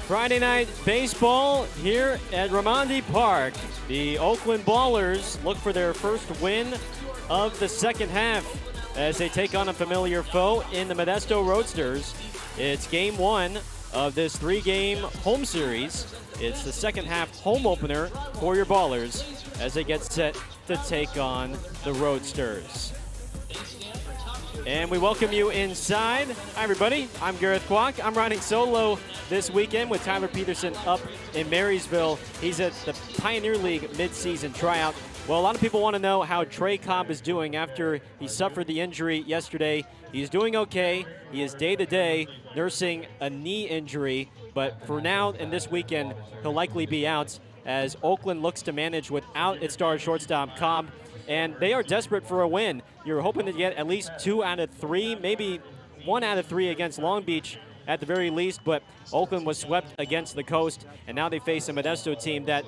Friday night baseball here at Raimondi Park. The Oakland Ballers look for their first win of the second half as they take on a familiar foe in the Modesto Roadsters. It's game one of this three-game home series. It's the second half home opener for your Ballers as they get set to take on the Roadsters. And we welcome you inside. Hi, everybody. I'm Gareth Kwok. I'm riding solo this weekend with Tyler Peterson up in Marysville. He's at the Pioneer League midseason tryout. Well, a lot of people want to know how Trey Cobb is doing after he suffered the injury yesterday. He's doing okay. He is day-to-day nursing a knee injury. But for now and this weekend, he'll likely be out as Oakland looks to manage without its star shortstop, Cobb. And they are desperate for a win. You're hoping to get at least 2 out of 3, maybe 1 out of 3 against Long Beach at the very least. But Oakland was swept against the Coast, and now they face a Modesto team that,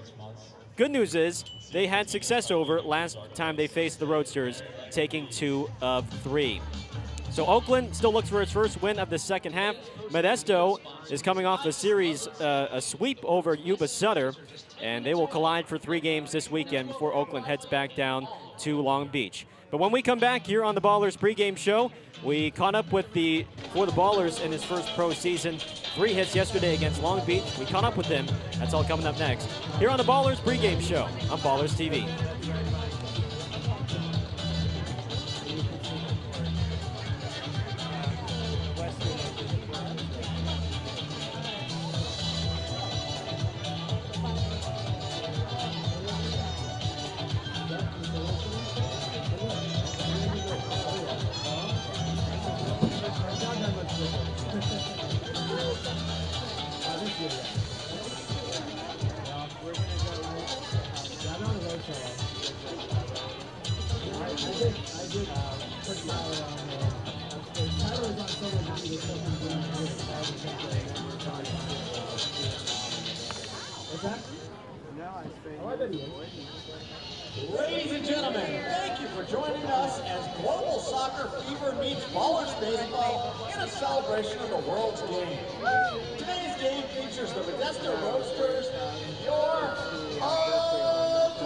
good news is, they had success over last time they faced the Roadsters, taking 2 of 3. So Oakland still looks for its first win of the second half. Modesto is coming off a series, a sweep over Yuba Sutter, and they will collide for 3 games this weekend before Oakland heads back down to Long Beach. But when we come back here on the Ballers pregame show, we caught up for the Ballers in his first pro season. 3 hits yesterday against Long Beach. We caught up with him. That's all coming up next here on the Ballers pregame show on Ballers TV. Ladies and gentlemen, thank you for joining us as Global Soccer Fever meets Ballers Baseball in a celebration of the world's game. Today's game features the Modesto Roadsters and your Oakland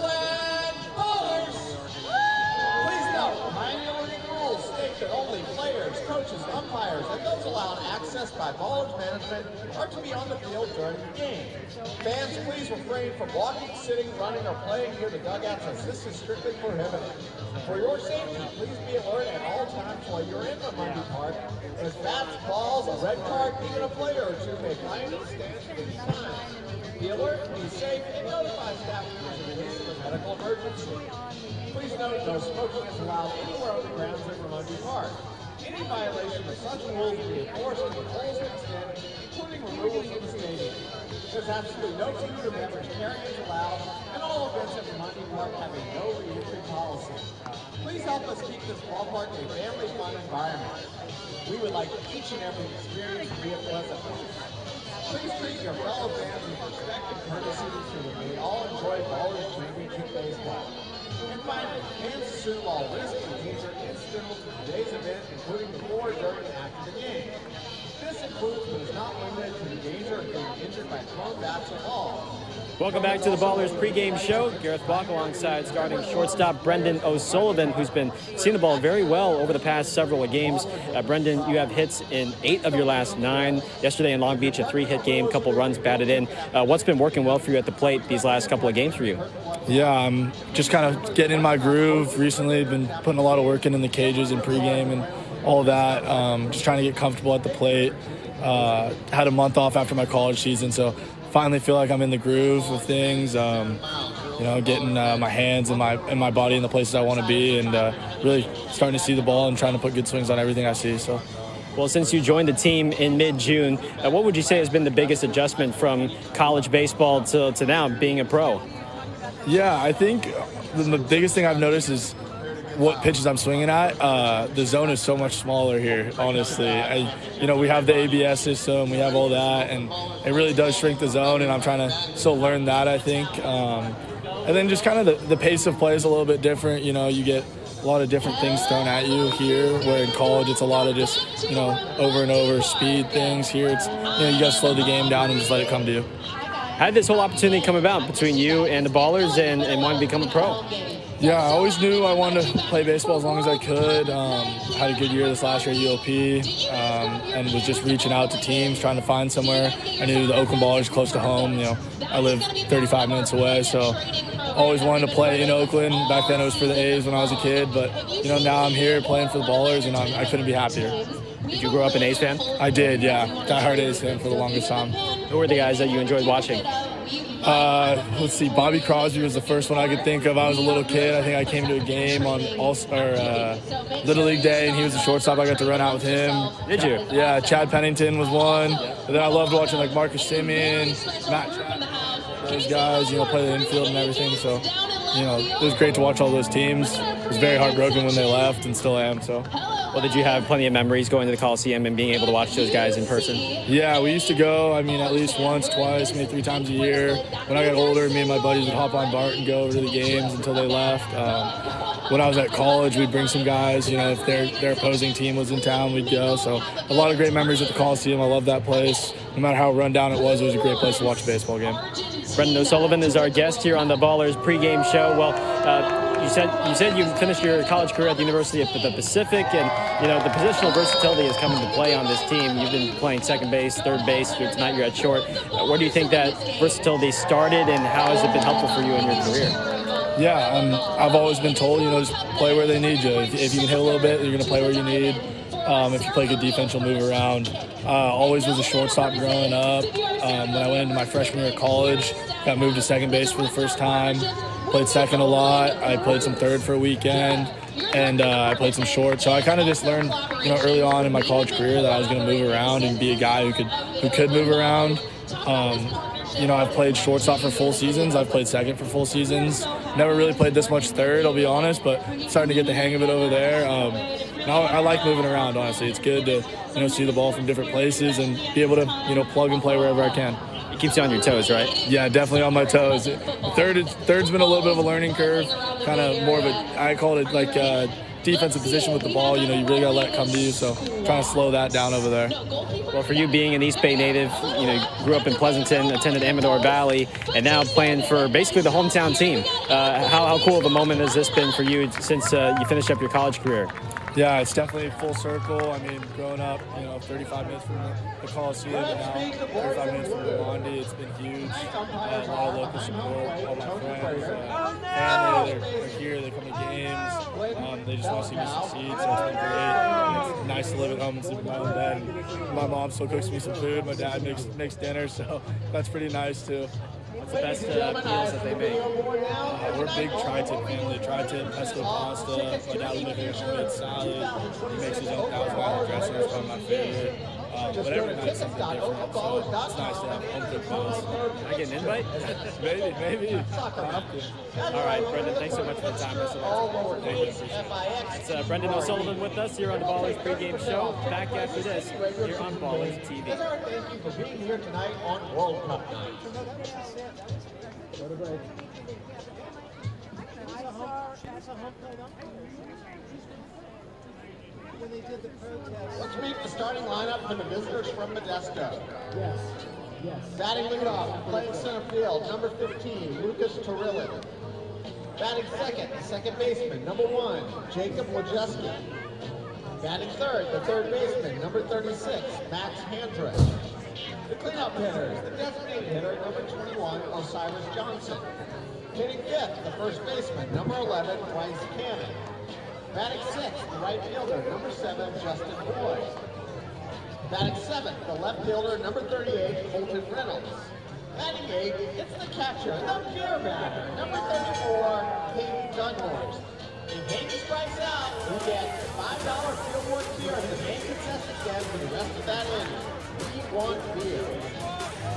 Ballers. Please note, Pioneer League rules state that only players, coaches, umpires, and those allowed access by Ballers management are to be on the field during the game. Fans, please refrain from walking, sitting, running, or playing near the dugouts as this is strictly prohibited. For your safety, please be alert at all times while you're in Raimondi Park, as bats, balls, a red card, even a player or two may find and stand at any time. Be alert, be safe, and notify staff members in case of a medical emergency. Please note no smoking is allowed anywhere on the grounds of Raimondi Park. Any violation of such rules will be enforced to the fullest extent, including removal from the stadium. There's absolutely no team or beverage carrying is allowed, and all events at Raimondi Park have a no re-entry policy. Please help us keep this ballpark a family fun environment. We would like each and every experience to be a pleasant one. Please treat your fellow fans with respect and courtesy so that we all enjoy Ballers Championship baseball. And finally, fans assume all risk and danger incidental to today's event, including before, during, and after the game. This includes but is not limited to the danger of being injured by thrown bats or balls. Welcome back to the Ballers pregame show. Gareth Kwok alongside starting shortstop Brendan O'Sullivan, who's been seeing the ball very well over the past several games. Brendan, you have hits in 8 of your last 9. Yesterday in Long Beach, a 3-hit game, couple runs batted in. What's been working well for you at the plate these last couple of games for you? Yeah, I'm just kind of getting in my groove recently. Been putting a lot of work in the cages and pregame and all that. Just trying to get comfortable at the plate. Had a month off after my college season, so finally feel like I'm in the groove of things. Getting my hands and my body in the places I want to be, and really starting to see the ball and trying to put good swings on everything I see. So. Well, since you joined the team in mid-June, what would you say has been the biggest adjustment from college baseball to now being a pro? Yeah, I think the biggest thing I've noticed is what pitches I'm swinging at. The zone is so much smaller here, honestly. We have the ABS system, we have all that, and it really does shrink the zone, and I'm trying to still learn that, I think. And then just kind of the pace of play is a little bit different. You get a lot of different things thrown at you here, where in college it's a lot of just, over and over speed things. Here it's, you got to slow the game down and just let it come to you. How did this whole opportunity come about between you and the Ballers and wanting to become a pro? Yeah, I always knew I wanted to play baseball as long as I could. Had a good year this last year at UOP, and was just reaching out to teams, trying to find somewhere. I knew the Oakland Ballers close to home. I live 35 minutes away, so always wanted to play in Oakland. Back then it was for the A's when I was a kid, but now I'm here playing for the Ballers, and I couldn't be happier. Did you grow up an A's fan? I did, yeah. Diehard A's fan for the longest time. Who were the guys that you enjoyed watching? Let's see, Bobby Crosby was the first one I could think of. I was a little kid. I think I came to a game on Little League Day, and he was the shortstop. I got to run out with him. Did you? Yeah, Chad Pennington was one. But then I loved watching like Marcus Simeon, Matt Chapman, those guys, play the infield and everything. So, it was great to watch all those teams. I was very heartbroken when they left and still am, so. Well, did you have plenty of memories going to the Coliseum and being able to watch those guys in person? Yeah, we used to go, at least once, twice, maybe 3 times a year. When I got older, me and my buddies would hop on BART and go over to the games until they left. When I was at college, we'd bring some guys. If their opposing team was in town, we'd go. So a lot of great memories at the Coliseum. I love that place. No matter how run down it was a great place to watch a baseball game. Brendan O'Sullivan is our guest here on the Ballers pregame show. Well, you said you finished your college career at the University of the Pacific, and the positional versatility has come into play on this team. You've been playing second base, third base. Tonight you're at short. Where do you think that versatility started, and how has it been helpful for you in your career? Yeah, I've always been told, just play where they need you. If you can hit a little bit, you're going to play where you need. If you play good defense, you'll move around. Always was a shortstop growing up. When I went into my freshman year of college, got moved to second base for the first time. Played second a lot. I played some third for a weekend, and I played some short. So I kind of just learned, early on in my college career that I was going to move around and be a guy who could move around. I've played shortstop for full seasons. I've played second for full seasons. Never really played this much third, I'll be honest, but starting to get the hang of it over there. I like moving around, honestly. It's good to, see the ball from different places and be able to, plug and play wherever I can. It keeps you on your toes, right? Yeah, definitely on my toes. Third's been a little bit of a learning curve, kind of more of I call it like defensive position with the ball. You really got to let it come to you, so trying to slow that down over there. Well, for you being an East Bay native, grew up in Pleasanton, attended Amador Valley, and now playing for basically the hometown team. How cool of a moment has this been for you since you finished up your college career? Yeah, it's definitely full circle. Growing up, 35 minutes from the Coliseum, and now 35 minutes from Romandi, it's been huge. A lot of local support, all my friends, family, they're here, they come to games. They just want to see me succeed, so it's been great. It's nice to live at home and sleep in my own bed. My mom still cooks me some food. My dad makes dinner, so that's pretty nice too. What's the best meals that they make? We're a big tri-tip family. Tri-tip, pesto pasta. My dad will make a homemade salad. He makes his own Thousand Island dressing. It's probably my favorite. But every night's something different, so it's nice to have home-cooked meals. Can I get an invite? Maybe. All right, Brendan, thanks so much for the time. Thank you. Appreciate it. It's Brendan O'Sullivan with us here on the Ballers pregame show. Back after this here on Ballers TV. Thank you for being here tonight on World Cup night. Let's meet the starting lineup for the visitors from Modesto. Yes. Batting leadoff, playing center field, number 15, Lucas Torillin. Batting second baseman, number 1, Jacob Wojcicki. Batting third, the third baseman, number 36, Max Handrich. The cleanup hitters, the designated hitter, number 21, Osiris Johnson. Hitting fifth, the first baseman, number 11, Bryce Cannon. Batting sixth, the right fielder, number 7, Justin Boyd. Batting seventh, the left fielder, number 38, Colton Reynolds. Batting eighth, it's the catcher, the pure batter, number 34, Hayden Dunmore. If Hayden strikes out, you get $5 Fieldwood beer at the main contestant den for the rest of that inning. We want beer.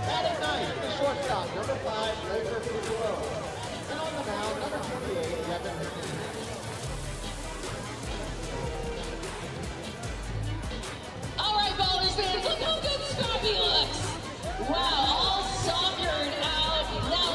Batting ninth, the shortstop, number 5, Laker Figueroa. And on the mound, number 28, Devin Hickman. All right, Ballers fans, look how good Scrappy looks. Wow, all soccered out. Now,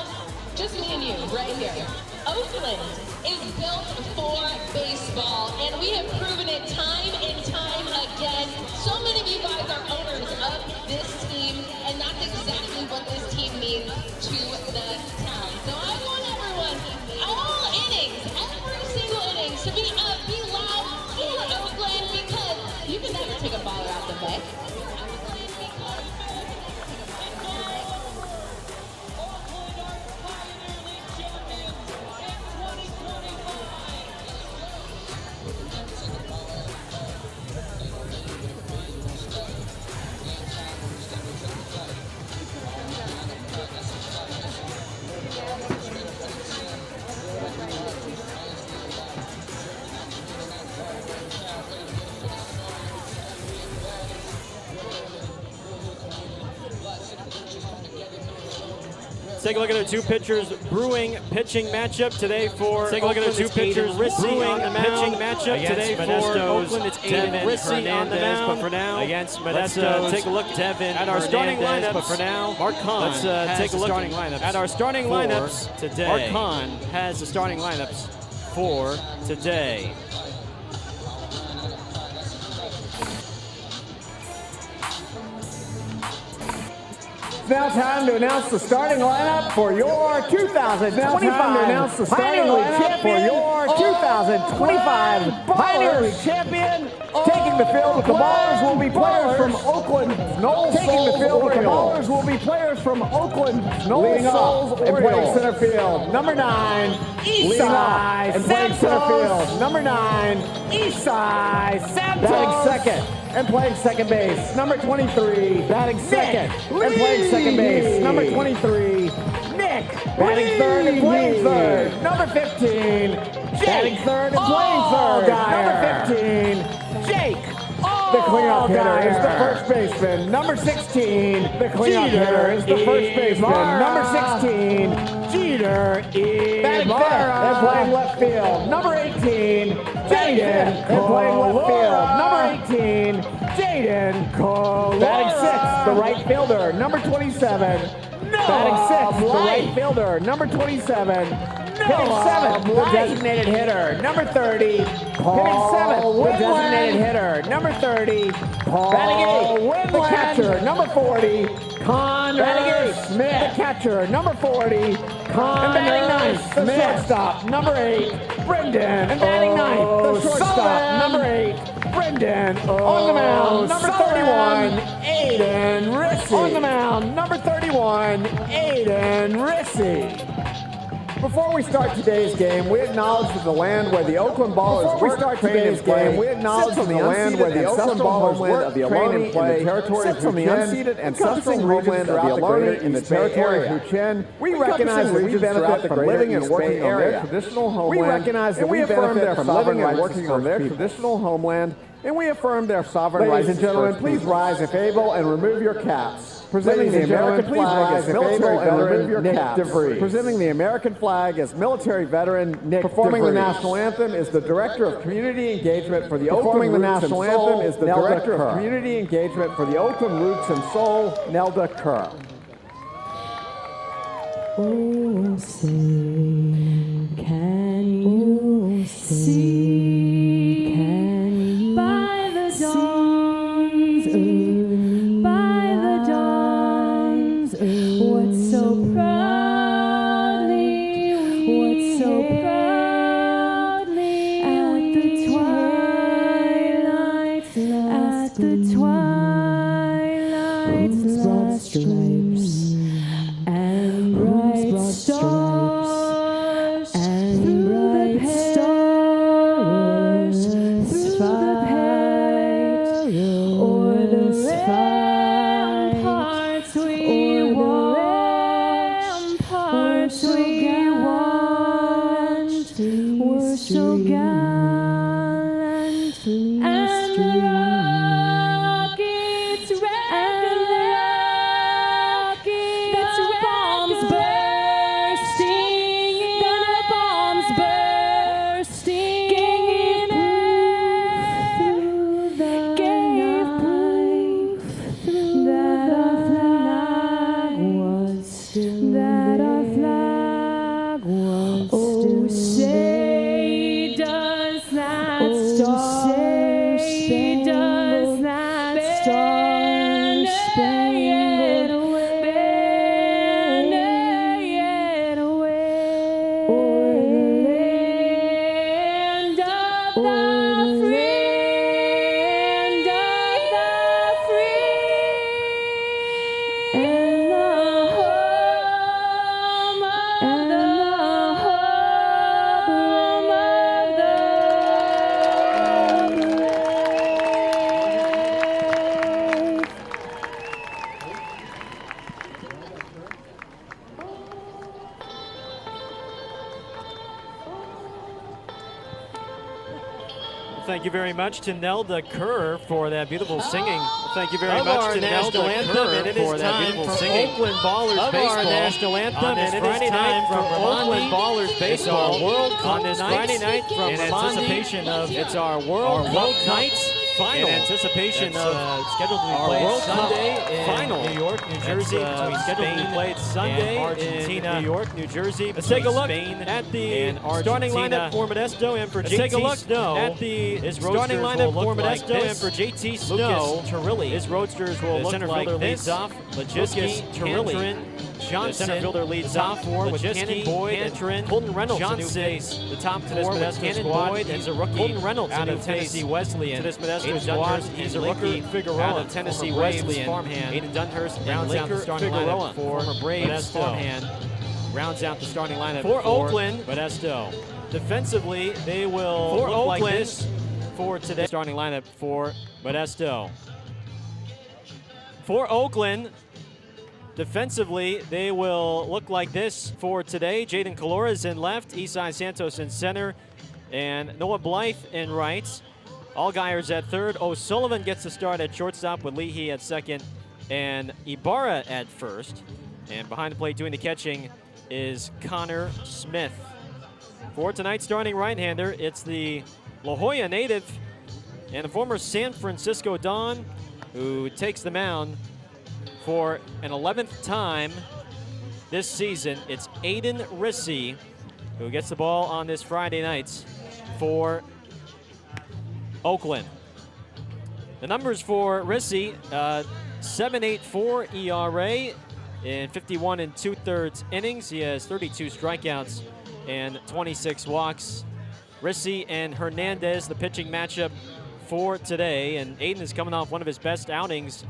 just me and you right here. Oakland is built for baseball. baseball, and we have proven it time and time again. So many of you guys are owners of this team, and that's exactly what this team means to the town. So I want everyone, all innings, every single innings, to be up, be loud for Oakland, because you can never take a baller out the bay. Take a look at our two pitchers brewing pitching matchup today for Take a look at our two pitchers brewing pitching matchup today for Oakland. It's Devin Rissy on the mound, but for now against Modesto. Take a look at our starting lineups, but for now Mark Kahn. Let's take a look at our starting lineups today. Mark Kahn has the starting lineups for today. It's now time to announce the starting lineup for your 2025 Pioneer League for your 2025 Pioneer League champion. Taking the field with the ballers will be players from Oakland. Taking the field with the ballers will be players from Oakland. Leading off and playing center field, number 9, Eastside. And playing center field, number 9, Eastside. Batting second and playing second base, number 23. Batting second and playing second base, number 23. Nick. Batting third and playing third, number 15. Batting third and playing third, number 15. Jake. The cleanup hitter is the first baseman, number 16. The cleanup hitter is the first baseman, number 16. Jeter is batting third and playing left field, number 18. Jaden and playing left field, number 18. Jaden Cole. Batting sixth, the right fielder, number 27. Batting sixth, the right fielder, number 27. Hitting seventh, the designated hitter, number 30. Hitting seventh, the designated hitter, number 30. Batting eighth, the catcher, number 40. Connor Smith, the catcher, number 40. Connor and batting ninth, the shortstop, number 8. Brendan. And batting ninth, the shortstop, number 8. Brendan. On the mound, number 31. Aiden Rissy. On the mound, number 31. Aiden Rissy. Before we start today's game, we acknowledge that the land where the Oakland Ballers we acknowledge the land where the Oakland Ballers work, train, and play, the territory of from the unceded ancestral homeland of the Ohlone in the territory of Huchen. We recognize that we benefit from living and working on their traditional homeland. We recognize that we benefit from living and working on their traditional homeland, and we affirm their sovereign rights. Ladies and gentlemen, please rise if able and remove your caps. Presenting the American flag as military veteran Nick DeVries. Presenting the American flag as military veteran Nick Performing DeVries. The national anthem is the Director of Community Engagement for the Oakland Roots and Soul, is the Director of Community Engagement for the Oakland Roots and Soul, Nelda Kerr. Oh, say, can you see? Can you by the dawn's early, by the dawn's early, what so proudly we at the twilight's last stripes and bright stars and bright stars. thank you very much to Nelda Kerr for that beautiful singing. Thank you very Of much our to national Nelda anthem, Kerr and it is for that time beautiful for singing. Oakland Ballers Of baseball our national anthem, on this and it is Friday night time for from Oakland Ramandi. Ballers baseball. It's our World Cup on this night Friday night from in Ramandi. anticipation of It's our World Cup night final. in anticipation That's, of scheduled to be our played World Cup Sunday in final. New York, New That's, Jersey. between Scheduled to be Spain played Sunday and Argentina. in New York, New Jersey. Let's Between take a look Spain at the and starting Argentina. lineup for Modesto and for Let's JT take a look Snow. at the starting Roadsters lineup will for look like Modesto this. and for JT Snow. Lucas Turilli. His Roadsters will The look center like fielder this. leads off. Lucas Turilli. Turilli. Johnson, The center fielder leads the top off four with Lajewski, Cannon, Boyd, Cantrin, and Colton Reynolds, Johnson, a new face. The top to four this with Modesto Cannon, squad. Boyd, He's and a rookie Colton Reynolds, out a of new Tennessee face. Wesleyan. To this Modesto Aiden squad, Dunhurst he's and a rookie Lakey Figueroa out of Tennessee former Braves Wesleyan. farmhand. Aiden Dunhurst and rounds out the Laker starting Figueroa lineup for former Braves Modesto. farmhand. Rounds out the starting lineup For Oakland, Modesto. defensively, they will For look like Oakland, this for today. Starting lineup for Modesto. For Oakland, defensively, they will look like this for today. Jaden Calores in left, Isai Santos in center, and Noah Blythe in right. Allgaiers at third. O'Sullivan gets the start at shortstop with Leahy at second and Ibarra at first. And behind the plate doing the catching is Connor Smith. For tonight's starting right-hander, it's the La Jolla native and the former San Francisco Don who takes the mound for an 11th time this season. It's Aiden Rissy who gets the ball on this Friday night for Oakland. The numbers for Rissy, 7.84 ERA in 51 2/3 innings. He has 32 strikeouts and 26 walks. Rissy and Hernandez, the pitching matchup for today. And Aiden is coming off one of his best outings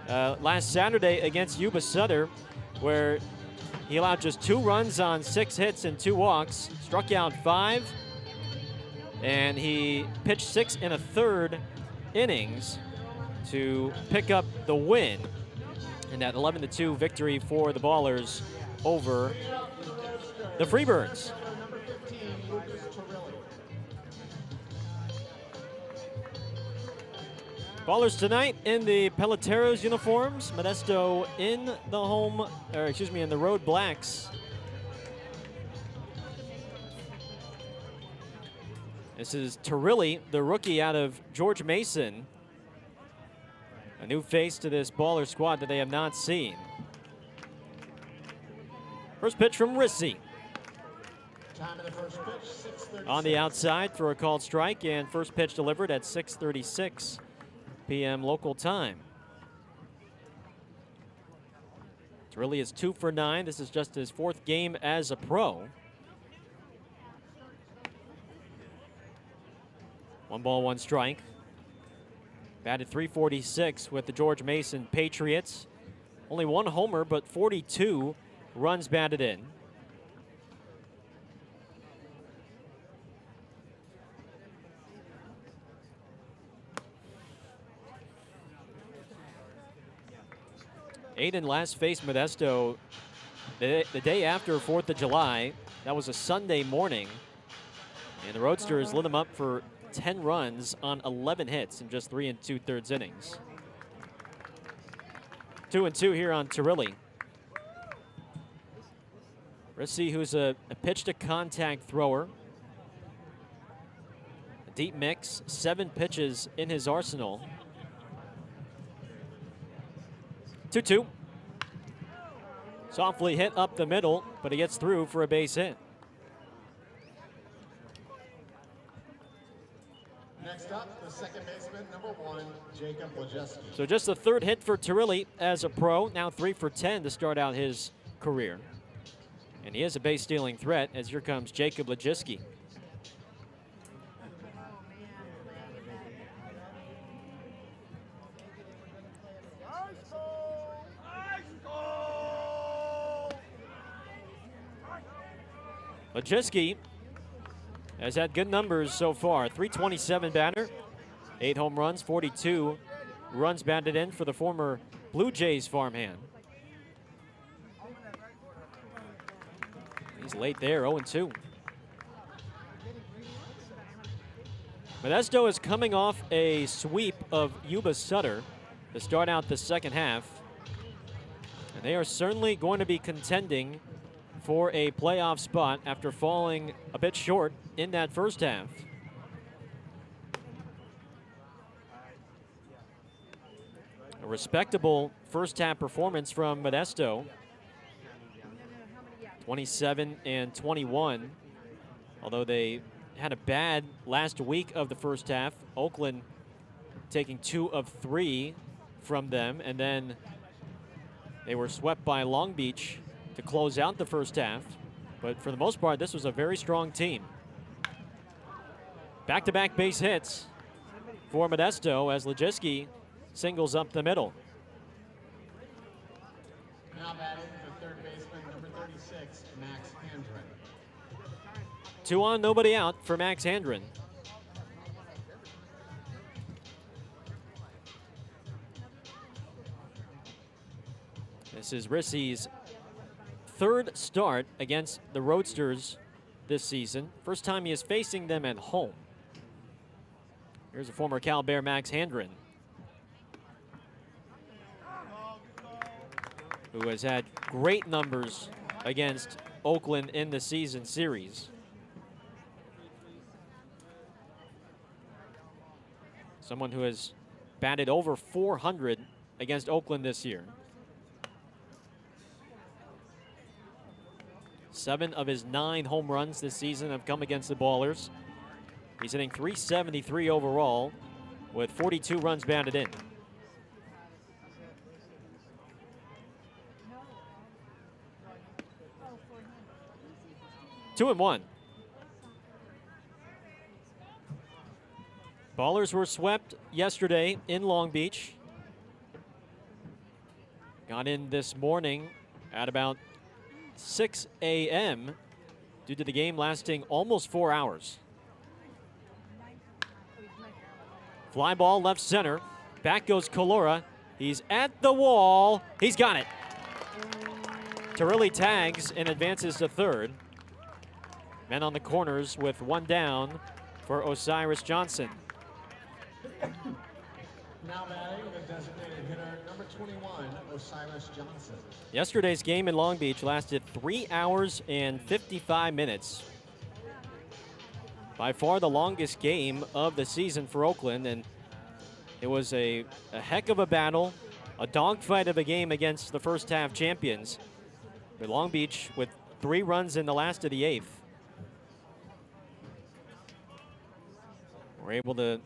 last Saturday against Yuba Sutter, where he allowed just 2 runs on 6 hits and 2 walks, struck out 5, and he pitched 6 1/3 innings to pick up the win in that 11-2 victory for the Ballers over the Freebirds. Ballers tonight in the Peloteros uniforms. Modesto in the road blacks. This is Turilli, the rookie out of George Mason. A new face to this Baller squad that they have not seen. First pitch from Rissy. Time of the first pitch, 6:36. On the outside for a called strike, and first pitch delivered at 6:36 p.m. local time. Turilli is 2 for 9. This is just his 4th game as a pro. 1 ball, 1 strike. Batted .346 with the George Mason Patriots. Only 1 homer, but 42 runs batted in. Aiden last faced Modesto the day after 4th of July. That was a Sunday morning. And the Roadsters lit him up for 10 runs on 11 hits in just 3 2/3 innings. 2-2 here on Turilli. Rissy, who's a pitch-to-contact thrower. A deep mix, 7 pitches in his arsenal. 2-2. Softly hit up the middle, but he gets through for a base hit. Next up, the second baseman, number 1, Jacob Lajewski. So just the 3rd hit for Turilli as a pro, now 3 for 10 to start out his career. And he is a base-stealing threat as here comes Jacob Lajewski. Lajewski has had good numbers so far. .327 batter, 8 home runs, 42 runs batted in for the former Blue Jays farmhand. He's late there, 0-2. Modesto is coming off a sweep of Yuba Sutter to start out the second half. And they are certainly going to be contending for a playoff spot after falling a bit short in that first half. A respectable first half performance from Modesto. 27 and 21. Although they had a bad last week of the first half. Oakland taking 2 of 3 from them, and then they were swept by Long Beach to close out the first half. But for the most part, this was a very strong team. Back-to-back base hits for Modesto as Lejiski singles up the middle. Now batting the third baseman, number 36, Max Handren. 2 on, nobody out for Max Handren. This is Rissi's third start against the Roadsters this season. First time he is facing them at home. Here's a former Cal Bear, Max Handren, who has had great numbers against Oakland in the season series. Someone who has batted over 400 against Oakland this year. 7 of his 9 home runs this season have come against the Ballers. He's hitting .373 overall with 42 runs batted in. Two and one. Ballers were swept yesterday in Long Beach. Got in this morning at about 6 a.m. due to the game lasting almost 4 hours. Fly ball left center. Back goes Calora. He's at the wall. He's got it. Tarilli tags and advances to third. Men on the corners with 1 down for Osiris Johnson. Now batting the designated hitter, number 21, Osiris Johnson. Yesterday's game in Long Beach lasted 3 hours and 55 minutes. By far the longest game of the season for Oakland, and it was a heck of a battle, a dogfight of a game against the first half champions. But Long Beach with 3 runs in the last of the 8th were able to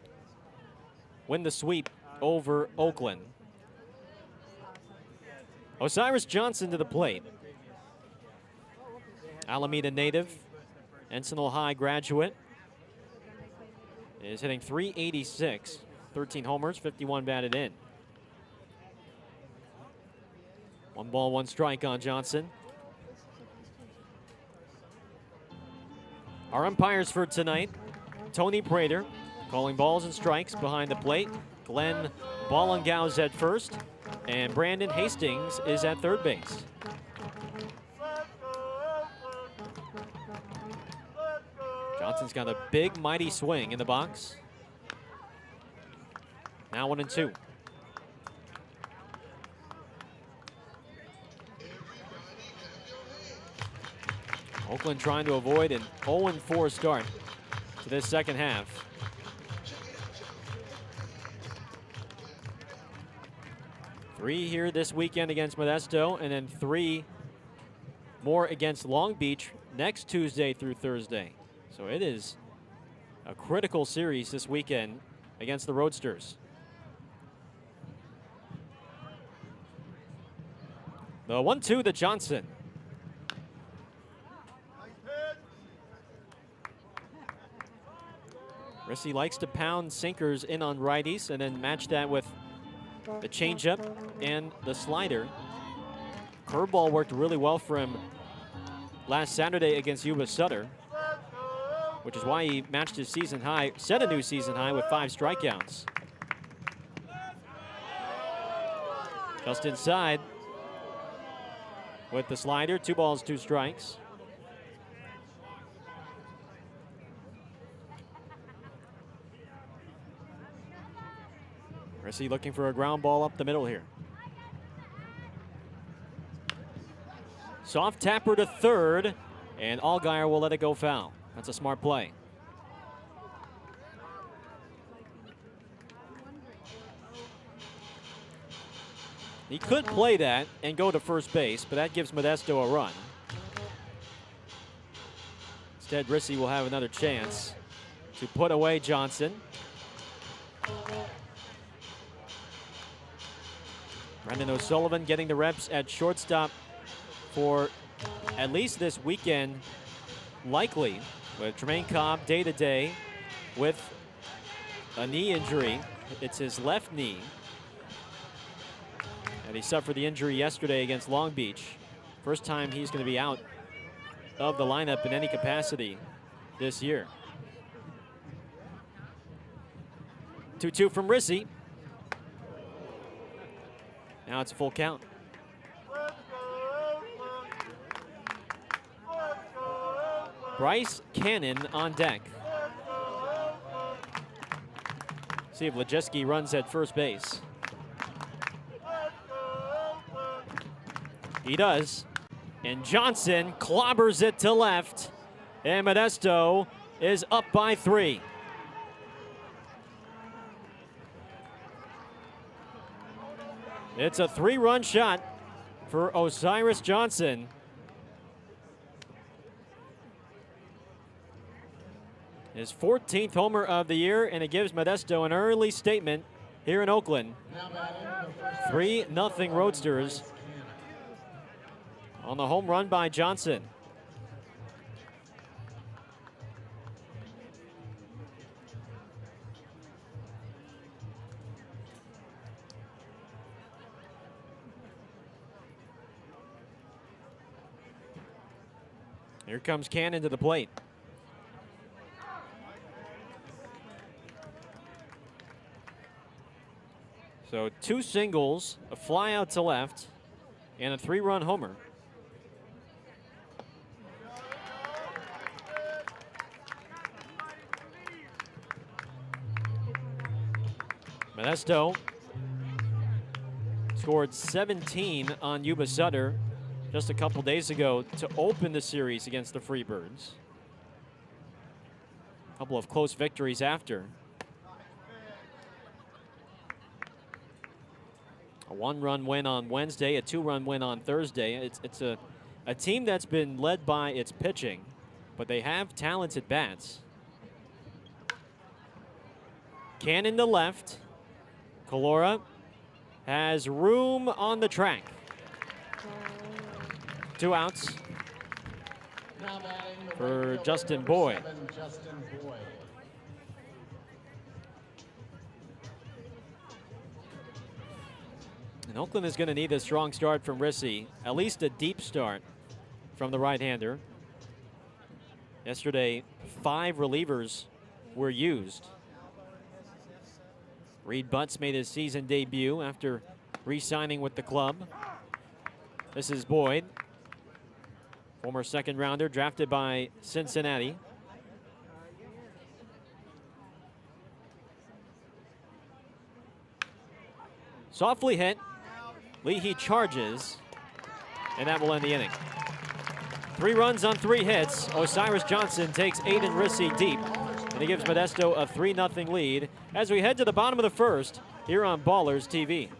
win the sweep over Oakland. Osiris Johnson to the plate. Alameda native, Encinal High graduate. Is hitting .386, 13 homers, 51 batted in. 1 ball, 1 strike on Johnson. Our umpires for tonight, Tony Prater, calling balls and strikes behind the plate. Glenn Bollingaus at first, and Brandon Hastings is at third base. Johnson's got a big, mighty swing in the box. Now 1-2. Oakland trying to avoid an 0-4 start to this second half. Three here this weekend against Modesto, and then 3 more against Long Beach next Tuesday through Thursday. So it is a critical series this weekend against the Roadsters. The 1-2 to Johnson. Rissi likes to pound sinkers in on righties and then match that with the changeup and the slider. Curveball worked really well for him last Saturday against Yuba Sutter, which is why he matched his season high, set a new season high with 5 strikeouts. Just inside with the slider, 2 balls, 2 strikes. Rissy looking for a ground ball up the middle here. Soft tapper to third, and Allgaier will let it go foul. That's a smart play. He could play that and go to first base, but that gives Modesto a run. Instead, Rissy will have another chance to put away Johnson. Brendan O'Sullivan getting the reps at shortstop for at least this weekend, likely, with Tremaine Cobb day-to-day with a knee injury. It's his left knee. And he suffered the injury yesterday against Long Beach. First time he's going to be out of the lineup in any capacity this year. 2-2 from Rissy. Now it's a full count. Bryce Cannon on deck. See if Lejeski runs at first base. He does. And Johnson clobbers it to left. And Modesto is up by 3. It's a 3-run shot for Osiris Johnson. His 14th homer of the year, and it gives Modesto an early statement here in Oakland. 3-0 Roadsters on the home run by Johnson. Here comes Cannon to the plate. So 2 singles, a fly out to left, and a 3-run homer. Modesto scored 17 on Yuba Sutter just a couple days ago to open the series against the Freebirds. A couple of close victories after. A 1-run win on Wednesday, a 2-run win on Thursday. It's a team that's been led by its pitching, but they have talented bats. Cannon to left. Calora has room on the track. 2 outs for Justin Boyd. And Oakland is going to need a strong start from Rissy, at least a deep start from the right-hander. Yesterday, 5 relievers were used. Reed Butts made his season debut after re-signing with the club. This is Boyd, former second-rounder drafted by Cincinnati. Softly hit. Leahy charges, and that will end the inning. 3 runs on 3 hits. Osiris Johnson takes Aiden Rissy deep, and he gives Modesto a 3-0 lead as we head to the bottom of the first here on Ballers TV.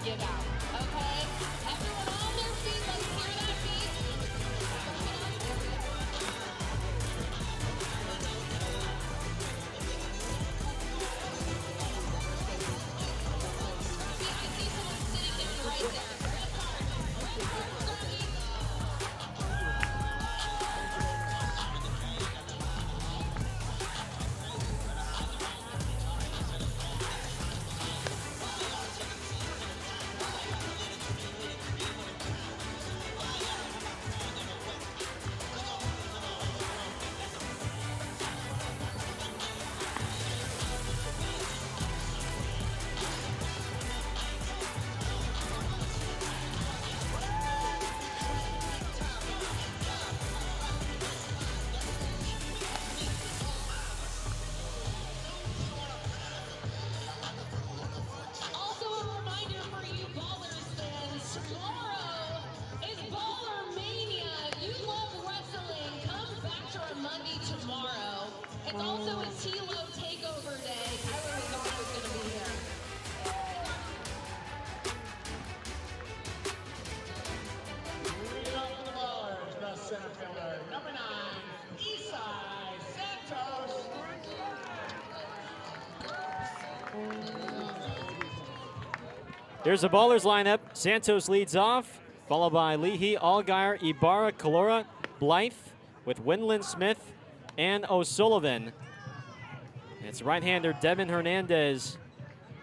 Give out, okay? Everyone on their feet, let's hear that beat. It's also a CeeLo takeover day. Tyler was always going to be here. Leading off for the Ballers, the center fielder, number 9, Isai Santos. Here's the Ballers lineup. Santos leads off, followed by Leahy, Allgaier, Ibarra, Calora, Blythe, with Windland, Smith, and O'Sullivan. It's right-hander Devin Hernandez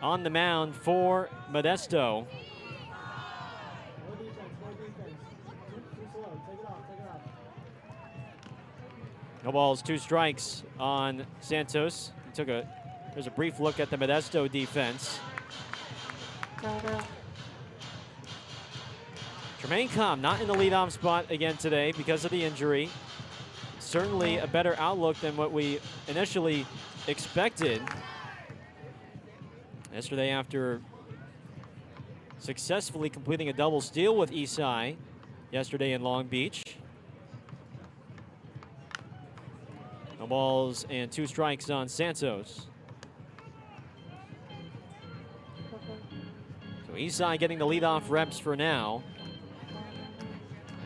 on the mound for Modesto. No balls, 2 strikes on Santos. There's a brief look at the Modesto defense. Tremaine Cobb not in the leadoff spot again today because of the injury. Certainly a better outlook than what we initially expected. Yesterday, after successfully completing a double steal with Isai yesterday in Long Beach. No balls and 2 strikes on Santos. So Isai getting the leadoff reps for now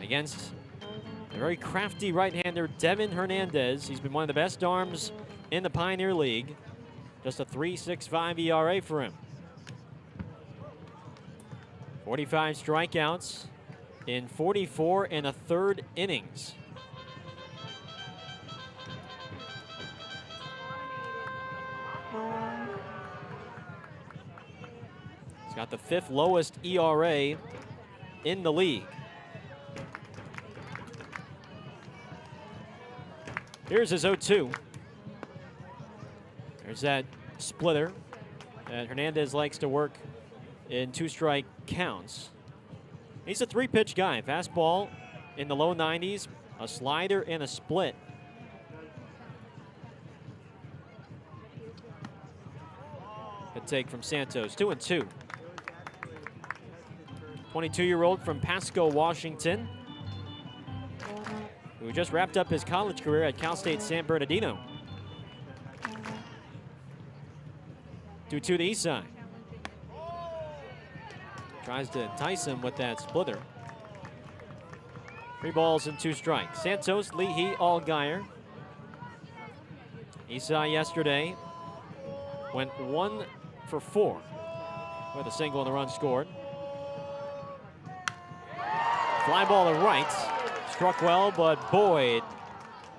against a very crafty right-hander, Devin Hernandez. He's been one of the best arms in the Pioneer League. Just a 3.65 ERA for him. 45 strikeouts in 44 1/3 innings. He's got the 5th lowest ERA in the league. Here's his 0-2. There's that splitter that Hernandez likes to work in 2-strike counts. He's a 3-pitch guy. Fastball in the low 90s, a slider, and a split. Good take from Santos, 2-2. 22-year-old from Pasco, Washington, who just wrapped up his college career at Cal State San Bernardino. 2-2 to Isai. Tries to entice him with that splitter. 3 balls and 2 strikes. Santos, Leahy, Allgaier. Isai yesterday went 1 for 4 with a single and a run scored. Fly ball to right. Struck well, but Boyd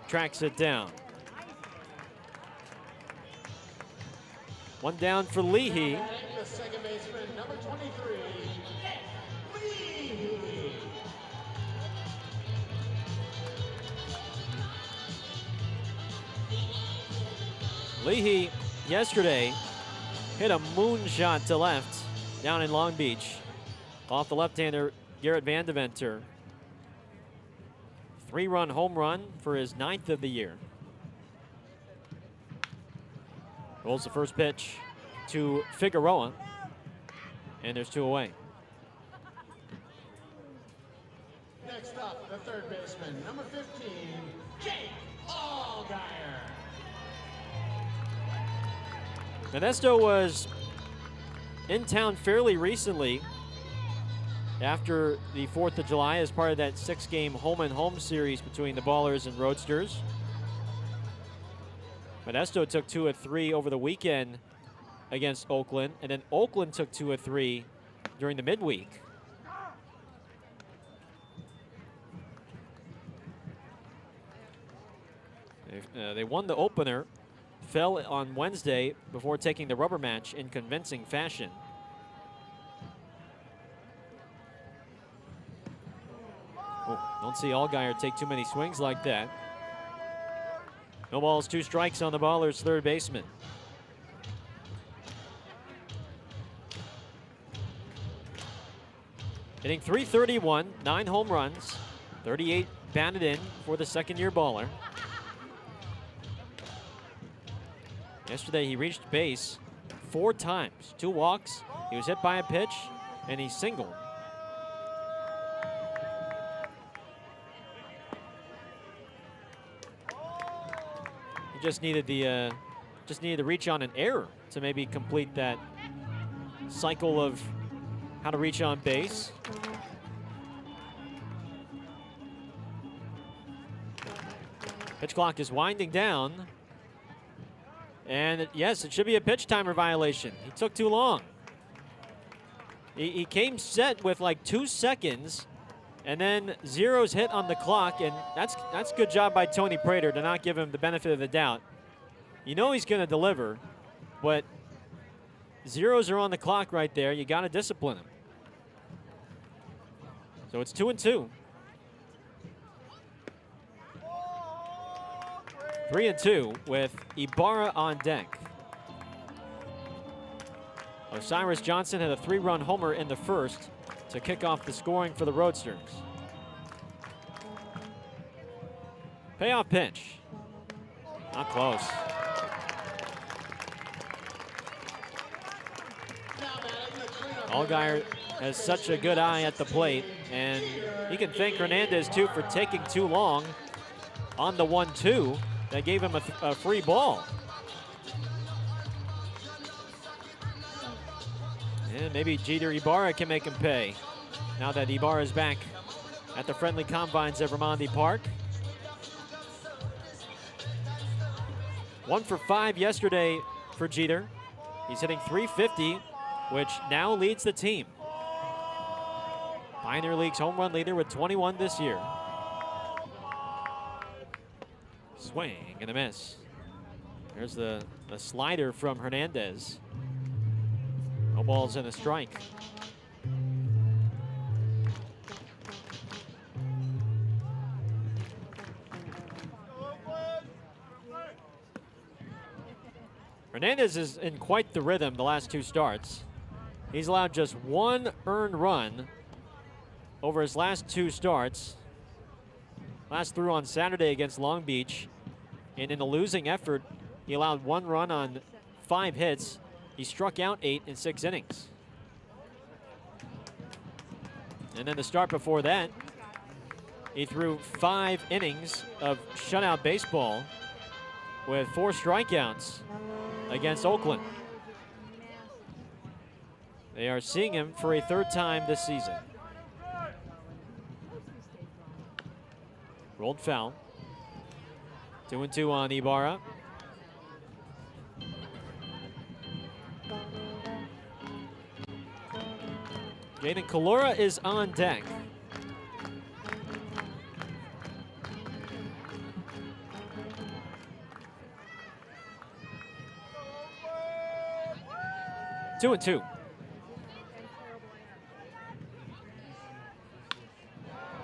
tracks it down. 1 down for Leahy. The second baseman, number 23, Leahy. Leahy yesterday hit a moonshot to left down in Long Beach off the left-hander Garrett Van Deventer. 3-run home run for his 9th of the year. Rolls the first pitch to Figueroa, and there's 2 away. Next up, the third baseman, number 15, Jake Allgaier. Modesto was in town fairly recently after the 4th of July as part of that 6-game home-and-home series between the Ballers and Roadsters. Modesto took 2 of 3 over the weekend against Oakland, and then Oakland took 2 of 3 during the midweek. They won the opener, fell on Wednesday before taking the rubber match in convincing fashion. Oh, don't see Allgaier take too many swings like that. No balls, 2 strikes on the Ballers' third baseman. Hitting .331, 9 home runs, 38 batted in for the second-year baller. Yesterday he reached base 4 times, 2 walks, he was hit by a pitch, and he singled. He just needed the to reach on an error to maybe complete that cycle of how to reach on base. Pitch clock is winding down. And yes, it should be a pitch timer violation. He took too long. He came set with like 2 seconds, and then zeros hit on the clock, and that's good job by Tony Prater to not give him the benefit of the doubt. You know he's going to deliver, but zeros are on the clock right there. You got to discipline him. So it's 2-2. 3-2 with Ibarra on deck. Osiris Johnson had a 3-run homer in the first to kick off the scoring for the Roadsters. Payoff pitch. Not close. Allgaier has such a good eye at the plate, and he can thank Hernandez too for taking too long on the 1-2 that gave him a free ball. And maybe Jeter Ibarra can make him pay now that Ibarra is back at the friendly combines at Raimondi Park. 1 for 5 yesterday for Jeter. He's hitting .350, which now leads the team. Pioneer League's home run leader with 21 this year. Swing and a miss. There's the slider from Hernandez. No balls and a strike. Hernandez is in quite the rhythm the last 2 starts. He's allowed just 1 earned run over his last 2 starts. Last through on Saturday against Long Beach. And in a losing effort, he allowed 1 run on 5 hits. He struck out 8 in 6 innings. And then the start before that, he threw 5 innings of shutout baseball with 4 strikeouts against Oakland. They are seeing him for a 3rd time this season. Rolled foul. 2-2 on Ibarra. Jaden Kalora is on deck. Two and two.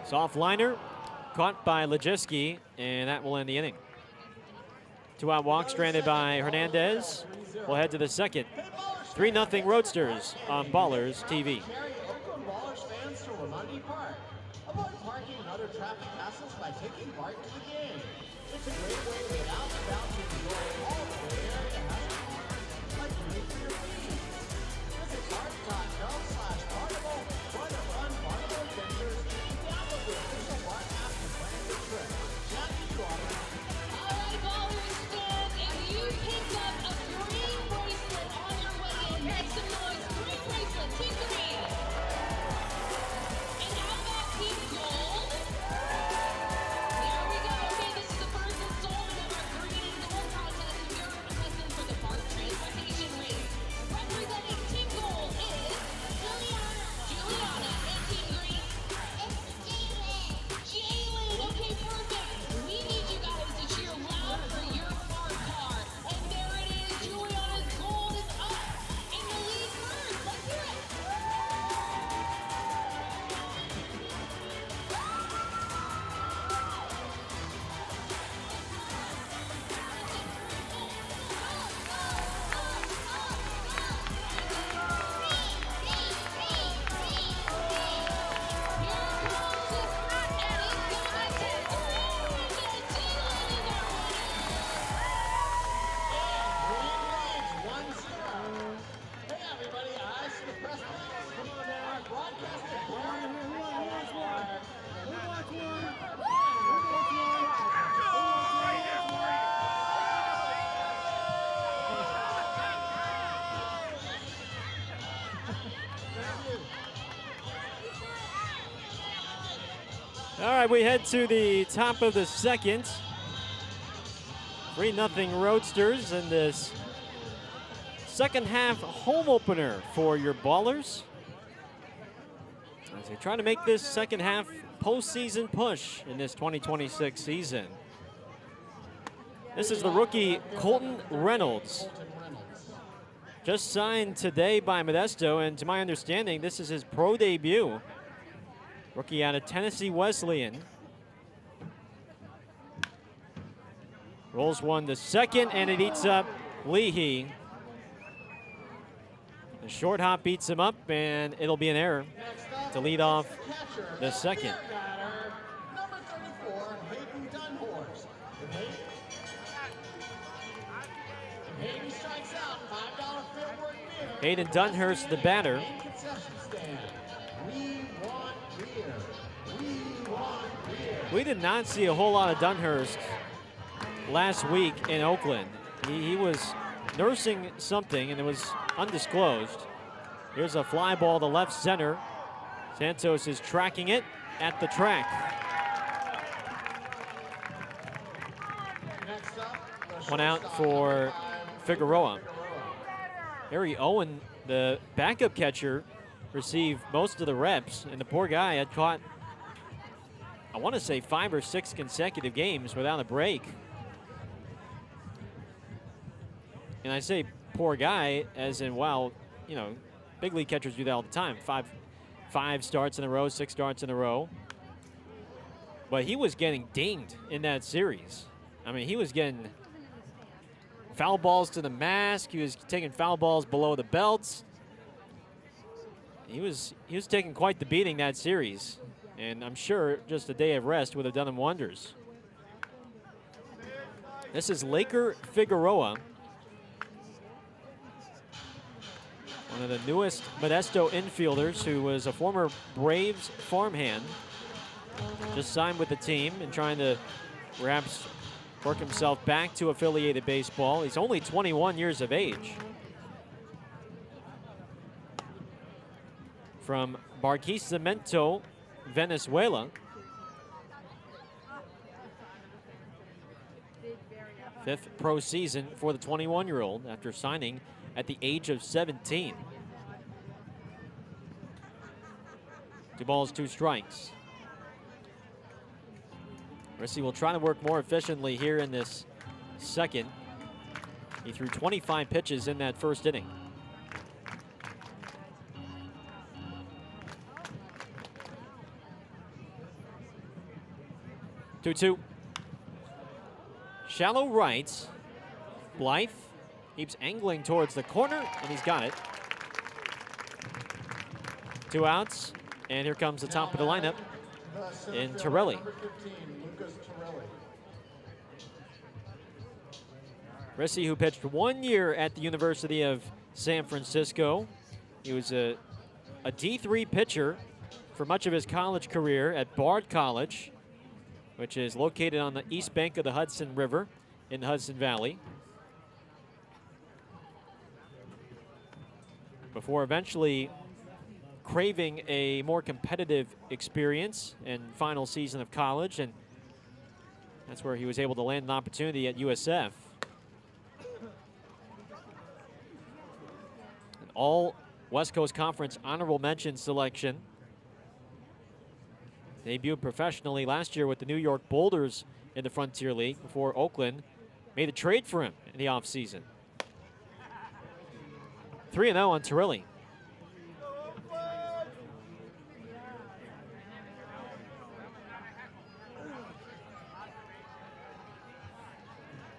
Soft liner caught by Lejiski, and that will end the inning. 2-out walk stranded by Hernandez. We'll head to the second. 3-0 Roadsters on Ballers TV. Oakland Ballers fans to Raimondi Park. Avoid parking and other traffic hassles by taking part in the game. It's a great way to get out and about to enjoy all that the area has to offer, like nuclear fusion. Visit park.gov/carnival, join the fun Carnival adventures, and download the official park app to plan your trip. Chat to you all. All right, Ballers fans, if you picked up a green bracelet on your way in, make some noise. Green bracelet, team green. And how about team gold? There we go. Okay, this is the first installment of our All right, we head to the top of the second. 3-0 Roadsters in this second half home opener for your Ballers, as they try to make this second half postseason push in this 2026 season. This is the rookie Colton Reynolds. Just signed today by Modesto, and to my understanding, this is his pro debut. Rookie out of Tennessee Wesleyan. Rolls one to second, and it eats up Leahy. The short hop beats him up, and it'll be an error to lead off the second. Number 34, Hayden Dunhorse. Hayden strikes out, $5 February beer. Hayden Dunhurst, the batter. Concession stand. We want beer. We want beer. We did not see a whole lot of Dunhurst last week in Oakland. He was nursing something, and it was undisclosed. Here's a fly ball to left center. Santos is tracking it at the track. One out for Figueroa. Harry Owen, the backup catcher, received most of the reps, and the poor guy had caught, I want to say, 5 or 6 consecutive games without a break. And I say poor guy as in, well, you know, big league catchers do that all the time. Five starts in a row, 6 starts in a row. But he was getting dinged in that series. I mean, he was getting foul balls to the mask. He was taking foul balls below the belts. He was taking quite the beating that series. And I'm sure just a day of rest would have done him wonders. This is Laker Figueroa, one of the newest Modesto infielders, who was a former Braves farmhand. Just signed with the team and trying to perhaps work himself back to affiliated baseball. He's only 21 years of age. From Barquisimeto, Venezuela. 5th pro season for the 21-year-old after signing at the age of 17. 2 balls, 2 strikes. Rissy will try to work more efficiently here in this second. He threw 25 pitches in that first inning. Two. Shallow right. Blythe keeps angling towards the corner, and he's got it. 2 outs, and here comes the top of the lineup in Torelli. Rissy, who pitched 1 year at the University of San Francisco. He was a D3 pitcher for much of his college career at Bard College, which is located on the east bank of the Hudson River in the Hudson Valley, before eventually craving a more competitive experience and final season of college, and that's where he was able to land an opportunity at USF. An all West Coast Conference honorable mention selection. Debuted professionally last year with the New York Boulders in the Frontier League before Oakland made a trade for him in the offseason. 3-0 on Torelli.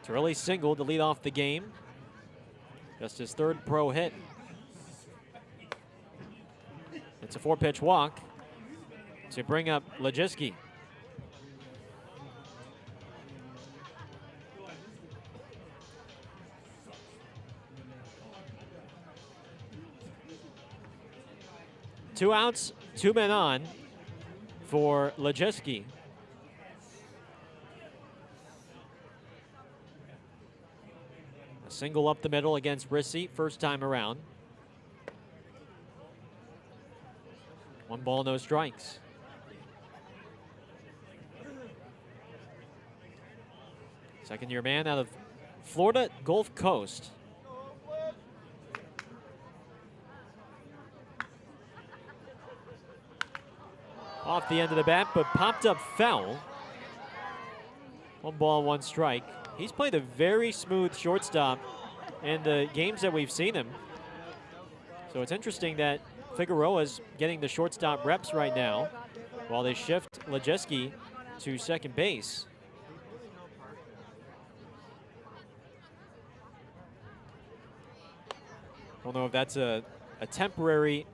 Torelli singled to lead off the game. Just his 3rd pro hit. It's a 4-pitch walk to bring up Lejiski. Two outs, 2 men on for Lejiski. A single up the middle against Rissy, first time around. 1 ball, no strikes. Second-year man out of Florida Gulf Coast. Off the end of the bat, but popped up foul. 1 ball, 1 strike. He's played a very smooth shortstop in the games that we've seen him. So it's interesting that Figueroa's getting the shortstop reps right now while they shift Lejeski to second base. Don't know if that's a temporary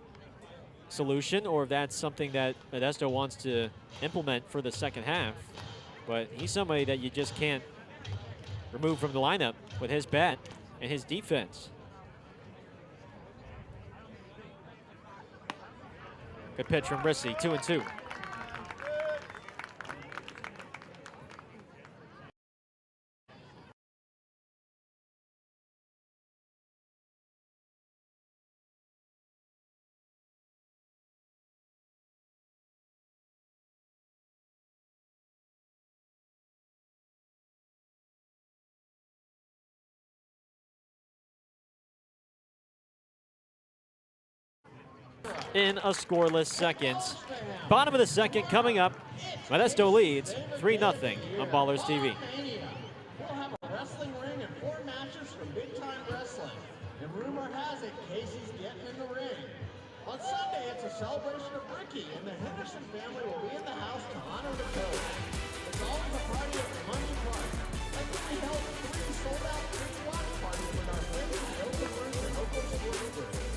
solution or if that's something that Modesto wants to implement for the second half. But he's somebody that you just can't remove from the lineup with his bat and his defense. Good pitch from Rissy, 2-2. In a scoreless second. Bottom of the second coming up. Modesto leads 3-0 on Ballers TV. We'll have a wrestling ring and 4 matches from Big Time Wrestling. And rumor has it Casey's getting in the ring. On Sunday, it's a celebration of Ricky, and the Henderson family will be in the house to honor the coach. It's always a party at Monday Park. Like when we held 3 sold-out free watch parties with our friends at the Oakland Rooms and Oakland Sports Group.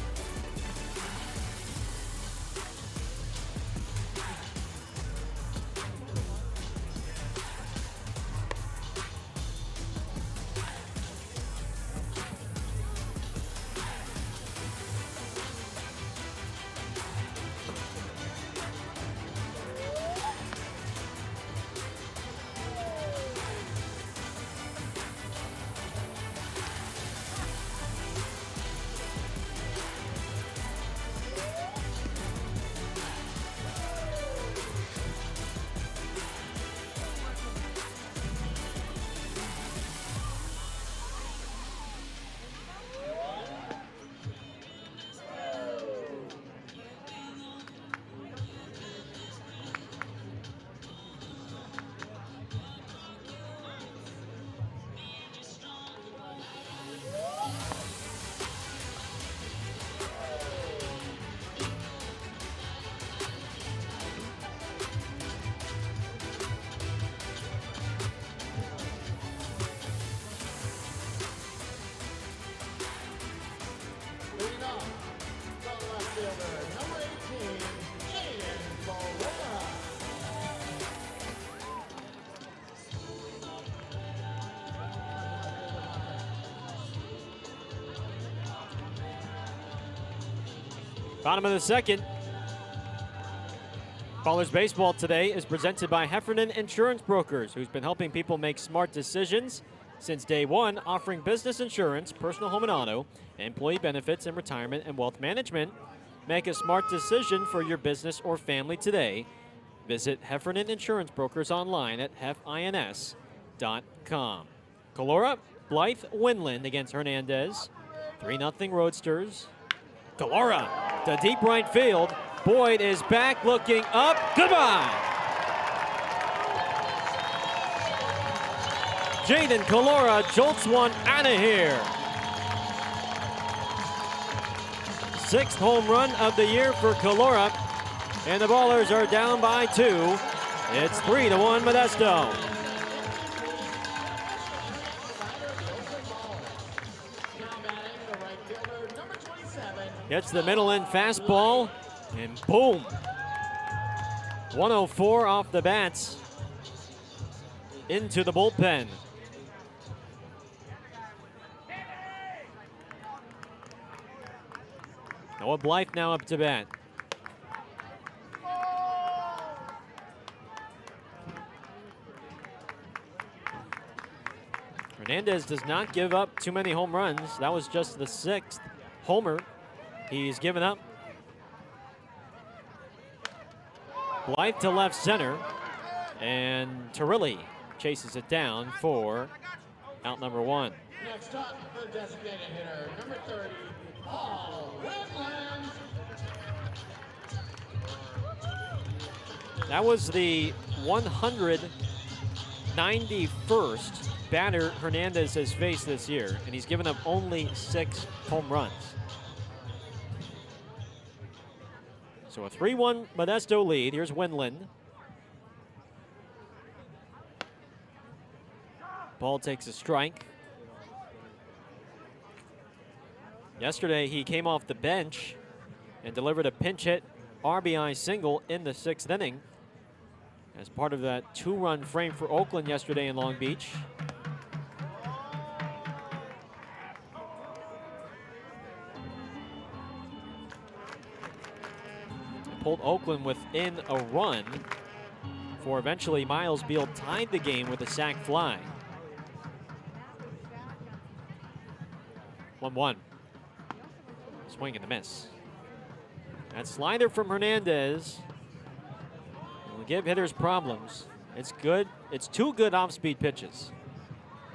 Bottom of the second. Ballers Baseball today is presented by Heffernan Insurance Brokers, who's been helping people make smart decisions since day one, offering business insurance, personal home and auto, employee benefits, and retirement and wealth management. Make a smart decision for your business or family today. Visit Heffernan Insurance Brokers online at hefins.com. Calora, Blythe, Winland against Hernandez. 3-0 Roadsters. Calora to deep right field. Boyd is back looking up. Goodbye. Jaden Calora jolts one out of here. 6th home run of the year for Calora. And the Ballers are down by 2. It's 3-1 Modesto. Gets the middle end fastball, and boom. 104 off the bats into the bullpen. Noah Blythe now up to bat. Hernandez does not give up too many home runs. That was just the 6th homer he's given up. Blythe to left center, and Turilli chases it down for out number 1. Next up, the designated hitter, number 30, Paul Whitland. That was the 191st batter Hernandez has faced this year, and he's given up only 6 home runs. So a 3-1 Modesto lead. Here's Winland. Ball takes a strike. Yesterday, he came off the bench and delivered a pinch hit RBI single in the 6th inning as part of that 2-run frame for Oakland yesterday in Long Beach. It pulled Oakland within a run before eventually Miles Beal tied the game with a sac fly. 1-1. Swing and a miss. That slider from Hernandez will give hitters problems. It's good. It's 2 good off-speed pitches.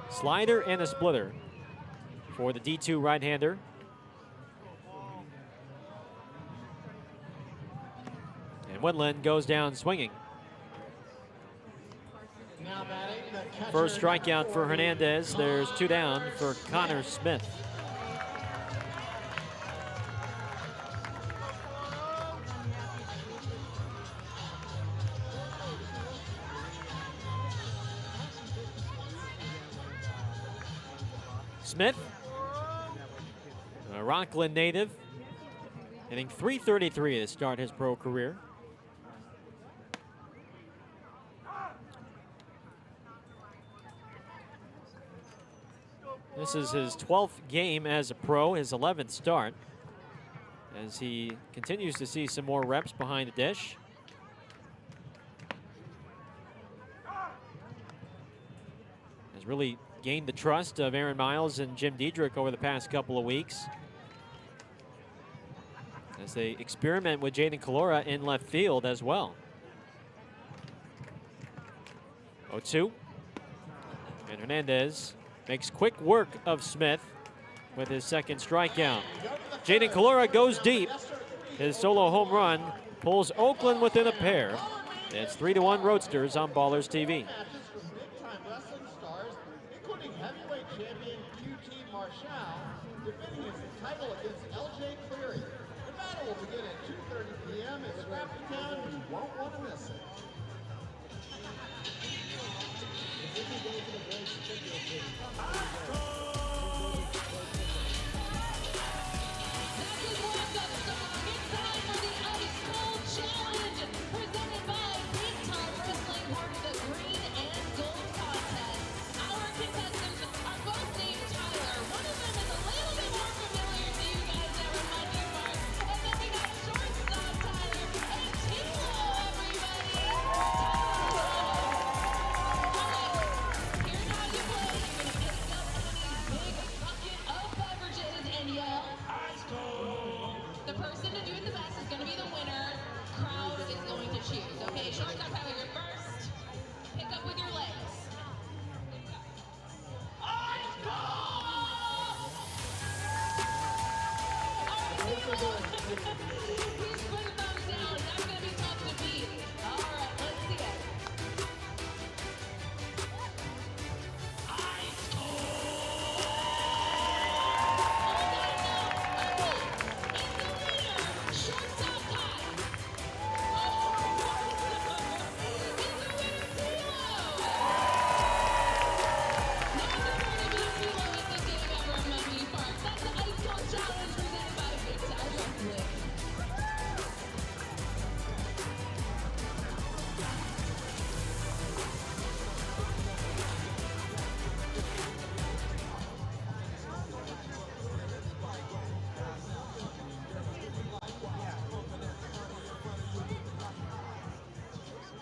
Slider and a splitter for the D2 right-hander. And Winland goes down swinging. Now batting, the catcher, First strikeout for Hernandez. There's 2 down for Connor Smith. Smith, a Rockland native, hitting .333 to start his pro career. This is his 12th game as a pro, his 11th start, as he continues to see some more reps behind the dish. Has really gained the trust of Aaron Miles and Jim Diedrich over the past couple of weeks as they experiment with Jaden Calora in left field as well. 0-2. And Hernandez makes quick work of Smith with his second strikeout. Jaden Calora goes deep. His solo home run pulls Oakland within a pair. It's 3-1 Roadsters on Ballers TV. heavyweight champion QT Marshall defending his title against LJ Cleary. The battle will begin at 2:30 p.m. in Scrappy Town. You won't want to miss it.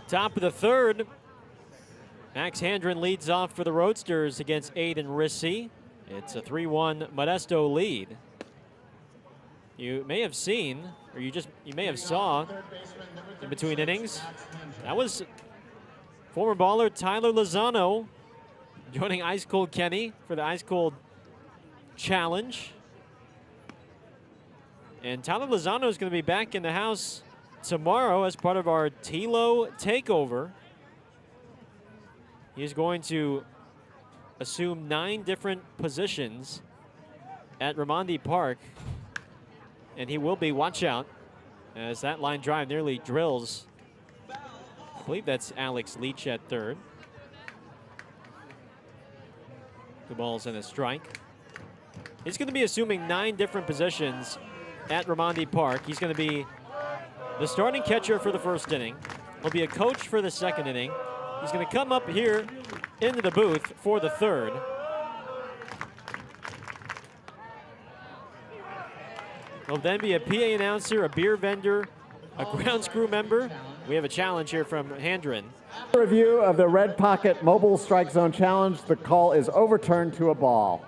Top of the third. Max Handren leads off for the Roadsters against Aiden Rissy. It's a 3-1 Modesto lead. You may have seen, or you may have saw in between innings, that was Former baller Tyler Lozano joining Ice Cold Kenny for the Ice Cold Challenge. And Tyler Lozano is going to be back in the house tomorrow as part of our Tilo takeover. He's going to assume 9 different positions at Raimondi Park. And he will be, watch out, as that line drive nearly drills. I believe that's Alex Leach at third. 2 balls and a strike. He's going to be assuming 9 different positions at Raimondi Park. He's going to be the starting catcher for the first inning. He'll be a coach for the second inning. He's going to come up here into the booth for the third. He'll then be a PA announcer, a beer vendor, a grounds crew member. We have a challenge here from Handren. Review of the Red Pocket Mobile Strike Zone Challenge. The call is overturned to a ball.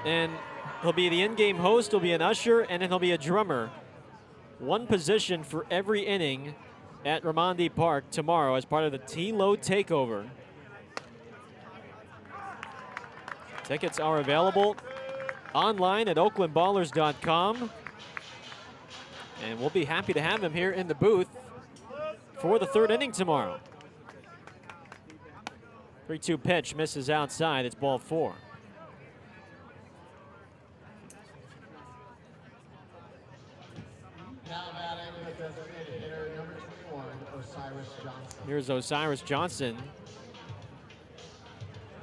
And he'll be the in-game host, he'll be an usher, and then he'll be a drummer. 1 position for every inning at Raimondi Park tomorrow as part of the Tilo takeover. Tickets are available online at oaklandballers.com. And we'll be happy to have him here in the booth for the third inning tomorrow. 3-2 pitch misses outside. It's ball 4. Now batting the designated hitter, number 21, Osiris Johnson. Here's Osiris Johnson.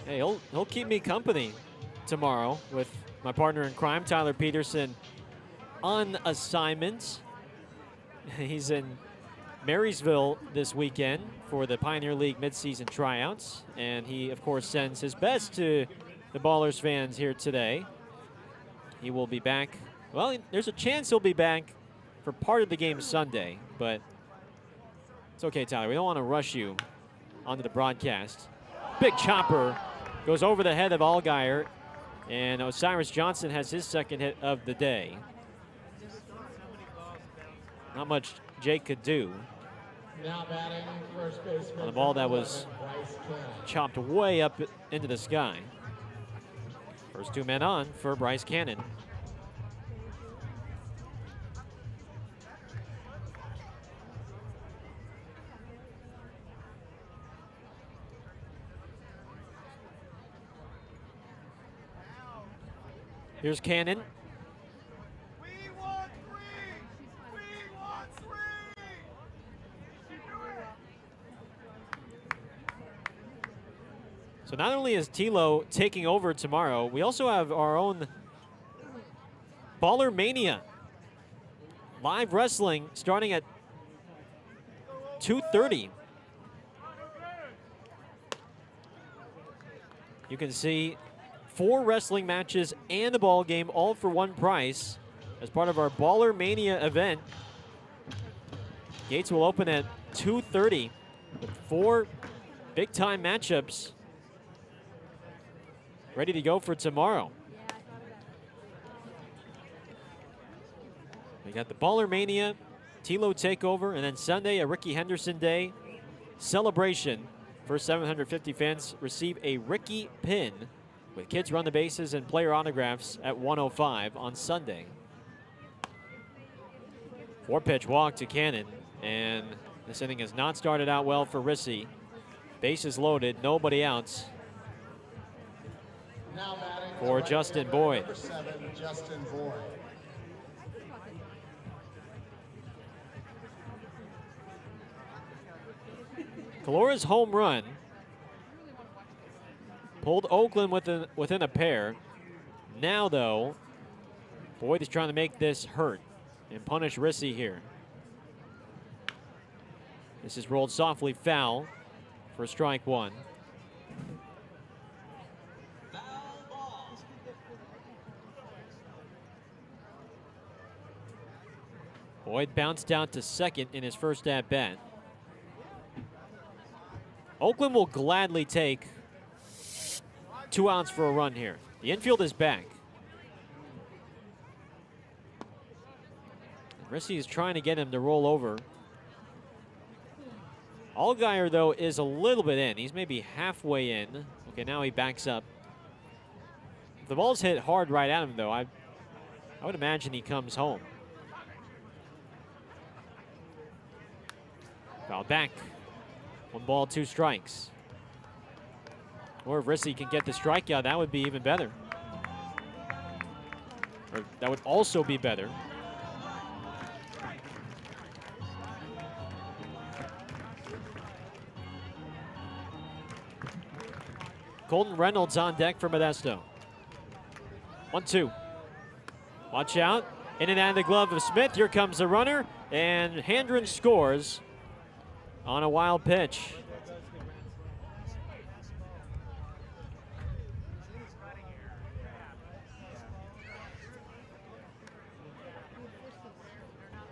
Hey, he'll keep me company tomorrow with my partner in crime, Tyler Peterson, on assignment. He's in Marysville this weekend for the Pioneer League midseason tryouts, and he, of course, sends his best to the Ballers fans here today. He will be back. Well, there's a chance he'll be back for part of the game Sunday, but it's okay, Tyler. We don't want to rush you onto the broadcast. Big chopper goes over the head of Allgaier, and Osiris Johnson has his second hit of the day. Not much Jake could do Now batting first baseman on a ball that was chopped way up into the sky. First 2 men on for Bryce Cannon. Here's Cannon. So not only is Tilo taking over tomorrow, we also have our own Baller Mania. Live wrestling starting at 2:30. You can see 4 wrestling matches and a ball game, all for one price, as part of our Baller Mania event. Gates will open at 2:30 with 4 big-time matchups ready to go for tomorrow. We got the Baller Mania, Tilo Takeover, and then Sunday, a Ricky Henderson Day celebration. First 750 fans receive a Ricky pin with kids run the bases and player autographs at 1:05 on Sunday. 4-pitch walk to Cannon, and this inning has not started out well for Rissy. Bases loaded, nobody outs Now batting for right Justin fielder, Boyd. Number 7, Justin Boyd. Calora's home run pulled Oakland within a pair. Now, though, Boyd is trying to make this hurt and punish Rissy here. This is rolled softly foul for strike 1. Boyd bounced out to second in his first at-bat. Oakland will gladly take 2 outs for a run here. The infield is back. Rissy is trying to get him to roll over. Allgaier, though, is a little bit in. He's maybe halfway in. Okay, now he backs up. If the ball's hit hard right at him, though, I would imagine he comes home. Foul back. 1 ball, 2 strikes. Or if Rissy can get the strikeout, that would be even better. Or that would also be better. Colton Reynolds on deck for Modesto. 1-2. Watch out. In and out of the glove of Smith. Here comes the runner. And Handren scores on a wild pitch.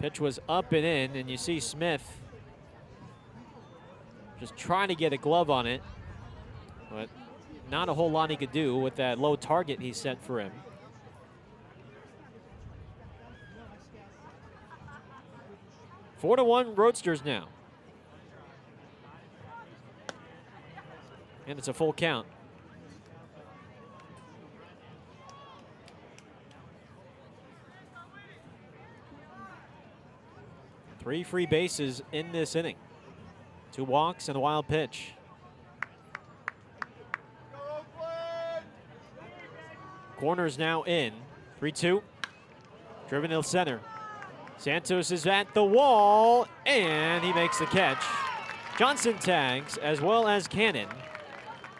Pitch was up and in, and you see Smith just trying to get a glove on it, but not a whole lot he could do with that low target he set for him. Four to 1 Roadsters now. And it's a full count. Three free bases in this inning. 2 walks and a wild pitch. Corner's now in. 3-2. Driven to center. Santos is at the wall, and he makes the catch. Johnson tags, as well as Cannon.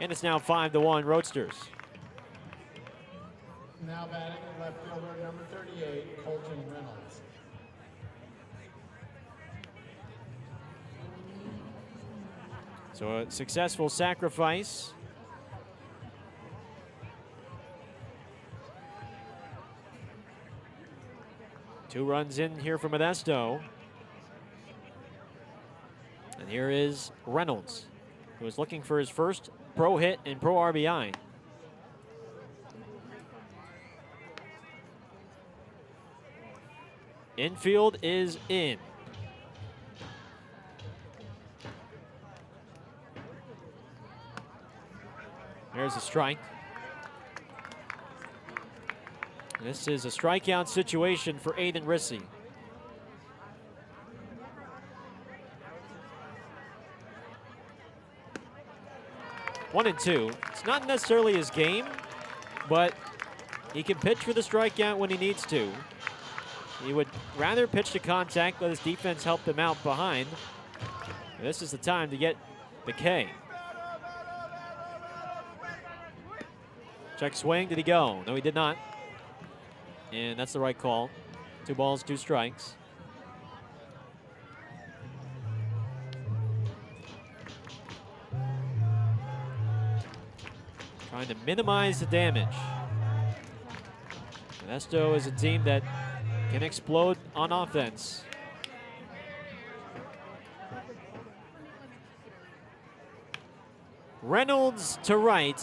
And it's now 5-1 Roadsters. Now batting left fielder number 38, Colton Reynolds. So a successful sacrifice. Two runs in here for Modesto. And here is Reynolds, who is looking for his first pro hit and pro RBI. Infield is in. There's a strike. This is a strikeout situation for Aiden Rissy. One and two. It's not necessarily his game, but he can pitch for the strikeout when he needs to. He would rather pitch to contact, let his defense help him out behind. And this is the time to get the K. Check swing, did he go? No, he did not. And that's the right call. 2 balls, 2 strikes. Trying to minimize the damage. Modesto is a team that can explode on offense. Reynolds to right.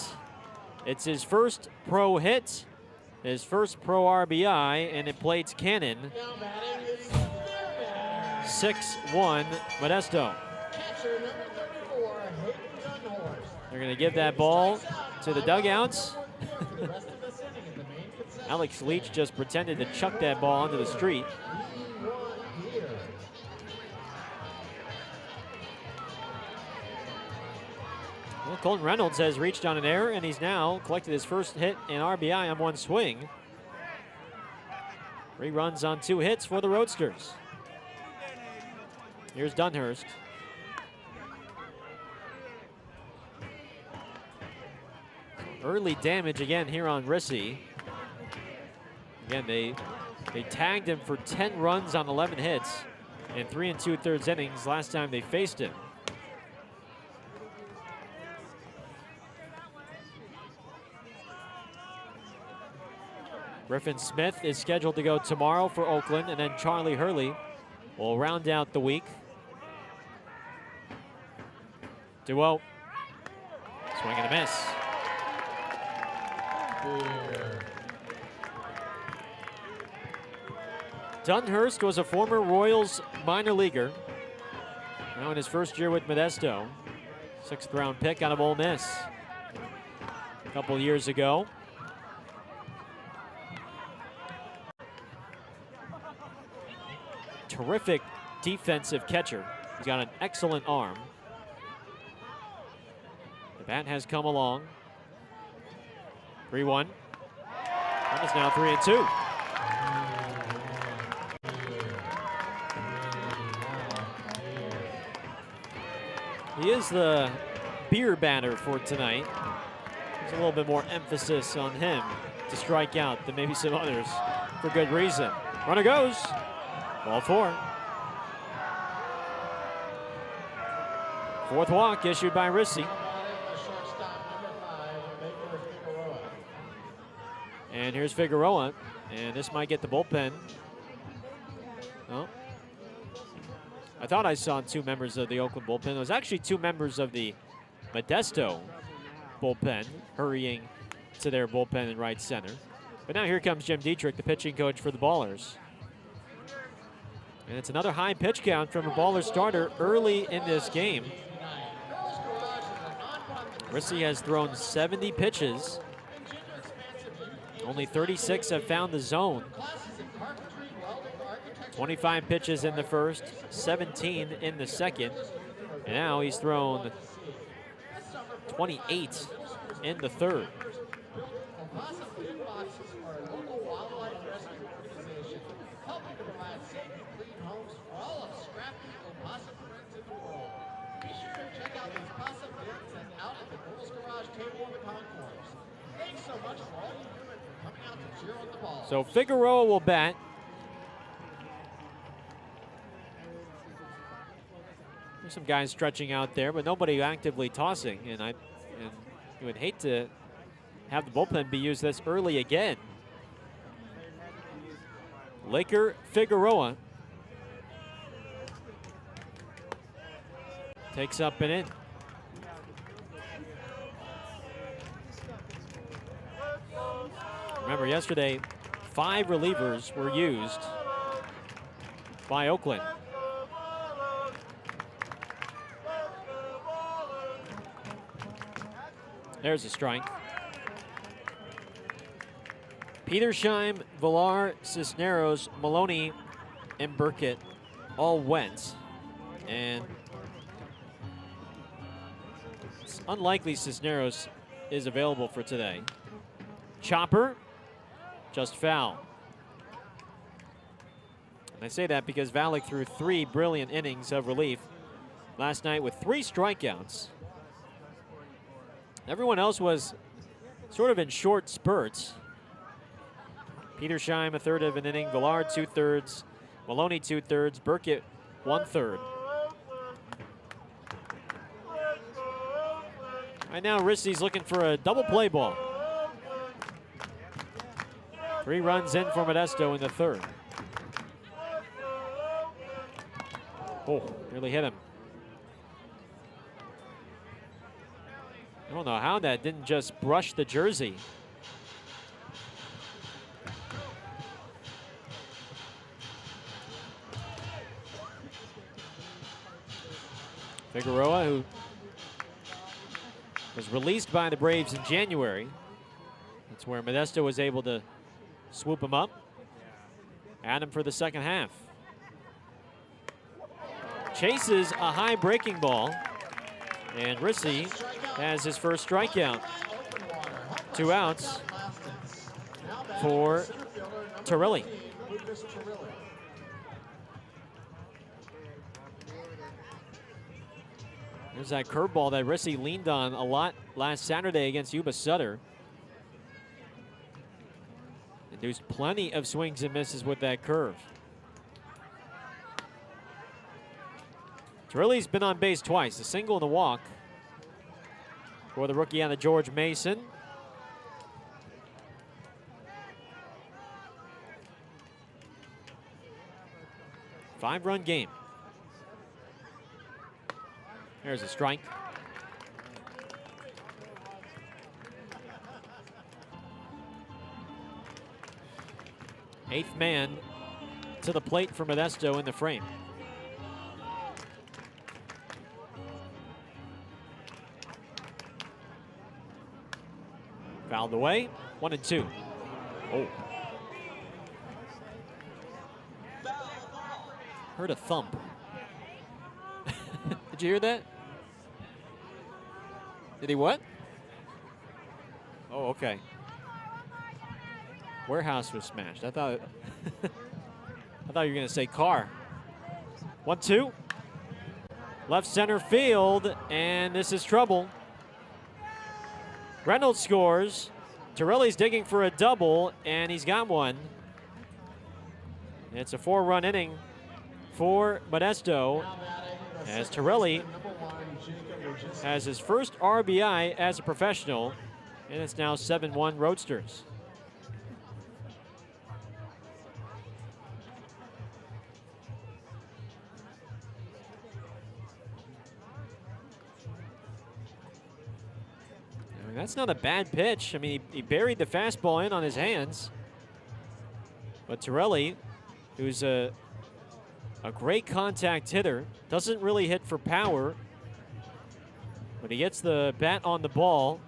It's his first pro hit, his first pro RBI, and it plates Cannon. 6-1 Modesto. They're going to give that ball to the dugouts. Alex Leach just pretended to chuck that ball onto the street. Well, Colton Reynolds has reached on an error, and he's now collected his first hit and RBI on 1 swing. 3 runs on 2 hits for the Roadsters. Here's Dunhurst. Early damage again here on Rissy. Again, they tagged him for 10 runs on 11 hits in 3 2/3 innings last time they faced him. Griffin Smith is scheduled to go tomorrow for Oakland, and then Charlie Hurley will round out the week. 2-0. Swing and a miss. Dunhurst was a former Royals minor leaguer. Now in his first year with Modesto, 6th round pick out of Ole Miss a couple years ago. Terrific defensive catcher. He's got an excellent arm. The bat has come along. 3-1. And it's now 3-2. He is the beer batter for tonight. There's a little bit more emphasis on him to strike out than maybe some others, for good reason. Runner goes. Ball 4. 4th walk issued by Rissy. And here's Figueroa, and this might get the bullpen. Oh. I thought I saw 2 members of the Oakland bullpen. It was actually 2 members of the Modesto bullpen hurrying to their bullpen in right center. But now here comes Jim Dietrich, the pitching coach for the Ballers. And it's another high pitch count from a Baller starter early in this game. Rissy has thrown 70 pitches. Only 36 have found the zone. 25 pitches in the first, 17 in the second. And now he's thrown 28 in the third. So Figueroa will bat. There's some guys stretching out there, but nobody actively tossing. And you would hate to have the bullpen be used this early again. Laker Figueroa takes up and in. Remember, yesterday, 5 relievers were used by Oakland. There's a strike. Petersheim, Villar, Cisneros, Maloney, and Burkett all went. And it's unlikely Cisneros is available for today. Chopper, just foul. And I say that because Valek threw 3 brilliant innings of relief last night with 3 strikeouts. Everyone else was sort of in short spurts. Petersheim, 1/3 of an inning. Villar, 2/3. Maloney, 2/3. Burkett, 1/3. Right now, Rissy's looking for a double play ball. 3 runs in for Modesto in the third. Oh, nearly hit him. I don't know how that didn't just brush the jersey. Figueroa, who was released by the Braves in January. That's where Modesto was able to swoop him up. Add him for the second half. Chases a high breaking ball. And Rissy has his first strikeout. 2 outs for Torelli. There's that curveball that Rissy leaned on a lot last Saturday against Yuba Sutter. And there's plenty of swings and misses with that curve. Torelli's been on base twice, a single and a walk for the rookie out of George Mason. Five-run game. There's a strike. Eighth man to the plate for Modesto in the frame. Fouled away. 1-2. Oh. Heard a thump. Did you hear that? Did he what? Oh, okay. Warehouse was smashed. I thought I thought you were going to say car. 1-2. Left center field, and this is trouble. Reynolds scores. Torelli's digging for a double, and he's got one. It's a 4-run inning for Modesto, as Torelli has his first RBI as a professional, and it's now 7-1 Roadsters. I mean, that's not a bad pitch. I mean, he buried the fastball in on his hands. But Torelli, who's a great contact hitter, doesn't really hit for power, but he gets the bat on the ball.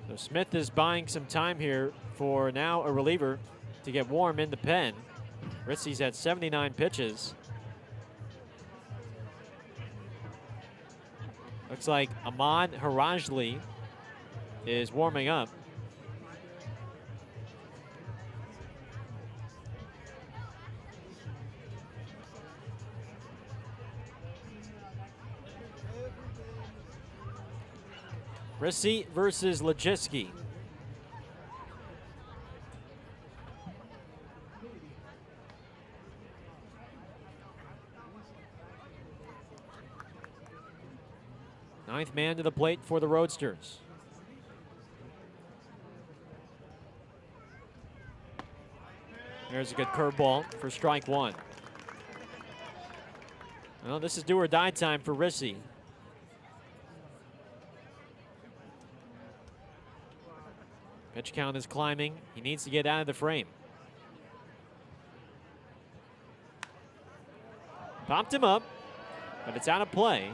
So Smith is buying some time here for now a reliever to get warm in the pen. Ritzy's at 79 pitches. Looks like Ahmad Harajli is warming up. Rissy versus Lejiski. Ninth man to the plate for the Roadsters. There's a good curveball for strike one. Well, this is do or die time for Rissy. Pitch count is climbing. He needs to get out of the frame. Popped him up, but it's out of play,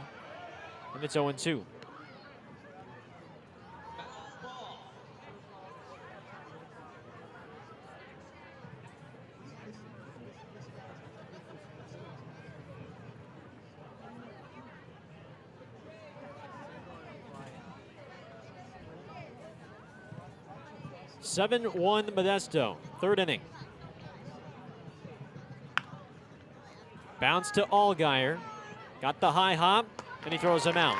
and it's 0-2. (7-1) Modesto, third inning. Bounce to Allgaier. Got the high hop, and he throws him out.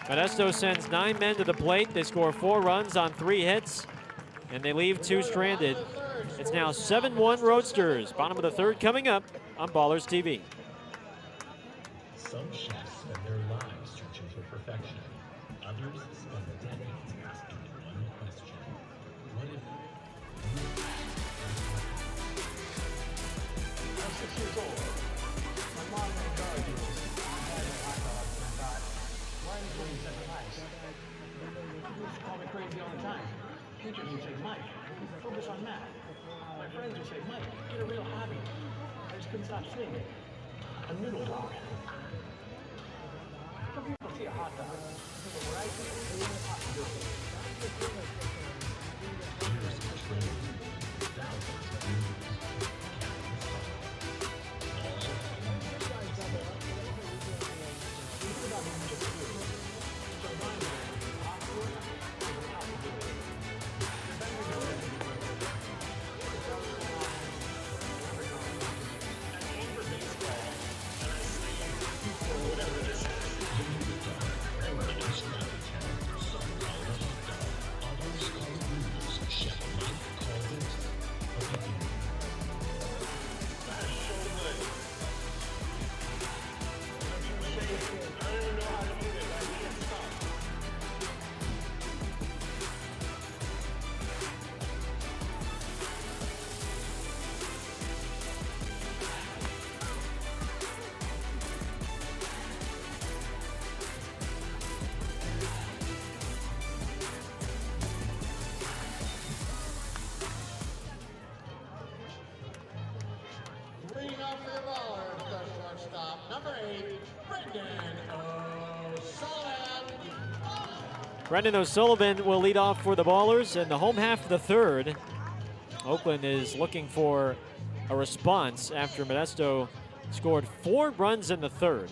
Modesto sends 9 men to the plate. They score 4 runs on 3 hits, and they leave 2 stranded. It's now 7-1 Roadsters. Bottom of the third coming up on Ballers TV. Some chefs spend their lives searching for perfection. Others spend the decades asking one question. What if I was 6 years old. My mom made garlic noodles. I had a hot dog and I thought, why are you putting such ice? People used to call me crazy all the time. Teachers would say, Mike, focus on math. My friends would say, Mike, get a real hobby. I just couldn't stop seeing it. A noodle dog. Some people see a hot dog. But what I see is a hot noodle. years of training, thousands of movies, Brendan O'Sullivan will lead off for the Ballers in the home half of the third. Oakland is looking for a response after Modesto scored 4 runs in the third.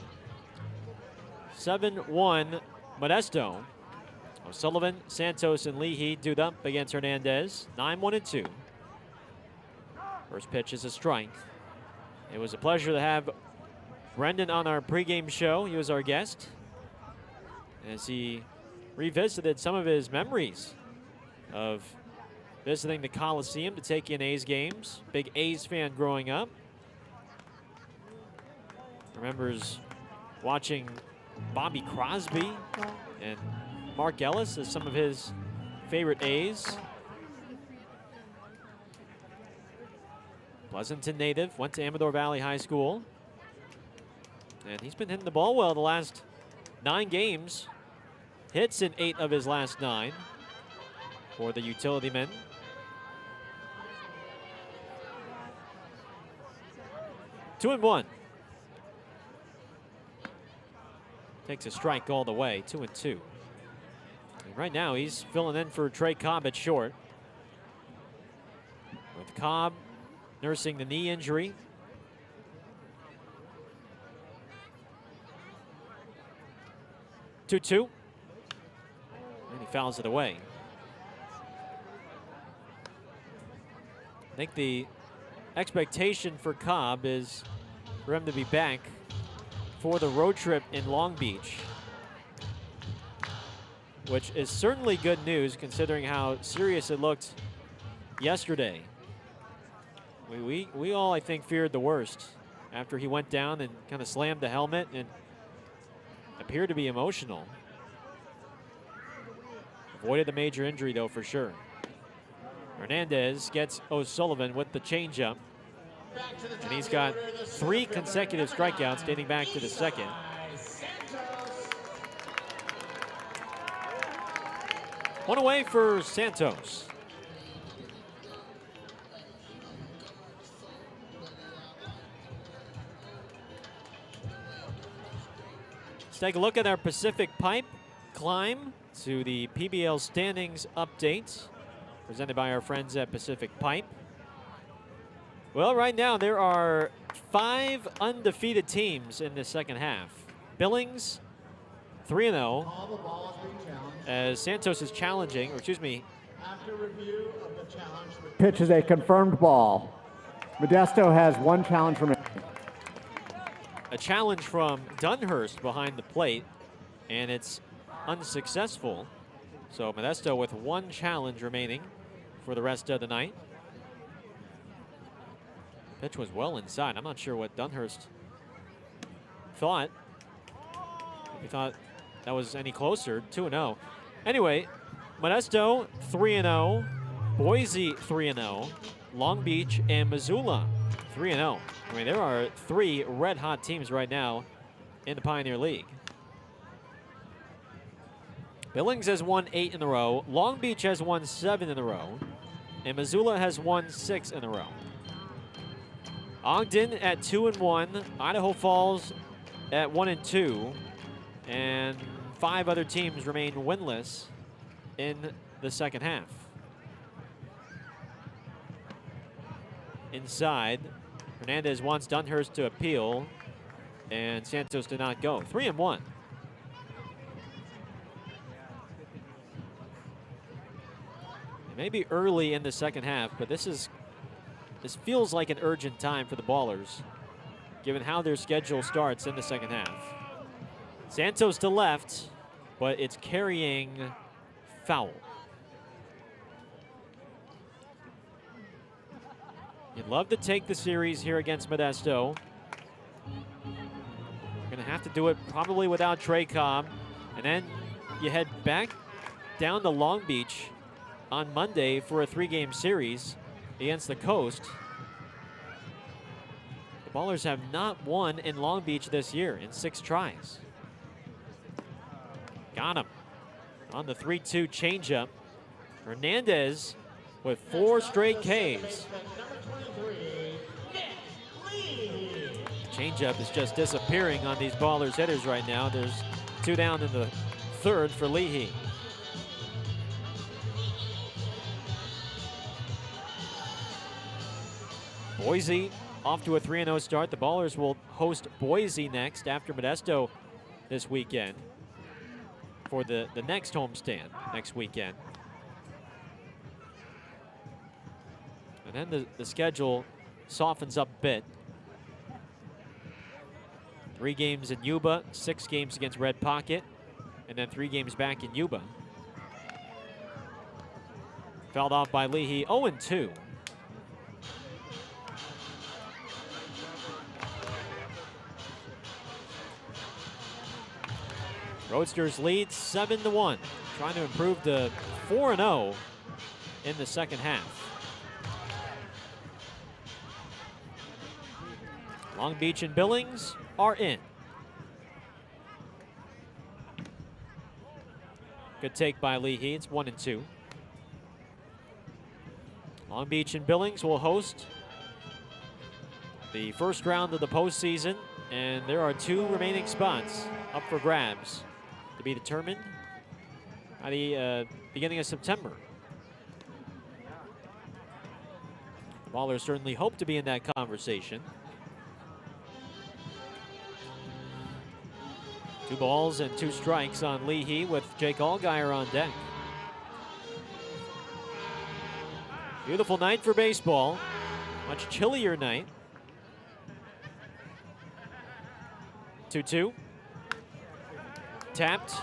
7-1 Modesto. O'Sullivan, Santos, and Leahy dude up against Hernandez. 9-1-2. First pitch is a strike. It was a pleasure to have Brendan on our pregame show. He was our guest as he revisited some of his memories of visiting the Coliseum to take in A's games. Big A's fan growing up. Remembers watching Bobby Crosby and Mark Ellis as some of his favorite A's. Pleasanton native, went to Amador Valley High School. And he's been hitting the ball well the last 9 games. Hits in 8 of his last 9 for the utility men. Two and 1. Takes a strike all the way, 2-2. And right now he's filling in for Trey Cobb at short. With Cobb nursing the knee injury. Two. And he fouls it away. I think the expectation for Cobb is for him to be back for the road trip in Long Beach, which is certainly good news considering how serious it looked yesterday. We all, I think, feared the worst after he went down and kind of slammed the helmet and appeared to be emotional. Avoided the major injury, though, for sure. Hernandez gets O'Sullivan with the changeup. And he's got 3 consecutive strikeouts dating back to the second. One away for Santos. Let's take a look at our Pacific Pipe climb to the PBL standings update presented by our friends at Pacific Pipe. Well, right now there are 5 undefeated teams in the second half. Billings 3-0 as Santos is challenging, or excuse me. After review of the challenge. Pitch is a confirmed ball. Modesto has 1 challenge remaining. A challenge from Dunhurst behind the plate, and it's unsuccessful. So Modesto with 1 challenge remaining for the rest of the night. Pitch was well inside. I'm not sure what Dunhurst thought. He thought that was any closer. 2-0. Anyway, Modesto 3-0, Boise 3-0, Long Beach and Missoula 3-0. I mean, there are 3 red-hot teams right now in the Pioneer League. Billings has won 8 in a row, Long Beach has won 7 in a row, and Missoula has won 6 in a row. Ogden at 2-1, Idaho Falls at 1-2, and 5 other teams remain winless in the second half. Inside, Hernandez wants Dunhurst to appeal, and Santos did not go. 3-1. It may be early in the second half, but this feels like an urgent time for the Ballers, given how their schedule starts in the second half. Santos to left, but it's carrying foul. You'd love to take the series here against Modesto. You're gonna have to do it probably without Trey Cobb, and then you head back down to Long Beach on Monday for a 3-game series against the Coast. The Ballers have not won in Long Beach this year in 6 tries. Got him on the 3-2 changeup. Hernandez with 4 straight Ks. Changeup is just disappearing on these Ballers hitters right now. There's 2 down in the third for Leahy. Boise off to a 3-0 start. The Ballers will host Boise next after Modesto this weekend for the next homestand next weekend. And then the schedule softens up a bit. 3 games in Yuba, 6 games against Red Pocket, and then 3 games back in Yuba. Fouled off by Leahy, 0-2. Roadsters lead 7-1, trying to improve to 4-0 in the second half. Long Beach and Billings are in. Good take by Leahy, it's 1-2. Long Beach and Billings will host the first round of the postseason, and there are 2 remaining spots up for grabs to be determined by the beginning of September. The Ballers certainly hope to be in that conversation. 2 balls and 2 strikes on Leahy with Jake Allgaier on deck. Beautiful night for baseball. Much chillier night. 2-2. Tapped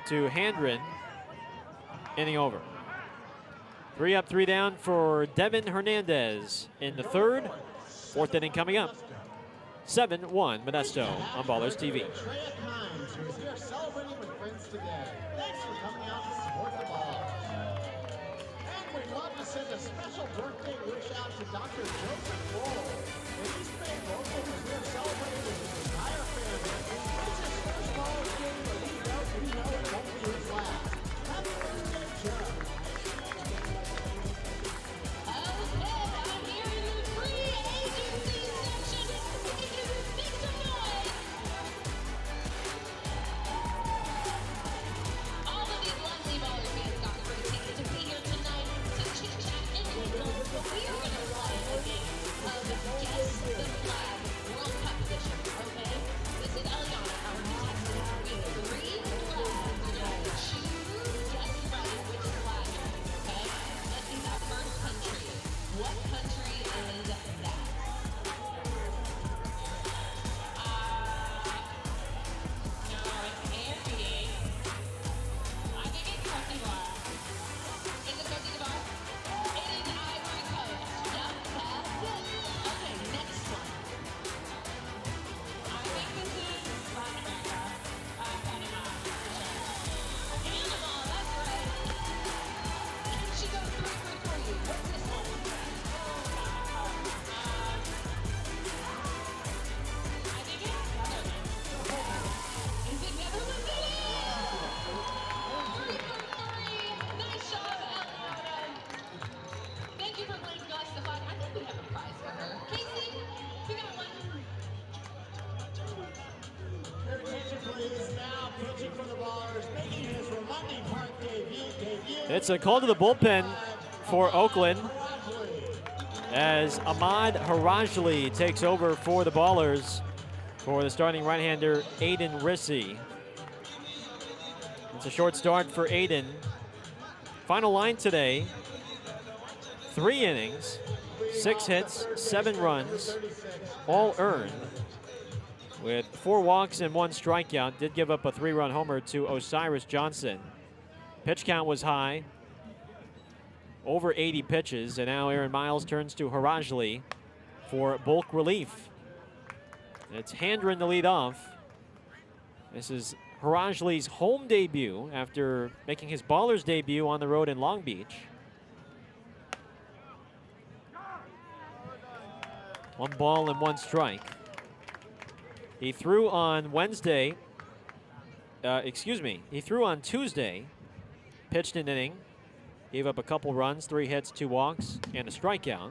to Handren. Inning over. 3 up, 3 down for Devin Hernandez in the 3rd. 4th inning coming up. 7-1 Modesto on Ballers TV. Who is here celebrating with friends today. Thanks for coming out to support the Ballers. And we'd love to send a special birthday wish out to Dr. Joseph Lowell. The East Bay local is here celebrating with his entire family. It's his first Ballers game, but he knows it won't be his last. Happy birthday, Joe. I'm here in the free agency section. Make some noise. All of these lovely Baller fans got the free ticket to be here tonight to chit chat and mingle, but we are going to play a game of Guess the Flag World Cup edition, okay? This is Eliana, our contestant. We have 3 flags. We're going to choose, guess right which flag, okay? Let's see our first country. What country is that? No, it can't be. I think it's Cote d'Ivoire. Is it Cote d'Ivoire? It is Ivory Coast. Yep, that's it. Okay, next one. I think this is Latin America. Panama. Panama, that's right. She goes 3 for 3. What's this one? I think it's Netherlands. Is it Netherlands? It is! 3 for 3. Nice job, Eliana. Thank you for playing Guess the Flag. I think we have a prize for her. Casey, we got one. Your attention, please. Now pitching for the Ballers, making his Romundi Park debut. It's a call to the bullpen for Oakland as Ahmad Harajli takes over for the Ballers for the starting right-hander Aiden Rissy. It's a short start for Aiden. Final line today, 3 innings, 6 hits, 7 runs, all earned, with 4 walks and 1 strikeout. Did give up a 3-run homer to Osiris Johnson. Pitch count was high, over 80 pitches, and now Aaron Miles turns to Harajli for bulk relief. It's Handren to lead off. This is Harajli's home debut after making his Ballers debut on the road in Long Beach. 1 ball and 1 strike. He threw on Wednesday, he threw on Tuesday, pitched an inning, gave up a couple runs, 3 hits, 2 walks, and a strikeout.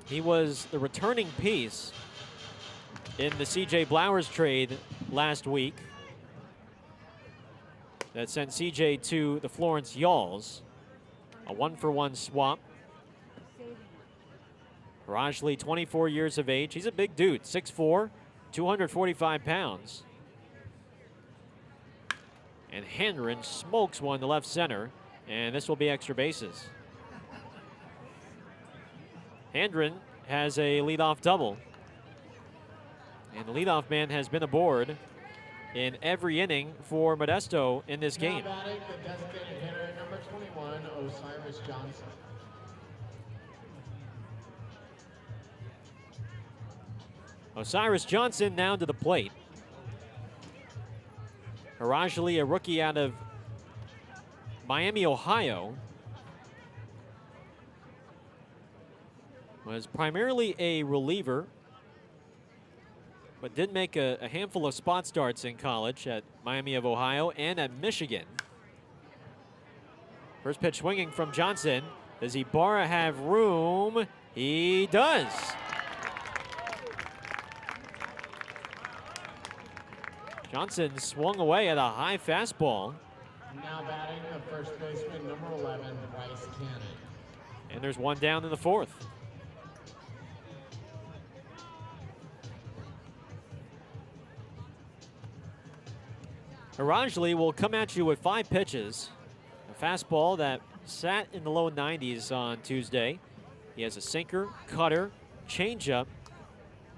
He was the returning piece in the C.J. Blowers trade last week that sent C.J. to the Florence Yalls. A 1-for-1 swap. Rajli, 24 years of age. He's a big dude, 6'4", 245 pounds. And Hendren smokes one to left center, and this will be extra bases. Hendren has a leadoff double. And the leadoff man has been aboard in every inning for Modesto in this game. Now batting the designated hitter, number 21, Osiris Johnson. Osiris Johnson now to the plate. Harajali, a rookie out of Miami, Ohio, was primarily a reliever, but did make a handful of spot starts in college at Miami of Ohio and at Michigan. First pitch swinging from Johnson. Does Ibarra have room? He does. Johnson swung away at a high fastball. Now batting the first baseman, number 11, Bryce Cannon. And there's one down in the fourth. Harajli will come at you with 5 pitches. A fastball that sat in the low 90s on Tuesday. He has a sinker, cutter, changeup,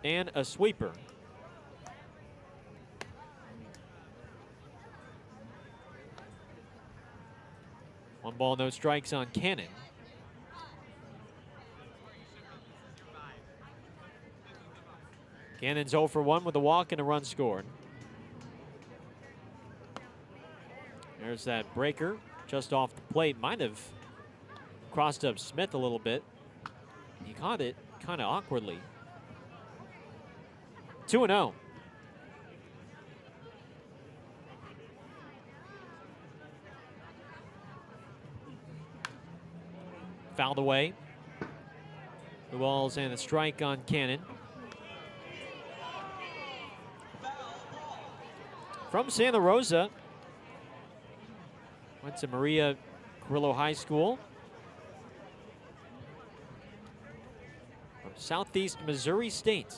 and a sweeper. One ball, no strikes on Cannon. Cannon's 0 for 1 with a walk and a run scored. There's that breaker just off the plate. Might have crossed up Smith a little bit. He caught it kind of awkwardly. 2-0. Fouled away. 2 balls and a strike on Cannon. From Santa Rosa. Went to Maria Carrillo High School. From Southeast Missouri State.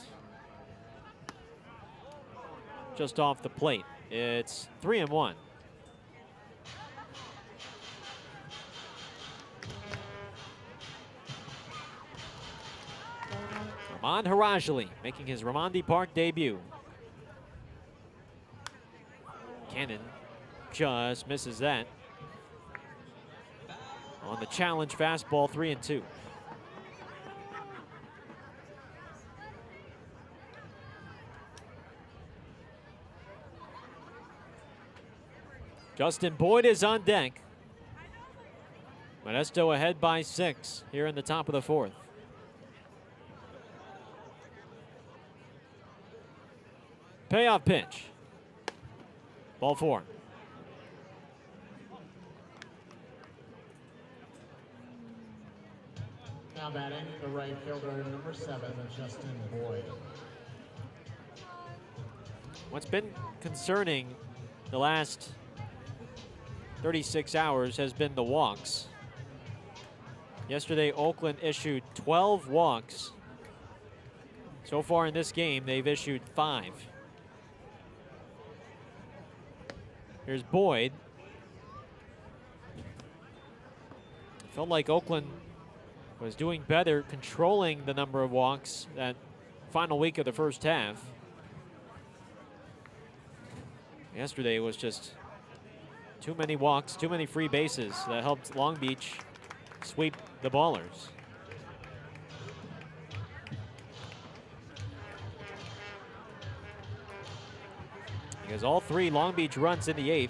Just off the plate. It's 3-1. Rahman Harajli making his Ramandi Park debut. Cannon just misses that. On the challenge fastball, 3-2. Justin Boyd is on deck. Modesto ahead by 6 here in the top of the 4th. Payoff pitch. Ball 4. Now batting the right fielder, number 7, Justin Boyd. What's been concerning the last 36 hours has been the walks. Yesterday, Oakland issued 12 walks. So far in this game, they've issued 5. Here's Boyd. Felt like Oakland was doing better controlling the number of walks that final week of the first half. Yesterday was just too many walks, too many free bases that helped Long Beach sweep the Ballers. Because all 3 Long Beach runs in the 8th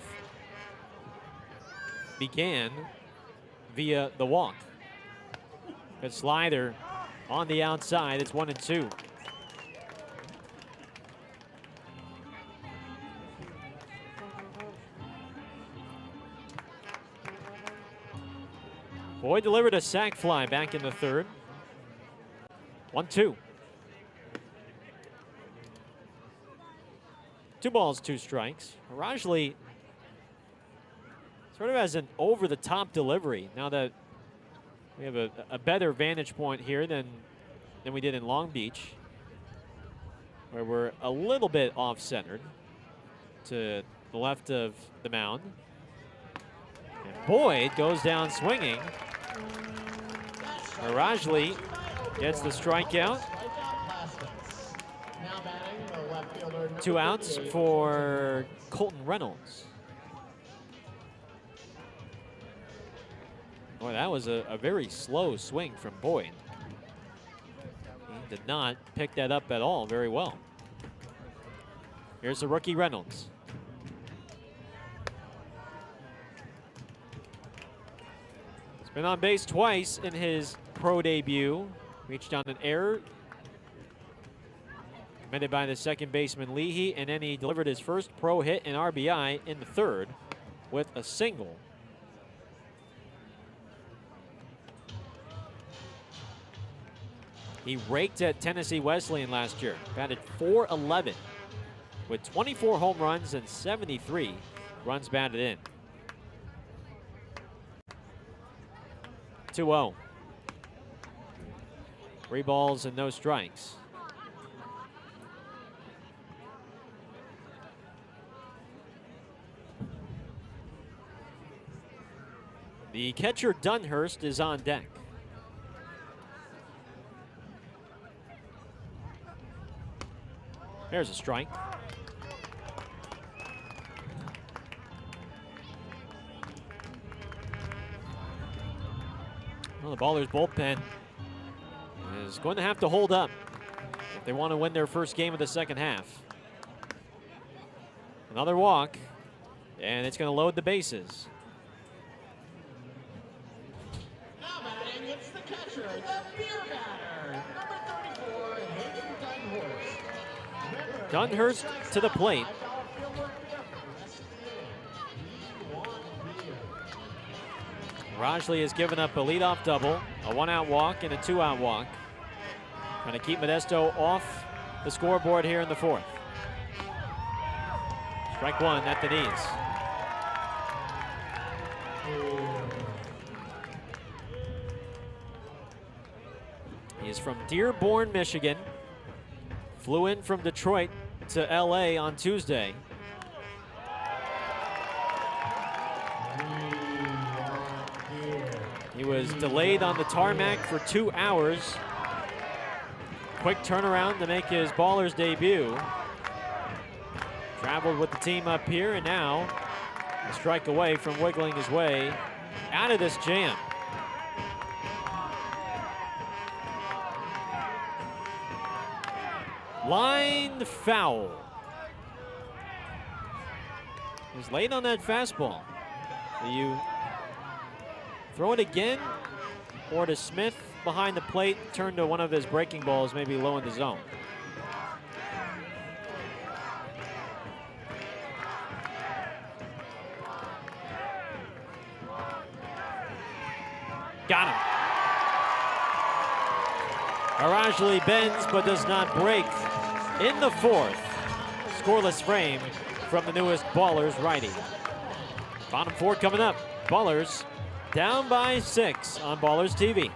began via the walk. Good slider on the outside. It's 1-2. Boyd delivered a sac fly back in the 3rd. 1-2. 2 balls, 2 strikes. Rajli sort of has an over-the-top delivery now that We have a better vantage point here than we did in Long Beach, where we're a little bit off-centered to the left of the mound. And Boyd goes down swinging. Rajli gets the strikeout. 2 outs for Colton Reynolds. Boy, that was a very slow swing from Boyd. He did not pick that up at all very well. Here's the rookie Reynolds. He's been on base twice in his pro debut. Reached on an error committed by the second baseman Leahy, and then he delivered his first pro hit and RBI in the third with a single. He raked at Tennessee Wesleyan last year, batted .411 with 24 home runs and 73 runs batted in. 2-0. 3 balls and no strikes. The catcher Dunhurst is on deck. There's a strike. Well, the Ballers bullpen is going to have to hold up if they want to win their first game of the second half. Another walk, and it's going to load the bases. Now batting, it's the catcher, the beer batter, number 34, Hayden Dunhurst. Dunhurst to the plate. Rajli has given up a leadoff double, a 1-out walk, and a 2-out walk. Trying to keep Modesto off the scoreboard here in the 4th. Strike 1 at the knees. He is from Dearborn, Michigan. Flew in from Detroit to LA on Tuesday. He was delayed on the tarmac for 2 hours. Quick turnaround to make his Ballers debut. Traveled with the team up here, and now a strike away from wiggling his way out of this jam. Line foul. He was late on that fastball. Do you throw it again, or does Smith behind the plate turn to one of his breaking balls, maybe low in the zone? Got him. Rajli bends but does not break in the 4th. Scoreless frame from the newest Ballers righty. Bottom 4 coming up. Ballers down by 6 on Ballers TV.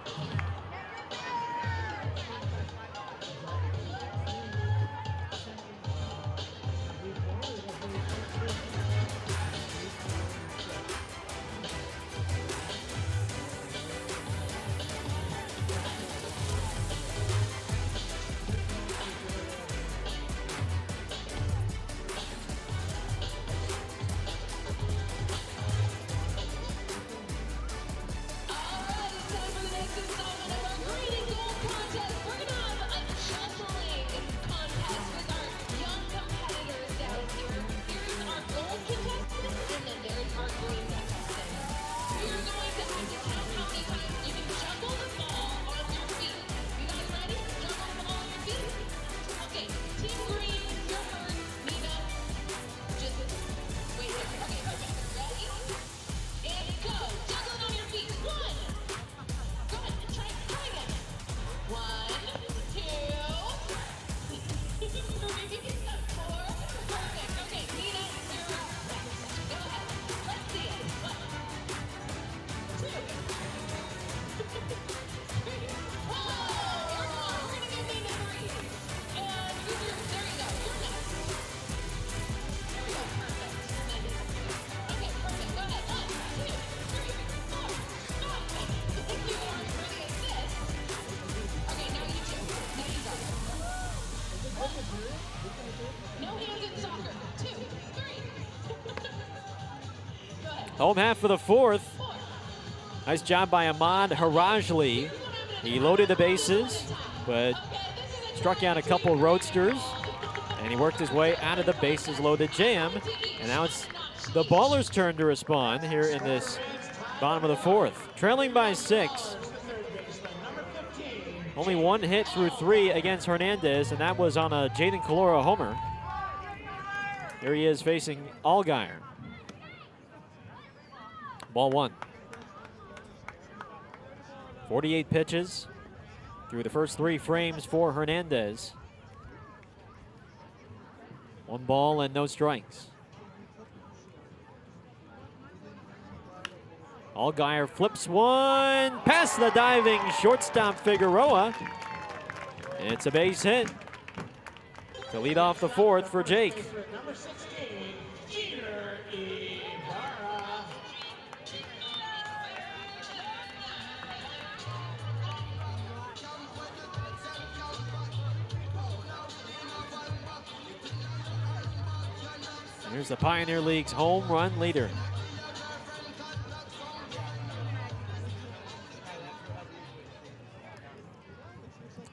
Home half for the fourth. Nice job by Ahmad Harajli. He loaded the bases, but struck out a couple Roadsters, and he worked his way out of the bases loaded jam. And now it's the Ballers' turn to respond here in this bottom of the fourth. Trailing by 6. Only one hit through 3 against Hernandez, and that was on a Jaden Calora homer. Here he is facing Allgaier. Ball 1. 48 pitches through the first 3 frames for Hernandez. 1 ball and no strikes. Allgaier flips one past the diving shortstop Figueroa. It's a base hit to lead off the fourth for Jake. Number 16, Ibarra. Here's the Pioneer League's home run leader.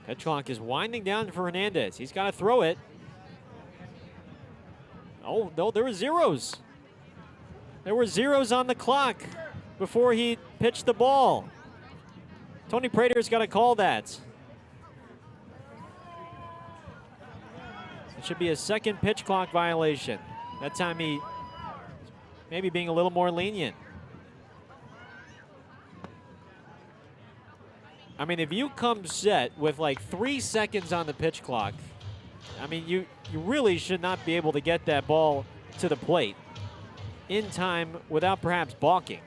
Pitch clock is winding down for Hernandez. He's got to throw it. Oh, no, there were zeros. There were zeros on the clock before he pitched the ball. Tony Prater's got to call that. It should be a second pitch clock violation. That time he maybe being a little more lenient. I mean, if you come set with like 3 seconds on the pitch clock, I mean, you really should not be able to get that ball to the plate in time without perhaps balking.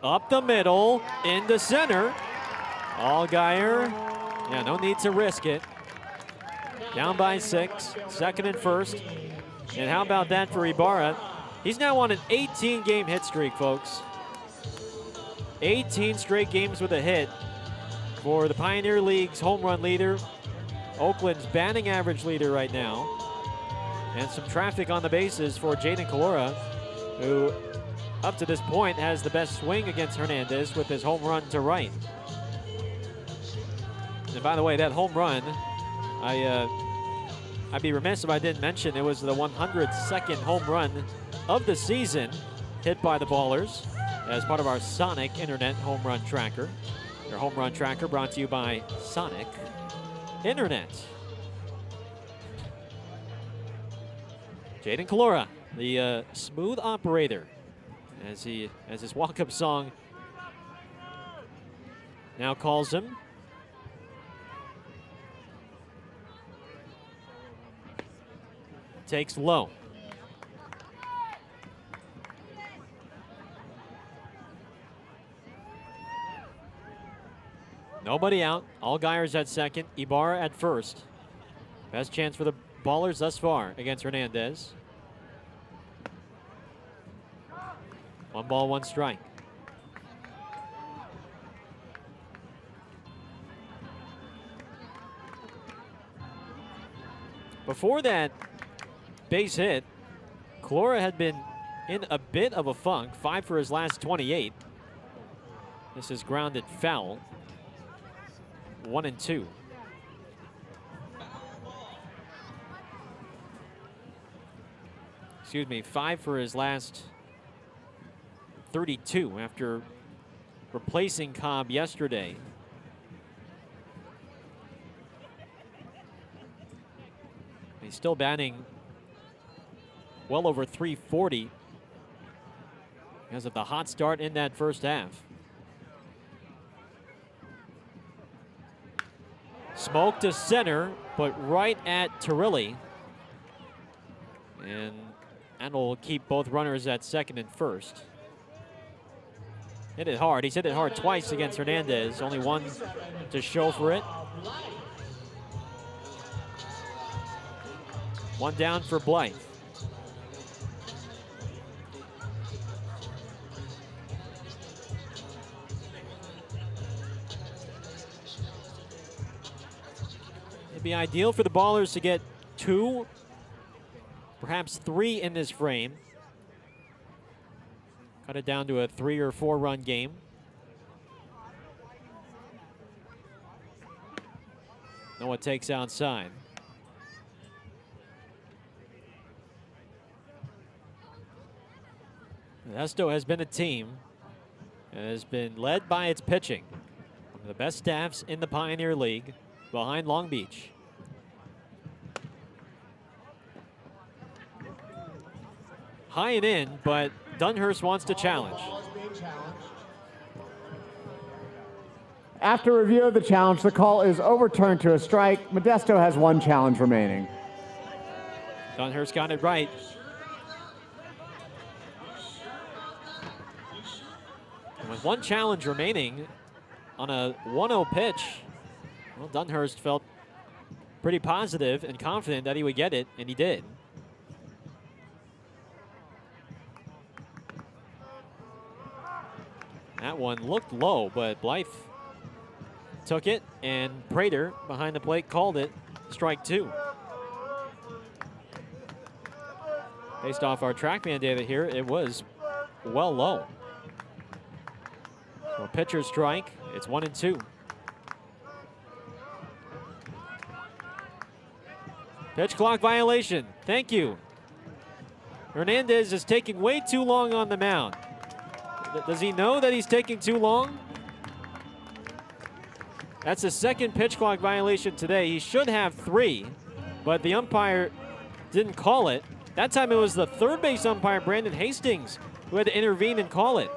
Up the middle, into center. Allgaier, yeah, no need to risk it. Down by 6, second and first. And how about that for Ibarra? He's now on an 18-game hit streak, folks. 18 straight games with a hit for the Pioneer League's home run leader, Oakland's batting average leader right now, and some traffic on the bases for Jaden Calora, who up to this point has the best swing against Hernandez with his home run to right. And by the way, that home run, I'd be remiss if I didn't mention it was the 102nd home run of the season hit by the Ballers as part of our Sonic Internet home run tracker. Your home run tracker brought to you by Sonic Internet. Jaden Calora, the smooth operator, as his walk-up song now calls him. Takes low. Nobody out. Allgaier's at second. Ibarra at first. Best chance for the Ballers thus far against Hernandez. 1 ball, 1 strike. Before that base hit, Calora had been in a bit of a funk. 5 for his last 28. This is grounded foul. 1-2. Excuse me, 5 for his last 32 after replacing Cobb yesterday. He's still batting well over 340 because of the hot start in that first half. Smoke to center, but right at Turilli. And that'll keep both runners at second and first. Hit it hard. He's hit it hard twice against Hernandez. Only one to show for it. 1 down for Blythe. It'd be ideal for the Ballers to get 2, perhaps 3 in this frame. Cut it down to a 3 or 4 run game. Noah takes outside. Modesto has been a team that has been led by its pitching. One of the best staffs in the Pioneer League behind Long Beach. High and in, but Dunhurst wants to challenge. After review of the challenge, the call is overturned to a strike. Modesto has 1 challenge remaining. Dunhurst got it right. And with 1 challenge remaining on a 1-0 pitch, well, Dunhurst felt pretty positive and confident that he would get it, and he did. That one looked low, but Blythe took it, and Prater behind the plate called it strike 2. Based off our TrackMan data here, it was well low. So a pitcher strike, it's 1-2. Pitch clock violation, thank you. Hernandez is taking way too long on the mound. Does he know that he's taking too long? That's the 2nd pitch clock violation today. He should have 3, but the umpire didn't call it. That time it was the 3rd base umpire, Brandon Hastings, who had to intervene and call it.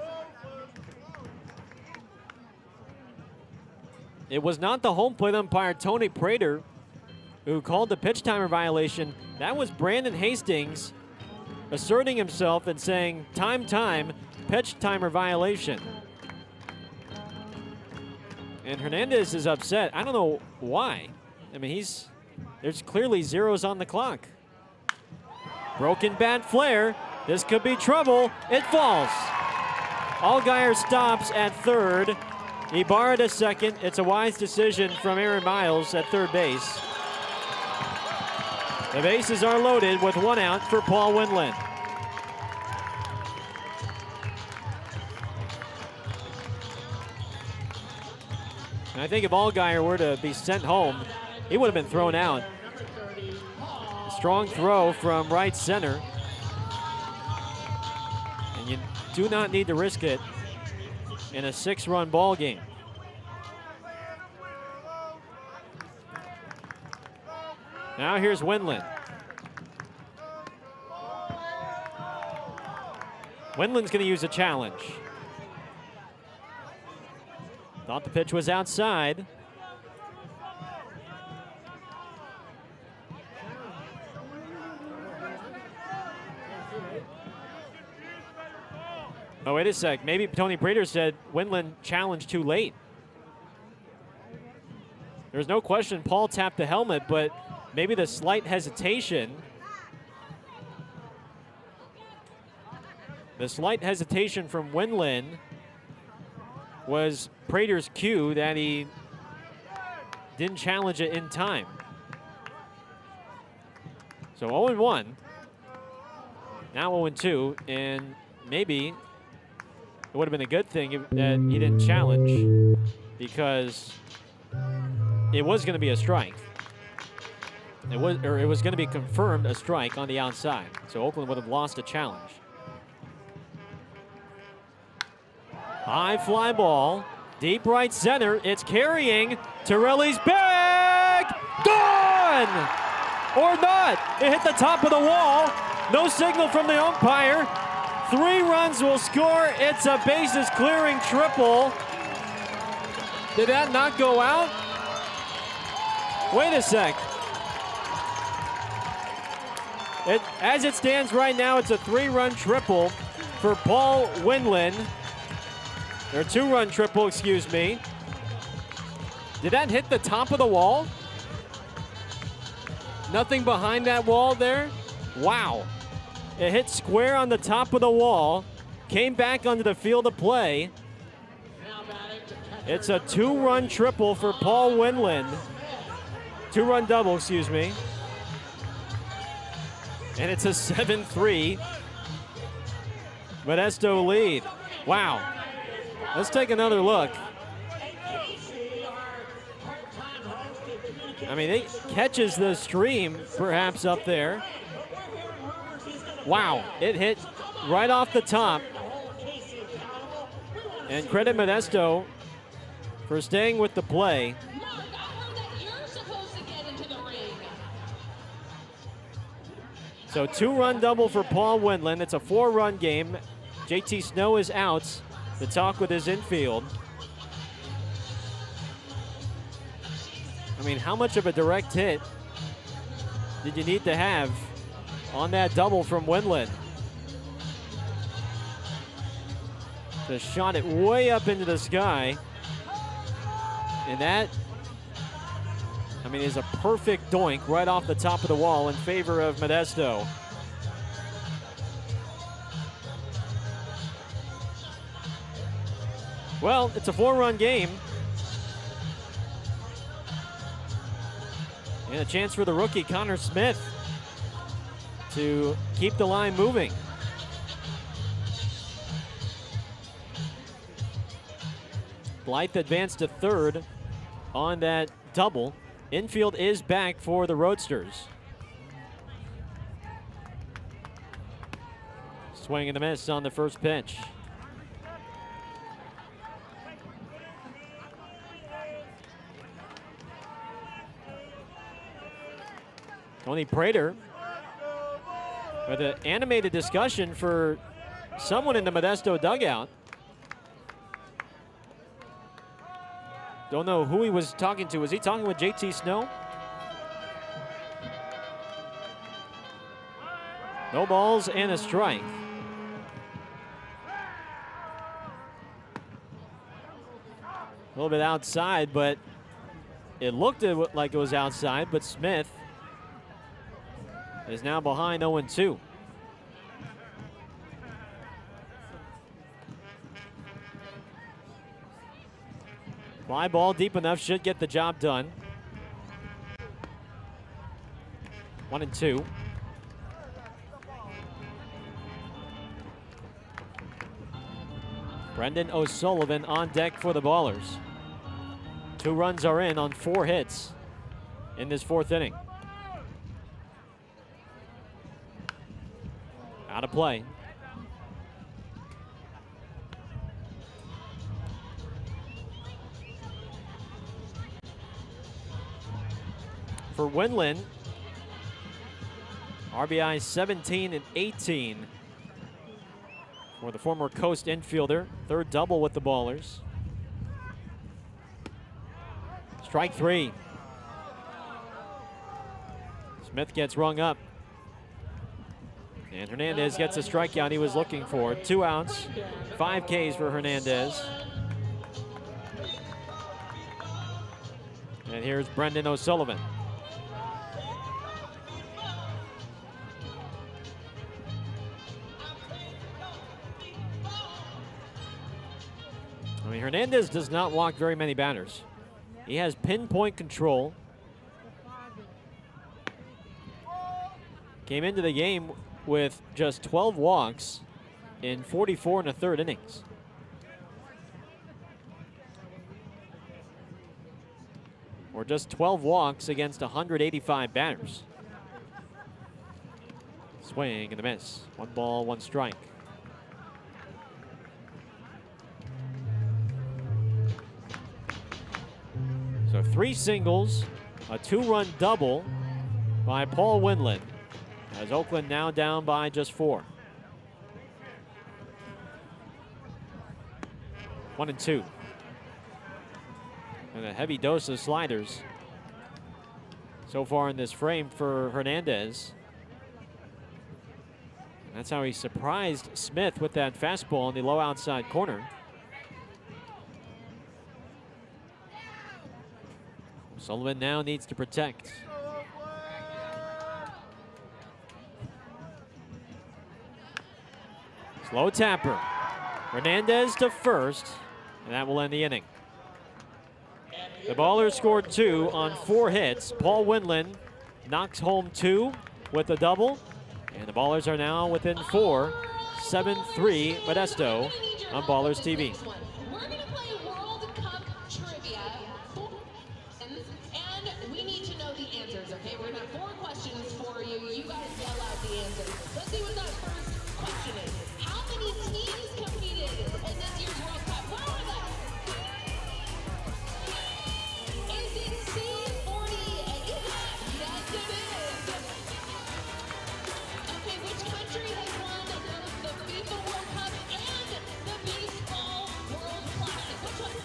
It was not the home plate umpire, Tony Prater, who called the pitch timer violation. That was Brandon Hastings asserting himself and saying, time, pitch timer violation. And Hernandez is upset. I don't know why. I mean, there's clearly zeros on the clock. Broken bat flare. This could be trouble. It falls. Allgaier stops at 3rd. Ibarra to 2nd. It's a wise decision from Aaron Miles at 3rd base. The bases are loaded with 1 out for Paul Wendland. And I think if Allgaier were to be sent home, he would have been thrown out. A strong throw from right center. And you do not need to risk it in a 6-run ball game. Now here's Wendland. Wendland's going to use a challenge. Thought the pitch was outside. Oh, wait a sec. Maybe Tony Prater said Wendland challenged too late. There's no question Paul tapped the helmet, but maybe the slight hesitation. The slight hesitation from Wendland was Prater's cue that he didn't challenge it in time. So 0-1. Now 0-2, and maybe it would have been a good thing that he didn't challenge, because it was going to be a strike. It was going to be confirmed a strike on the outside. So Oakland would have lost a challenge. High fly ball, deep right center. It's carrying. Torelli's back. Gone! Or not. It hit the top of the wall. No signal from the umpire. 3 runs will score. It's a bases clearing triple. Did that not go out? Wait a sec. As it stands right now, it's a 3-run triple for Paul Wendland. Or 2-run triple, excuse me. Did that hit the top of the wall? Nothing behind that wall there? Wow. It hit square on the top of the wall, came back onto the field of play. It's a 2-run triple for Paul Wendland. 2-run double, excuse me. And it's a 7-3 Modesto lead. Wow. Let's take another look. I mean, it catches the stream perhaps up there. Wow, it hit right off the top. And credit Modesto for staying with the play. Mark, I heard that you're supposed to get into the ring. So 2-run double for Paul Wendland. It's a 4-run game. JT Snow is out to talk with his infield. I mean, how much of a direct hit did you need to have on that double from Wendland? Just shot it way up into the sky. And that, I mean, is a perfect doink right off the top of the wall in favor of Modesto. Well, it's a 4-run game. And a chance for the rookie, Connor Smith, to keep the line moving. Blythe advanced to third on that double. Infield is back for the Roadsters. Swing and a miss on the first pitch. Tony Prater with an animated discussion for someone in the Modesto dugout. Don't know who he was talking to. Was he talking with JT Snow? No balls and a strike. A little bit outside, but it looked like it was outside, but Smith is now behind 0-2. Fly ball deep enough, should get the job done. 1-2. Brendan O'Sullivan on deck for the Ballers. 2 runs are in on 4 hits in this 4th inning. Out of play. For Wendland, RBI 17 and 18 for the former Coast infielder. 3rd double with the Ballers. Strike 3. Smith gets rung up. And Hernandez gets a strikeout he was looking for. 2 outs, 5 Ks for Hernandez. And here's Brendan O'Sullivan. I mean, Hernandez does not walk very many batters. He has pinpoint control. Came into the game with just 12 walks in 44 1/3 innings. Or just 12 walks against 185 batters. Swing and a miss. 1 ball, 1 strike. So 3 singles, a 2-run double by Paul Wendland, as Oakland now down by just 4. 1-2. And a heavy dose of sliders so far in this frame for Hernandez. That's how he surprised Smith with that fastball in the low outside corner. Sullivan now needs to protect. Slow tapper. Hernandez to first, and that will end the inning. The Ballers scored 2 on 4 hits. Paul Wendland knocks home 2 with a double. And the Ballers are now within 4, 7-3 Modesto on Ballers TV. We're going to play World Cup trivia, and we need to know the answers, okay? We're going to have 4 questions for you. You guys yell out the answers. Let's see what that first question is. How many teams competed in this year's World Cup? Where are they? Is it C48? Yes, it is. Okay, which country has won both the FIFA World Cup and the Baseball World Classic? Which one?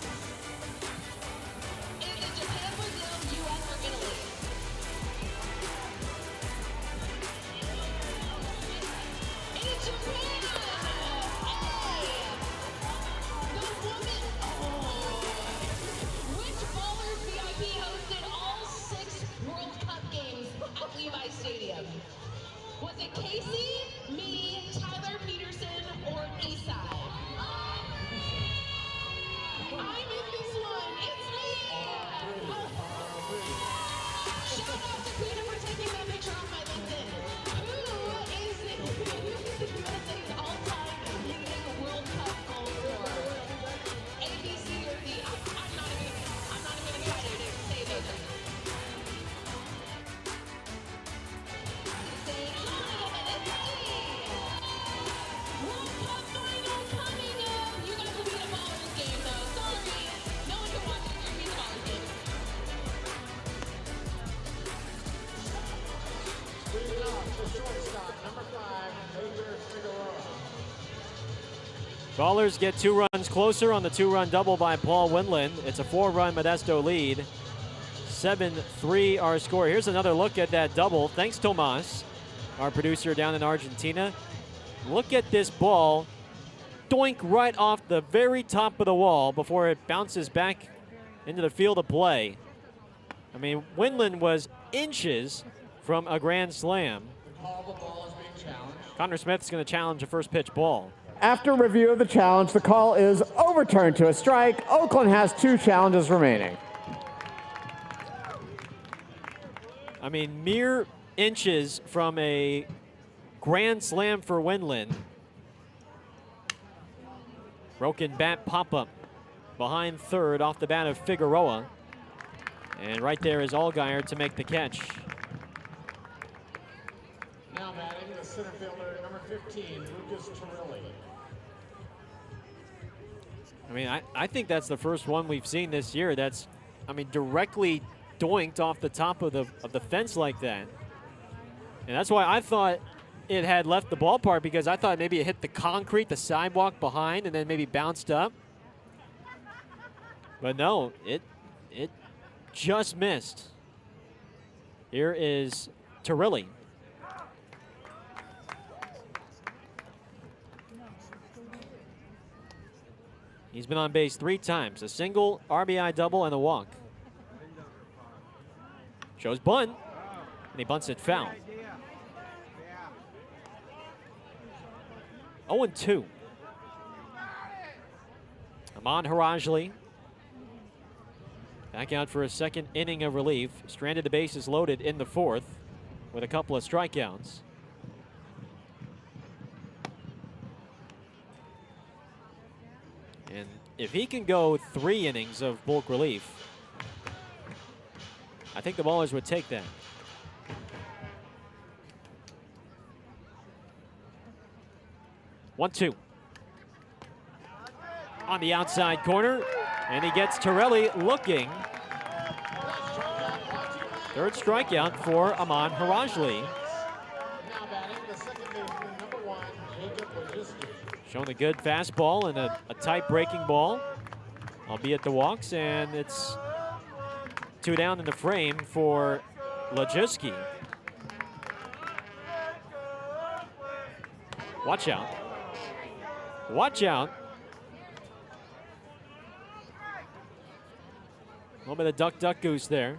Is it Japan, Brazil, US, or Italy? It's Japan! Hey! The woman... Oh! Which Ballers VIP hosted all 6 World Cup games at Levi Stadium? Was it Casey, me, Tyler Peterson, or Esai? I'm in this one. It's me. Shout out to Peter for taking that picture off my LinkedIn. Who is the USA's all-time leading World Cup goal scorer? A, B, C, or D? I'm not even gonna try to say those. Say hi, and it's D. World Cup final coming up. You guys will be at a Ballers game, though. Sorry, no one can watch your Beat the Ballers game. Leading off the shortstop, number 5, Major Figueroa. Ballers get 2 runs closer on the 2-run double by Paul Windland. It's a 4-run Modesto lead. 7-3 our score. Here's another look at that double. Thanks, Tomas, our producer down in Argentina. Look at this ball. Doink right off the very top of the wall before it bounces back into the field of play. I mean, Windland was inches from a grand slam. Call the ball is being challenged. Connor Smith's going to challenge a first pitch ball. After review of the challenge, the call is overturned to a strike. Oakland has 2 challenges remaining. I mean, mere inches from a grand slam for Windland. Broken bat pop-up behind third off the bat of Figueroa. And right there is Allgaier to make the catch. Now batting the center fielder, number 15, Lucas Torelli. I mean, I think that's the first one we've seen this year that's, I mean, directly doinked off the top of the fence like that. And that's why I thought it had left the ballpark, because I thought maybe it hit the concrete, the sidewalk behind, and then maybe bounced up. But no, it just missed. Here is Torelli. He's been on base 3 times, a single, RBI double, and a walk. Shows bunt, and he bunts it foul. 0-2. Ahmad Harajli back out for a second inning of relief. Stranded the bases loaded in the 4th with a couple of strikeouts. And if he can go 3 innings of bulk relief, I think the Ballers would take that. One-two. On the outside corner, and he gets Torelli looking. 3rd strikeout for Aman Harajli. Now batting the second baseman, number 1, Jacob Logiski. Showing a good fastball and a tight breaking ball, albeit the walks, and it's 2 down in the frame for Lojiski. Watch out. Watch out. A little bit of duck, duck, goose there.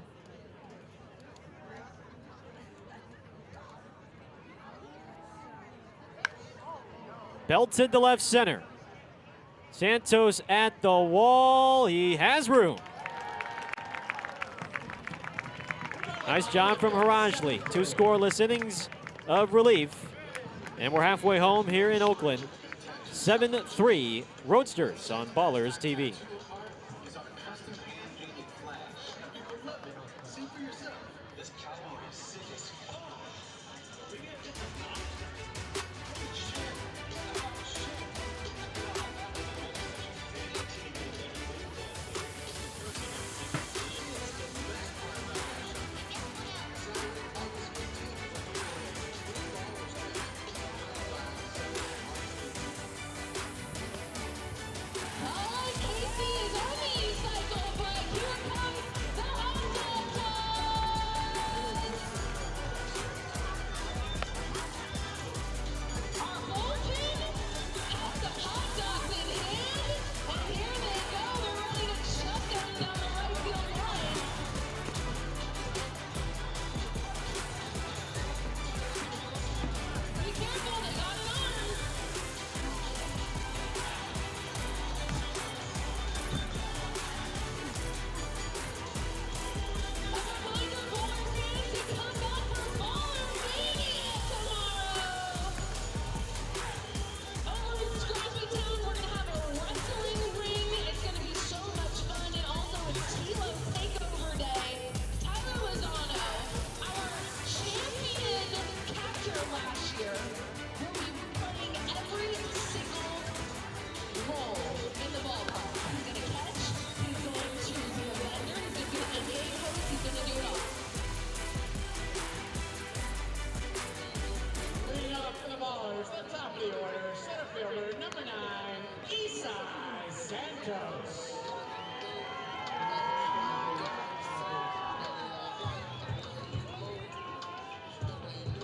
Belted to left center. Santos at the wall. He has room. Nice job from Harajli. 2 scoreless innings of relief. And we're halfway home here in Oakland. 7-3 Roadsters on Ballers TV.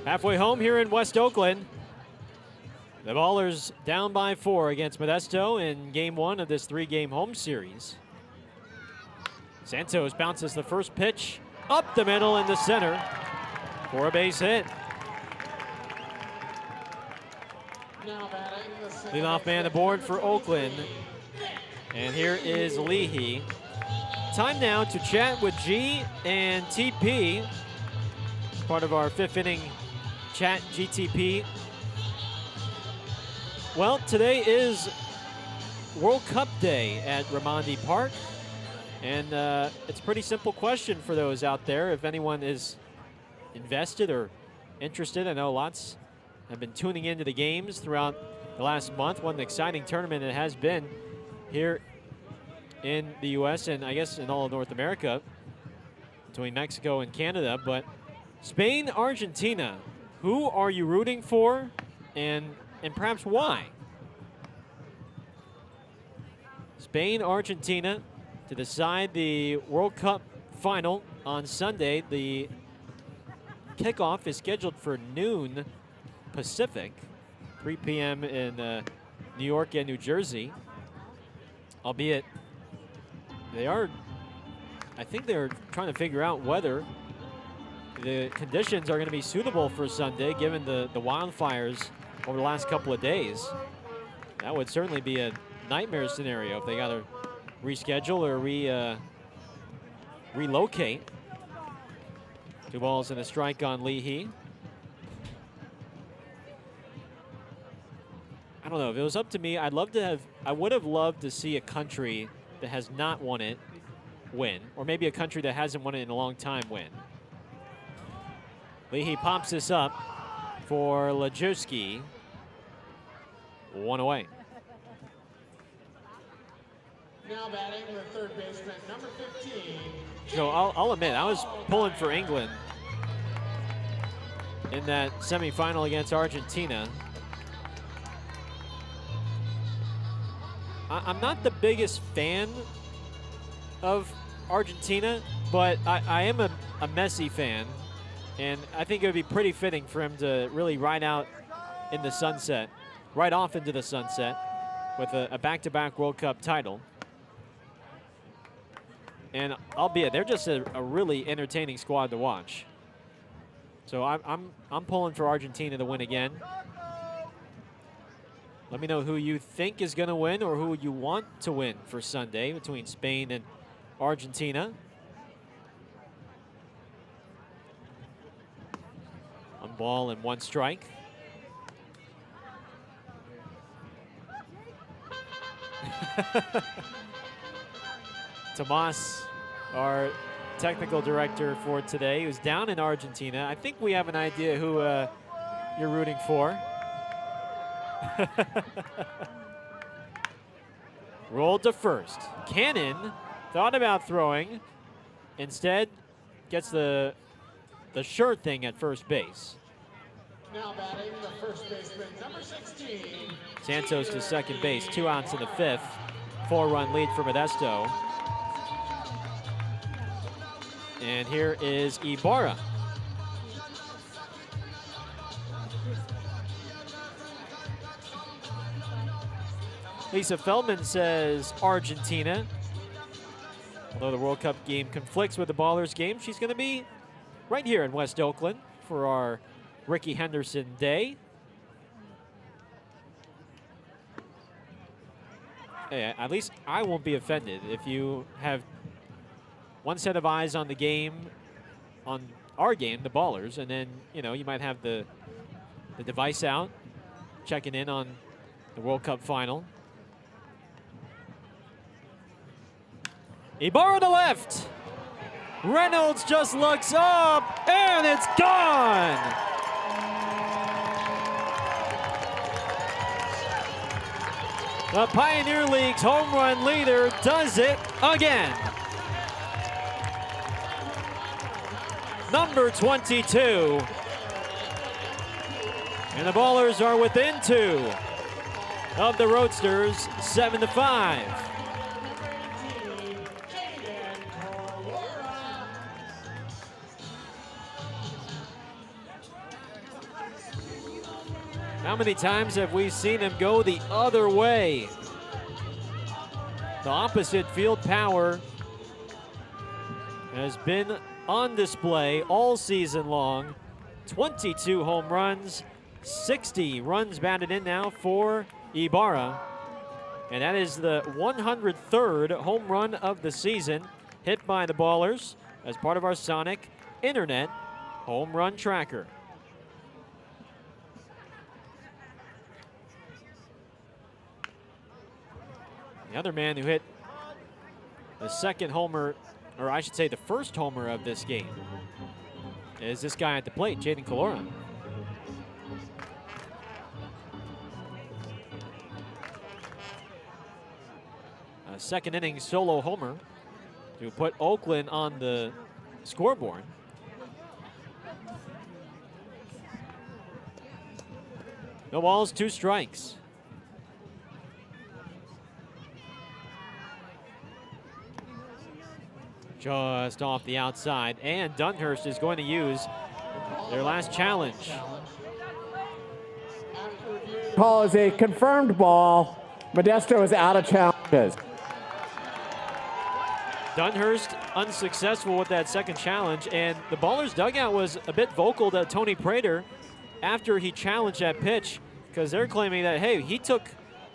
Halfway home here in West Oakland. The Ballers down by 4 against Modesto in game 1 of this 3-game home series. Santos bounces the first pitch up the middle in the center for a base hit. Leadoff man aboard for Oakland. And here is Leahy. Time now to chat with G and TP. Part of our 5th inning chat GTP. Well, today is World Cup Day at Raimondi Park. And it's a pretty simple question for those out there. If anyone is invested or interested, I know lots have been tuning into the games throughout the last month. What an exciting tournament it has been here in the U.S. and I guess in all of North America between Mexico and Canada. But Spain, Argentina, who are you rooting for and perhaps why? Spain, Argentina to decide the World Cup final on Sunday. The kickoff is scheduled for noon Pacific, 3 p.m. in New York and New Jersey. Albeit I think they're trying to figure out whether the conditions are going to be suitable for Sunday given the wildfires over the last couple of days. That would certainly be a nightmare scenario if they got to reschedule or relocate. 2 balls and a strike on Leahy. I don't know, if it was up to me, I would have loved to see a country that has not won it win, or maybe a country that hasn't won it in a long time win. Leahy pops this up for Lajewski. 1 away. Now batting the third baseman, number 15. So I'll admit, I was pulling for England in that semifinal against Argentina. I'm not the biggest fan of Argentina, but I am a Messi fan. And I think it would be pretty fitting for him to really ride out in the sunset, right off into the sunset with a back-to-back World Cup title. And albeit they're just a really entertaining squad to watch. So I'm pulling for Argentina to win again. Let me know who you think is going to win or who you want to win for Sunday between Spain and Argentina. ball and 1 strike. Tomas, our technical director for today, who's down in Argentina. I think we have an idea who you're rooting for. Rolled to first. Cannon thought about throwing. Instead, gets the sure thing at first base. Now batting the first baseman, number 16. Santos to second base, 2 outs in the 5th. 4-run lead for Modesto. And here is Ibarra. Lisa Feldman says Argentina. Although the World Cup game conflicts with the Ballers game, she's going to be right here in West Oakland for our Ricky Henderson Day. Hey, at least I won't be offended if you have one set of eyes on the game, on our game, the Ballers, and then, you know, you might have the device out, checking in on the World Cup final. Ibarra to left. Reynolds just looks up, and it's gone. The Pioneer League's home run leader does it again. Number 22. And the Ballers are within 2 of the Roadsters, 7-5. How many times have we seen him go the other way? The opposite field power has been on display all season long. 22 home runs, 60 runs batted in now for Ibarra. And that is the 103rd home run of the season hit by the Ballers as part of our Sonic Internet home run tracker. The other man who hit the second homer, or I should say the first homer of this game, is this guy at the plate, Jaden Calora. A second inning solo homer to put Oakland on the scoreboard. No balls, 2 strikes. Just off the outside, and Dunhurst is going to use their last challenge. Call is a confirmed ball. Modesto is out of challenges. Dunhurst unsuccessful with that second challenge, and the Ballers dugout was a bit vocal to Tony Prater after he challenged that pitch, because they're claiming that, hey, he took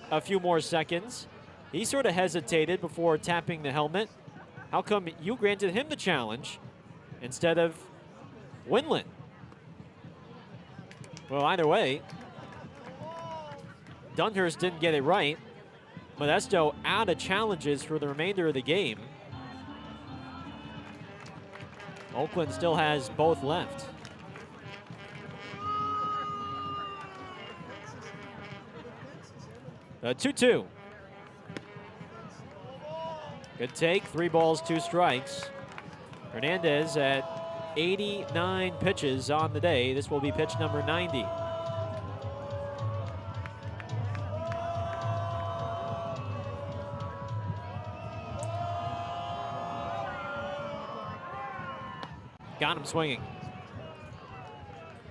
a few more seconds. He sort of hesitated before tapping the helmet. How come you granted him the challenge instead of Winland? Well, either way, Dunhurst didn't get it right. Modesto out of challenges for the remainder of the game. Oakland still has both left. The 2-2. Good take, 3 balls, 2 strikes. Hernandez at 89 pitches on the day. This will be pitch number 90. Got him swinging.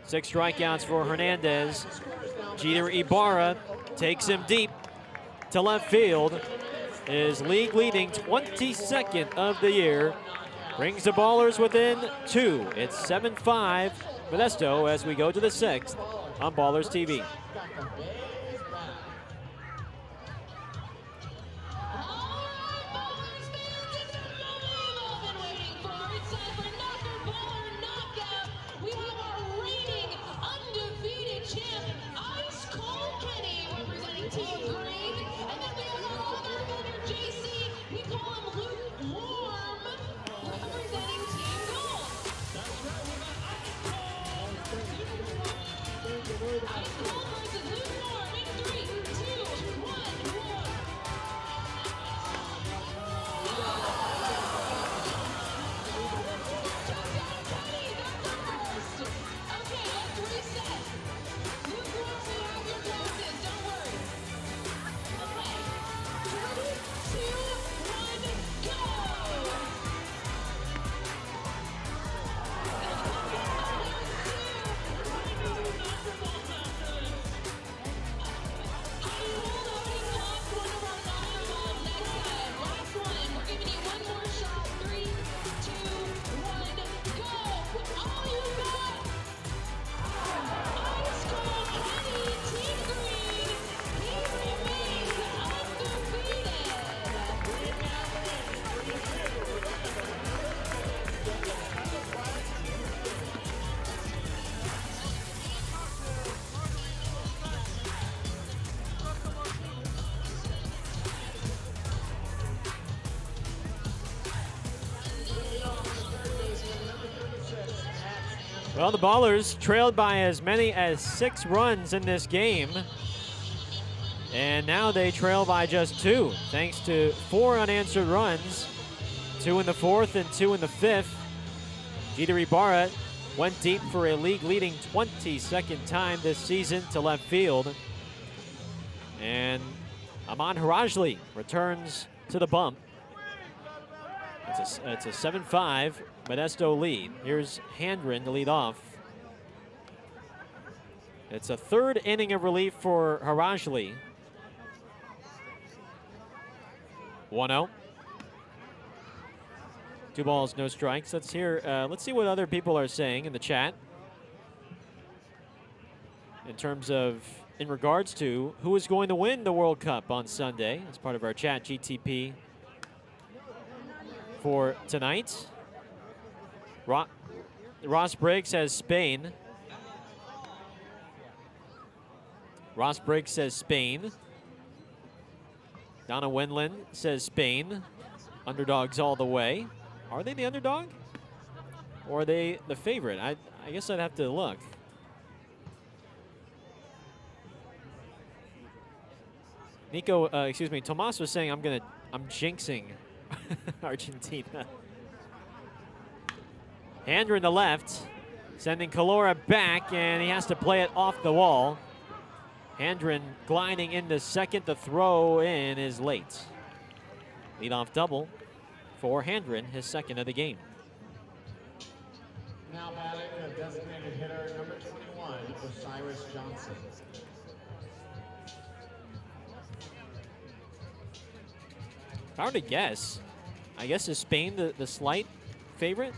6 strikeouts for Hernandez. Jeter Ibarra takes him deep to left field. Is league leading 22nd of the year. Brings the Ballers within 2. It's 7-5 Modesto as we go to the 6th on Ballers TV. versus lukewarm in 3, 2, 1, war. Okay, let's reset. Lukewarm, you have your places, don't worry. Okay, 3, 2, 1, go! Well, the Ballers trailed by as many as 6 runs in this game. And now they trail by just 2, thanks to 4 unanswered runs, 2 in the 4th and 2 in the 5th. Jeter Ibarra went deep for a league-leading 22nd time this season to left field. And Aman Harajli returns to the bump. It's a 7-5 Modesto lead. Here's Handren to lead off. It's a 3rd inning of relief for Harajli. 1-0. 2 balls, no strikes. Let's see what other people are saying in the chat in regards to who is going to win the World Cup on Sunday as part of our chat GTP for tonight. Ross Briggs says Spain. Ross Briggs says Spain. Donna Wendland says Spain. Underdogs all the way. Are they the underdog? Or are they the favorite? I guess I'd have to look. Tomas was saying I'm jinxing Argentina. Handren the left, sending Calora back, and he has to play it off the wall. Handren gliding into second. The throw in is late. Leadoff double for Handren, his 2nd of the game. Now batting the designated hitter number 21, Osiris Johnson. If I were to guess, I guess is Spain the slight favorite?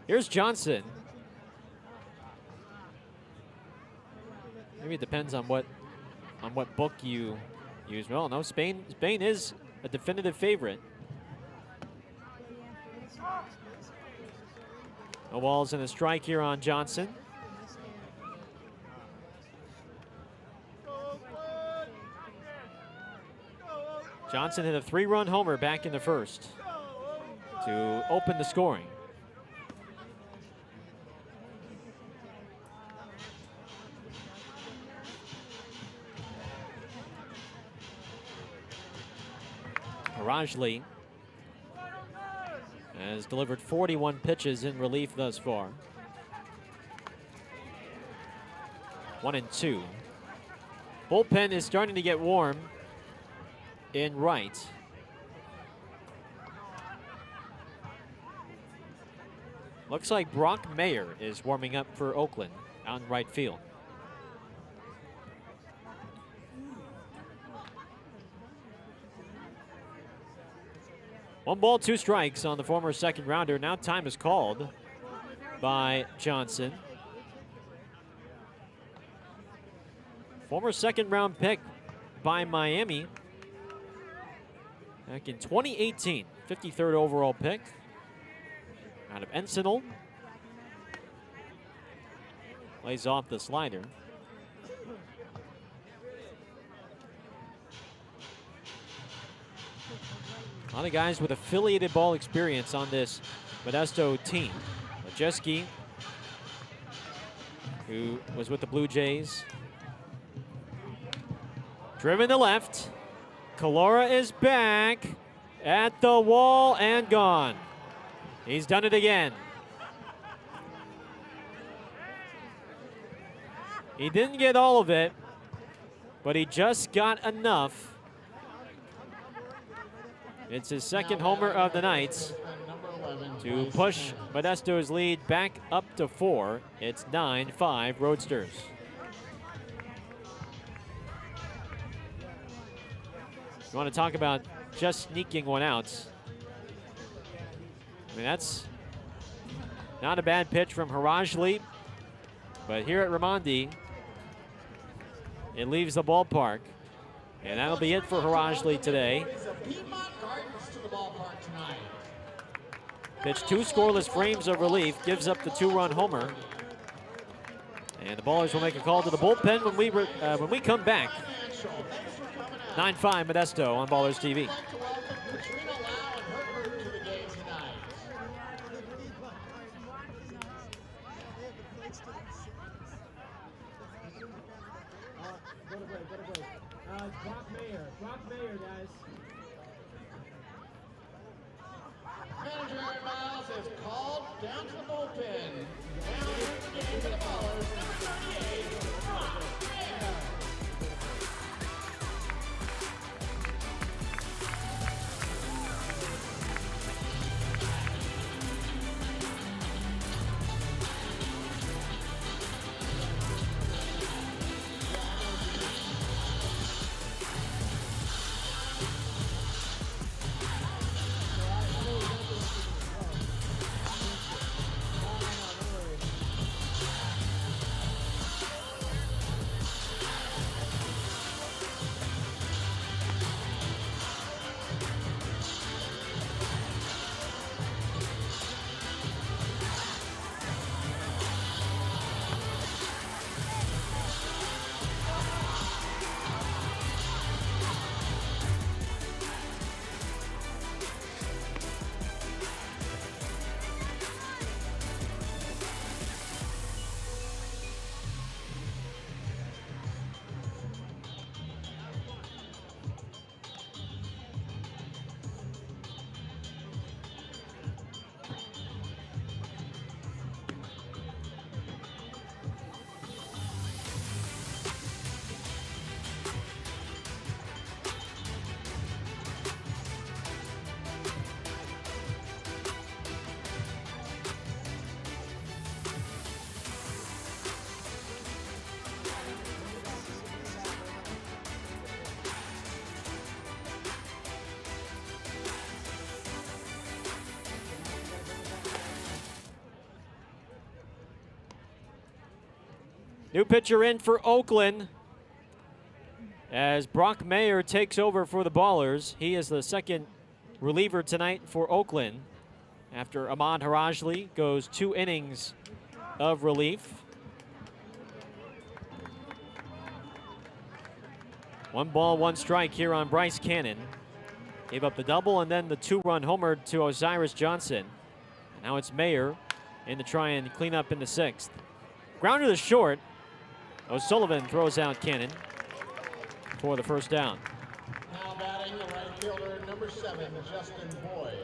Here's Johnson. Maybe it depends on what book you use. Well, no, Spain is a definitive favorite. No balls and a strike here on Johnson. Johnson hit a 3-run homer back in the 1st to open the scoring. Harajli has delivered 41 pitches in relief thus far. 1-2. Bullpen is starting to get warm in right. Looks like Brock Mayer is warming up for Oakland out in right field. One ball, 2 strikes on the former 2nd rounder. Now time is called by Johnson. Former 2nd round pick by Miami back in 2018. 53rd overall pick out of Encinal. Lays off the slider. lot of guys with affiliated ball experience on this Modesto team. Majeski, who was with the Blue Jays. Driven to left. Calora is back at the wall and gone. He's done it again. He didn't get all of it, but he just got enough. It's his second homer of the night to push Modesto's lead back up to 4. It's 9-5 Roadsters. You want to talk about just sneaking one out. I mean, that's not a bad pitch from Harajli, but here at Raimondi, it leaves the ballpark. And that'll be it for Harajli today. Pitched 2 scoreless frames of relief, gives up the 2-run homer. And the Ballers will make a call to the bullpen when we come back. 9-5 Modesto on Ballers TV. Brock Mayer, guys. Manager Aaron Miles is called down to the bullpen. Now here's the game for the Ballers, number 38, Brock Mayer. New pitcher in for Oakland as Brock Mayer takes over for the Ballers. He is the second reliever tonight for Oakland after Ahmad Harajli goes 2 innings of relief. 1 ball, 1 strike here on Bryce Cannon. Gave up the double and then the 2-run homer to Osiris Johnson. And now it's Mayer in to try and clean up in the 6th. Grounder to short. O'Sullivan throws out Cannon for the first down. Now batting the right fielder, number 7, Justin Boyd.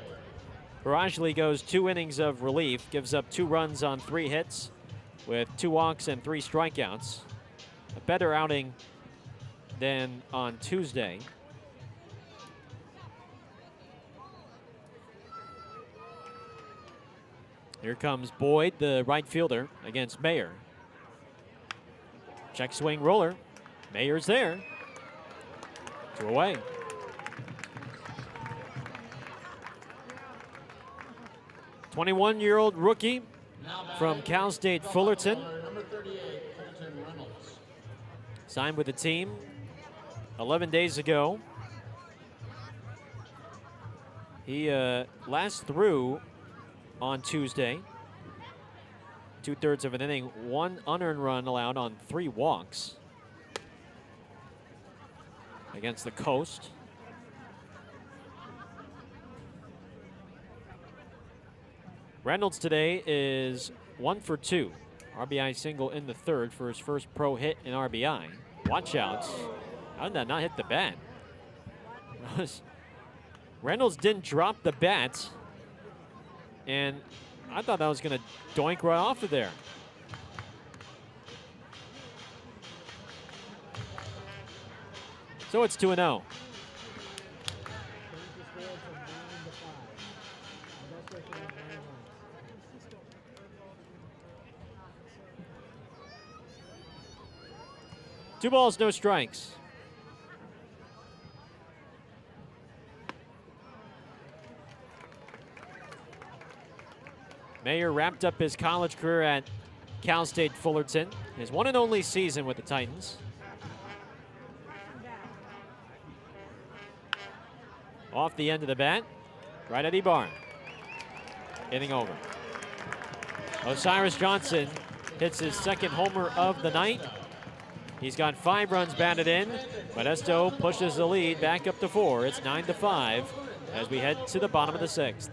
Harajli goes 2 innings of relief, gives up 2 runs on 3 hits with 2 walks and 3 strikeouts. A better outing than on Tuesday. Here comes Boyd, the right fielder, against Mayer. Check swing roller. Mayer's there. 2 away. '21-year-old rookie from Cal State Fullerton. Number 38, Colton Reynolds. Signed with the team 11 days ago. He last threw on Tuesday. 2/3 of an inning, 1 unearned run allowed on 3 walks against the Coast. Reynolds today is 1 for 2. RBI single in the third for his first pro hit in RBI. Watch outs. How did that not hit the bat? Reynolds didn't drop the bat, and I thought that was going to doink right off of there. So it's 2-0. Two balls, no strikes. Mayer wrapped up his college career at Cal State Fullerton, his one and only season with the Titans. Off the end of the bat, right at Ibarra. Hitting over. Osiris Johnson hits his second homer of the night. He's got 5 runs batted in. Modesto pushes the lead back up to 4. It's 9-5 as we head to the bottom of the 6th.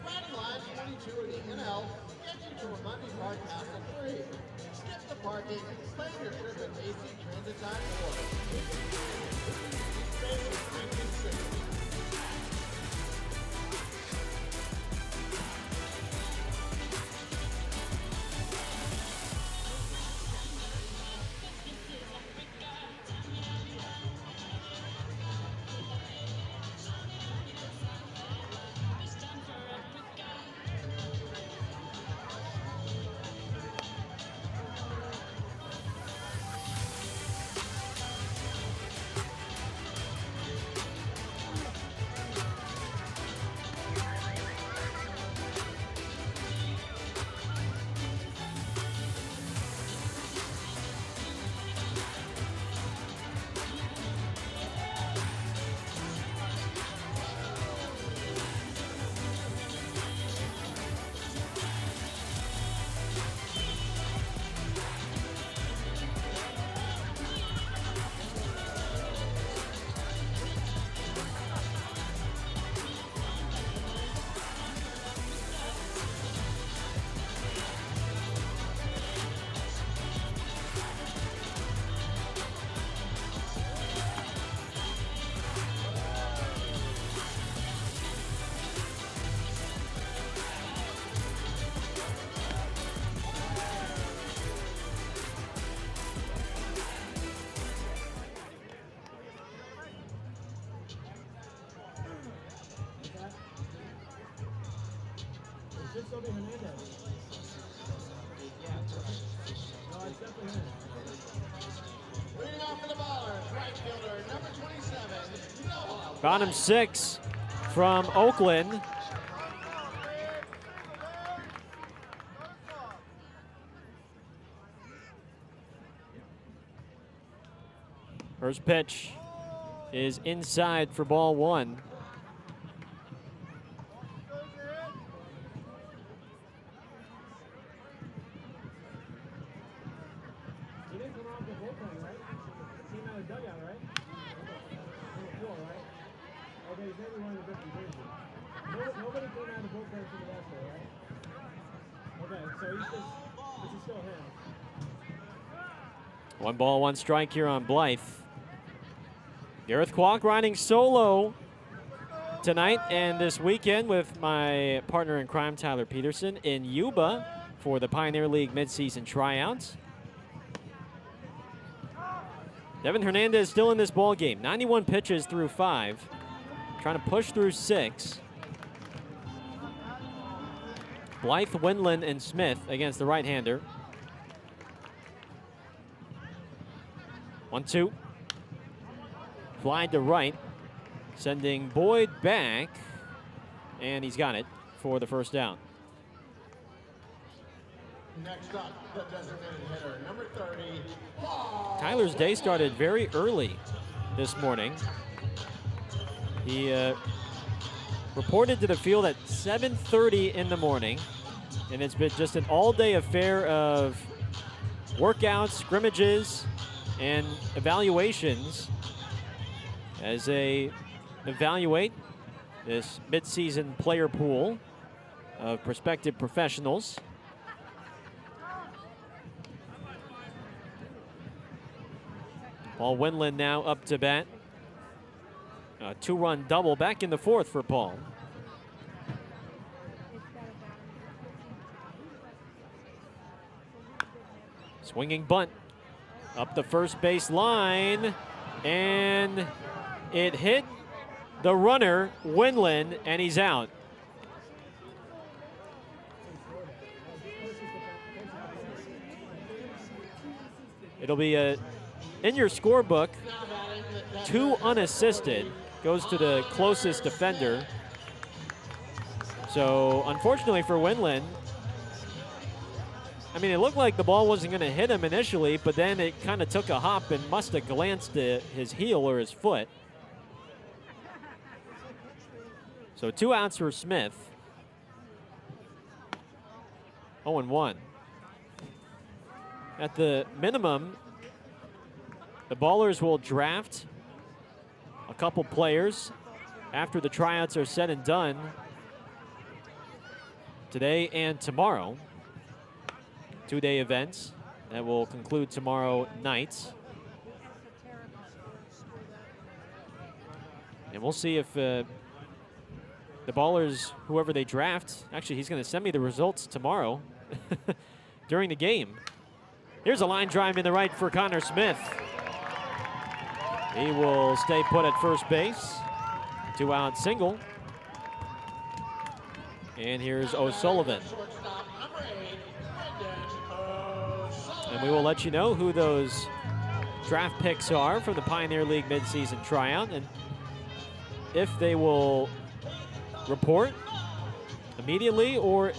Bottom 6 from Oakland. First pitch is inside for ball 1. One ball, one strike here on Blythe. Gareth Kwok riding solo tonight and this weekend with my partner in crime, Tyler Peterson, in Yuba for the Pioneer League midseason tryouts. Devin Hernandez still in this ball game. 91 pitches through 5. Trying to push through 6. Blythe, Wendland, and Smith against the right-hander. 1-2. Fly to right, sending Boyd back, and he's got it for the first down. Next up, the designated hitter, number 30. Tyler's day started very early this morning. He reported to the field at 7:30 in the morning, and it's been just an all-day affair of workouts, scrimmages, and evaluations as they evaluate this midseason player pool of prospective professionals. Paul Winland now up to bat. A 2-run double back in the 4th for Paul. Swinging bunt up the first base line, and it hit the runner, Winland, and he's out. It'll be in your scorebook, 2 unassisted, goes to the closest defender. So unfortunately for Winland, I mean, it looked like the ball wasn't going to hit him initially, but then it kind of took a hop and must have glanced at his heel or his foot. So 2 outs for Smith. 0-1. At the minimum, the Ballers will draft a couple players after the tryouts are said and done today and tomorrow. 2-day events that will conclude tomorrow night. And we'll see if the Ballers, whoever they draft, actually he's going to send me the results tomorrow during the game. Here's a line drive in the right for Connor Smith. He will stay put at first base. 2-out single. And here's O'Sullivan. And we will let you know who those draft picks are from the Pioneer League midseason tryout and if they will report immediately or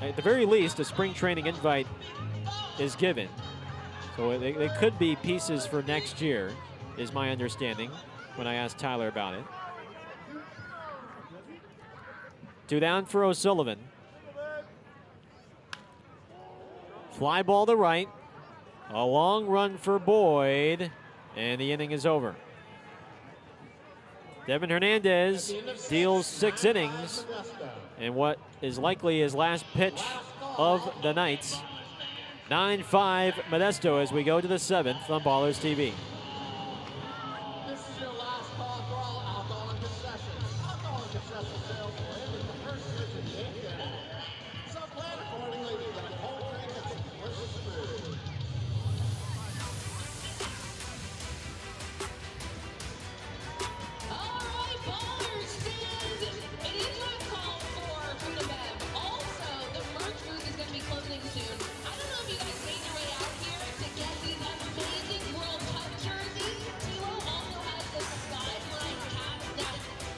at the very least a spring training invite is given. So they could be pieces for next year is my understanding when I asked Tyler about it. 2 down for O'Sullivan. Fly ball to right. A long run for Boyd, and the inning is over. Devin Hernandez deals 6 innings, and what is likely his last pitch of the night. 9-5 Modesto as we go to the 7th on Ballers TV. This is your last call for all alcohol and concessions. Alcohol and concession sales will end at the first visit game day. So plan accordingly to get a cold drink and some delicious food. All right, Ballers fans, it is my call for food and bev. Also, the merch booth is going to be closing soon. I don't know if you guys made your way out here to get these amazing World Cup jerseys. Tilo also has the sideline cap. Now,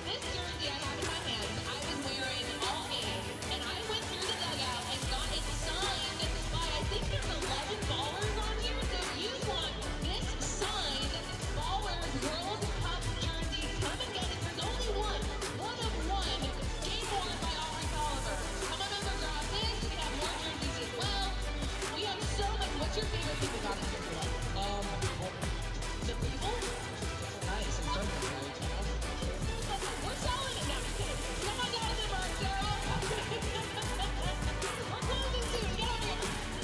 this jersey I have in my hands, I was wearing all game, and I went through the dugout and got it signed by, I think there's 11 Ballers on here. So if you want this signed Ballers World Cup jersey, come and get it. There's only one of one, game worn by Aubrey Oliver. Come on over, grab this. We have more jerseys as well. We have so much. What's your favorite thing about this jersey? The people? Nice and perfect, right? We're selling it now. Come on down to the merch, girl. We're closing soon. Get over here.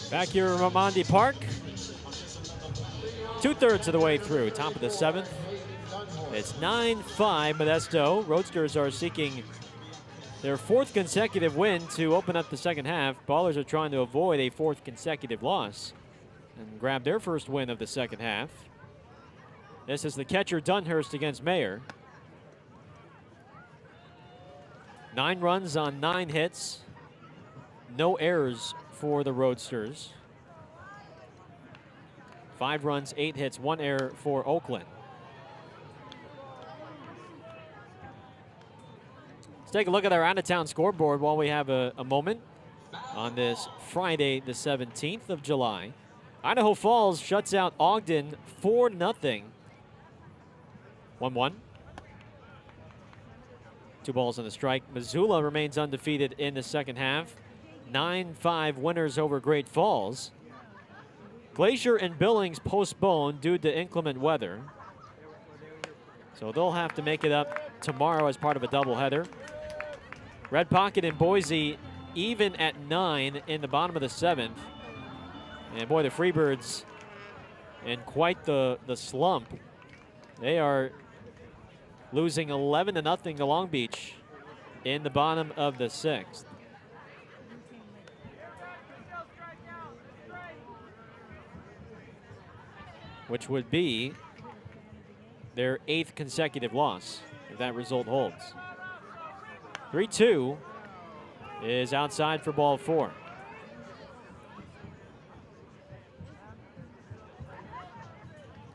Back here at Ramondi Park. 2/3 of the way through, top of the 7th. It's 9-5 Modesto. Roadsters are seeking their 4th consecutive win to open up the second half. Ballers are trying to avoid a 4th consecutive loss and grab their first win of the second half. This is the catcher Dunhurst against Mayer. 9 runs on 9 hits. No errors for the Roadsters. 5 runs, 8 hits, 1 error for Oakland. Let's take a look at our out-of-town scoreboard while we have a moment on this Friday, the 17th of July. Idaho Falls shuts out Ogden 4-0. 1-1. 2 balls on the strike. Missoula remains undefeated in the second half. 9-5 winners over Great Falls. Glacier and Billings postponed due to inclement weather. So they'll have to make it up tomorrow as part of a doubleheader. Red Pocket and Boise even at 9 in the bottom of the 7th. And boy, the Freebirds in quite the slump. They are losing 11-0 to Long Beach in the bottom of the 6th. Which would be their 8th consecutive loss, if that result holds. 3-2 is outside for ball 4.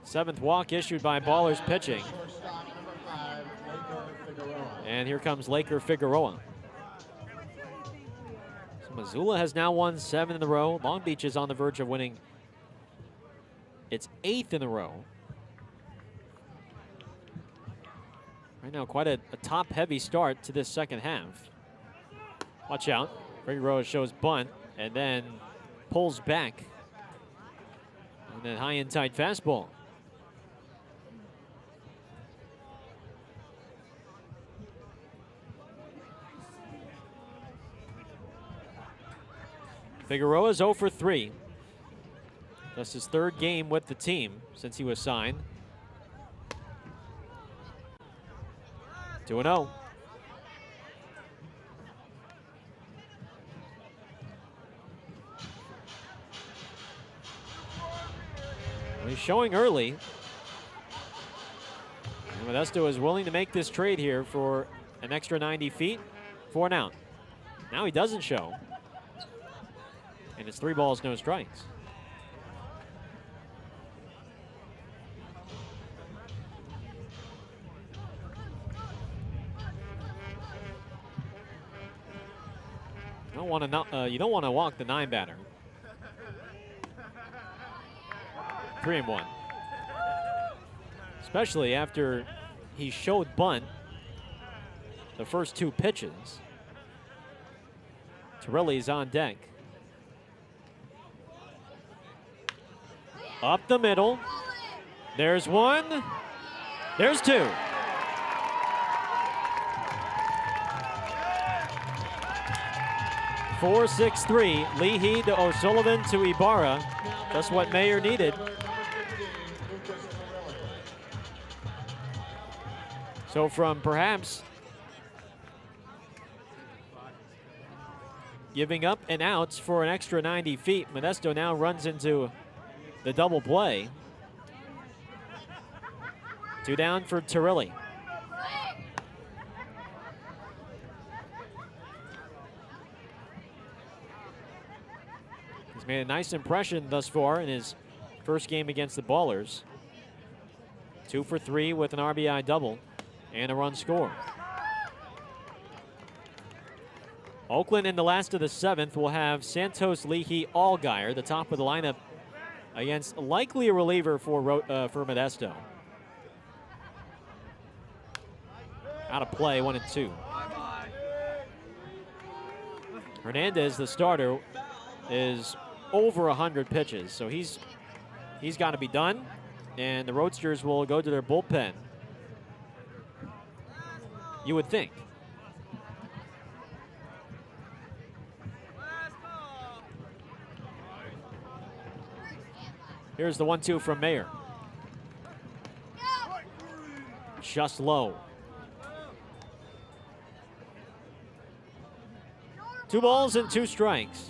Seventh walk issued by Ballers pitching. And here comes Laker Figueroa. So Missoula has now won 7 in a row. Long Beach is on the verge of winning its 8th in a row. Right now, quite a top-heavy start to this second half. Watch out. Figueroa shows bunt and then pulls back. And then high and tight fastball. Figueroa's 0 for 3. That's his 3rd game with the team since he was signed. 2-0. He's showing early. And Modesto is willing to make this trade here for an extra 90 feet for an out. Now he doesn't show. And it's 3 balls, no strikes. You don't want to walk the 9 batter. 3-1. Especially after he showed bunt the first 2 pitches. Torelli's on deck. Up the middle. There's 1. There's 2. Four, 6-3. Leahy to O'Sullivan to Ibarra. Just what Mayer needed. So from perhaps giving up an outs for an extra 90 feet, Modesto now runs into the double play. 2 down for Torelli. He's made a nice impression thus far in his first game against the Ballers. 2 for 3 with an RBI double and a run score. Oakland in the last of the 7th will have Santos, Leahy, Allgaier, the top of the lineup, against likely a reliever for Modesto. Out of play, 1 and 2. Hernandez, the starter, is over 100 pitches, so he's got to be done, and the Roadsters will go to their bullpen. You would think. Here's the 1-2 from Mayer. Just low. 2 balls and 2 strikes.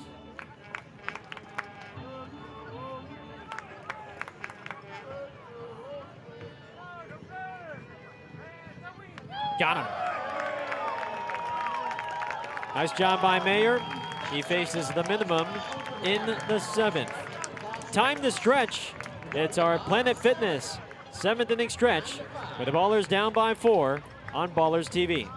Got him. Nice job by Mayer. He faces the minimum in the 7th. Time to stretch. It's our Planet Fitness 7th inning stretch with the Ballers down by 4 on Ballers TV.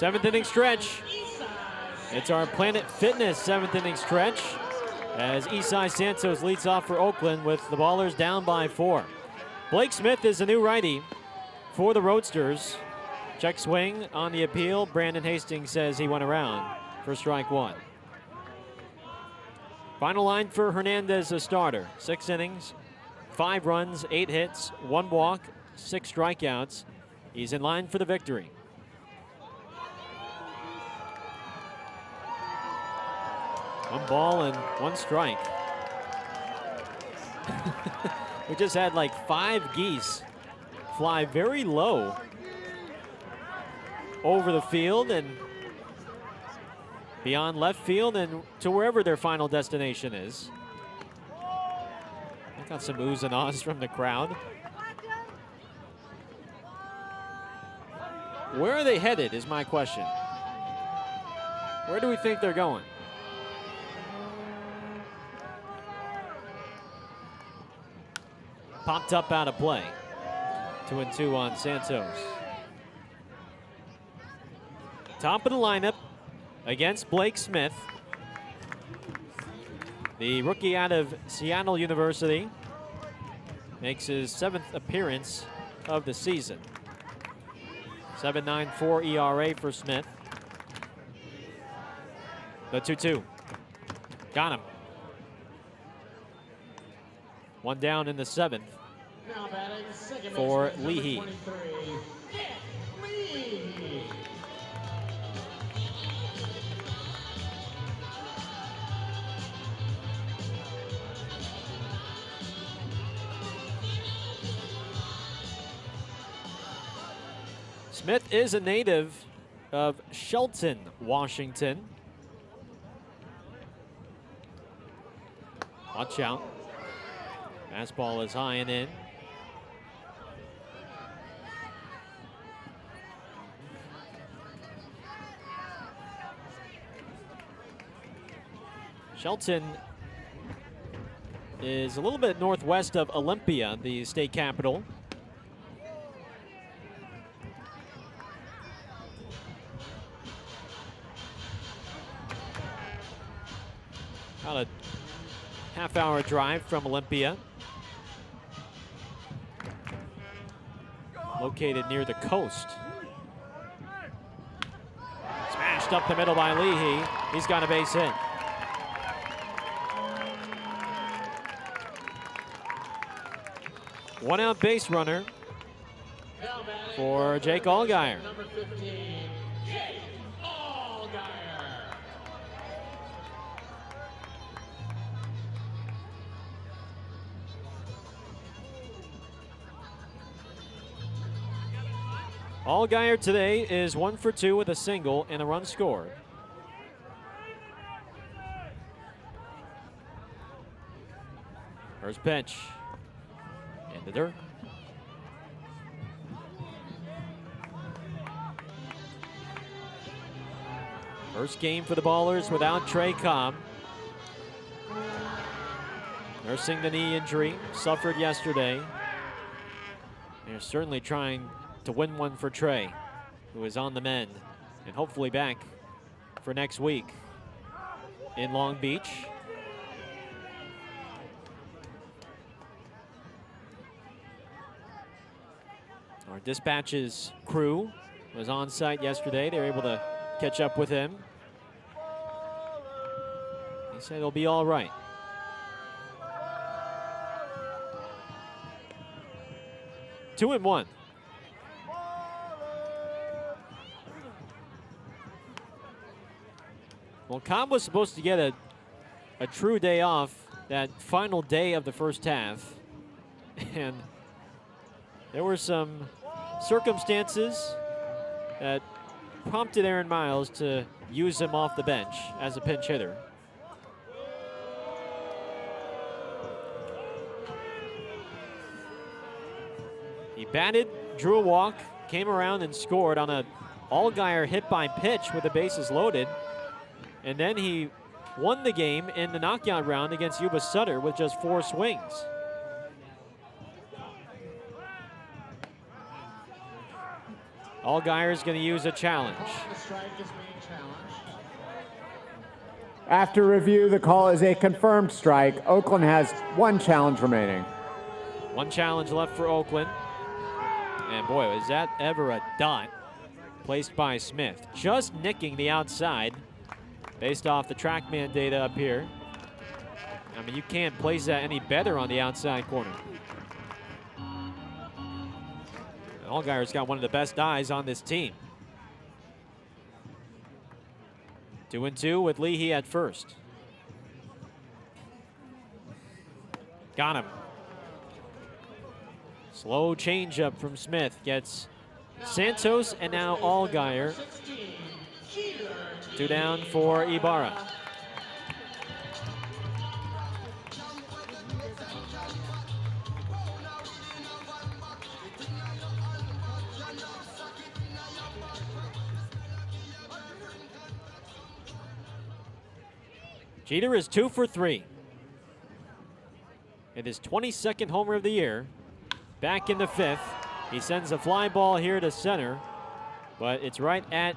Seventh inning stretch. It's our Planet Fitness seventh inning stretch as Isai Santos leads off for Oakland with the Ballers down by 4. Blake Smith is the new righty for the Roadsters. Check swing on the appeal. Brandon Hastings says he went around for strike 1. Final line for Hernandez, a starter. 6 innings, 5 runs, 8 hits, 1 walk, 6 strikeouts. He's in line for the victory. One ball and 1 strike. We just had like 5 geese fly very low over the field and beyond left field and to wherever their final destination is. I got some oohs and ahs from the crowd. Where are they headed is my question. Where do we think they're going? Popped up out of play. 2-2 on Santos. Top of the lineup against Blake Smith. The rookie out of Seattle University makes his 7th appearance of the season. 7.94 ERA for Smith. The 2-2. Got him. 1 down in the 7th for Leahy. Smith is a native of Shelton, Washington. Watch out. Fastball is high and in. Shelton is a little bit northwest of Olympia, the state capital. About a half-hour drive from Olympia. Located near the coast. Smashed up the middle by Leahy. He's got a base hit. One out base runner for Jake Allgaier. Number 15, Jake Allgaier. Allgaier today is 1 for 2 with a single and a run scored. First pitch. In the dirt. First game for the Ballers without Trey Cobb. Nursing the knee injury, suffered yesterday. They're certainly trying to win one for Trey, who is on the mend and hopefully back for next week in Long Beach. Our dispatches crew was on site yesterday. They were able to catch up with him. He said it'll be all right. Two and one. Well, Cobb was supposed to get a true day off that final day of the first half. And there were some circumstances that prompted Aaron Miles to use him off the bench as a pinch hitter. He batted, drew a walk, came around and scored on a Allgaier hit by pitch with the bases loaded. And then he won the game in the knockout round against Yuba Sutter with just 4 swings. Allgaier's going to use a challenge. The strike is being challenged. After review, the call is a confirmed strike. Oakland has 1 challenge remaining. 1 challenge left for Oakland. And boy, was that ever a dot placed by Smith. Just nicking the outside based off the TrackMan data up here. I mean, you can't place that any better on the outside corner. Allgaier's got one of the best eyes on this team. 2-2 with Leahy at first. Got him. Slow changeup from Smith. Gets Santos and now Allgaier. 2 down for Ibarra. Jeter is 2 for 3. It is 22nd homer of the year. Back in the 5th. He sends a fly ball here to center, but it's right at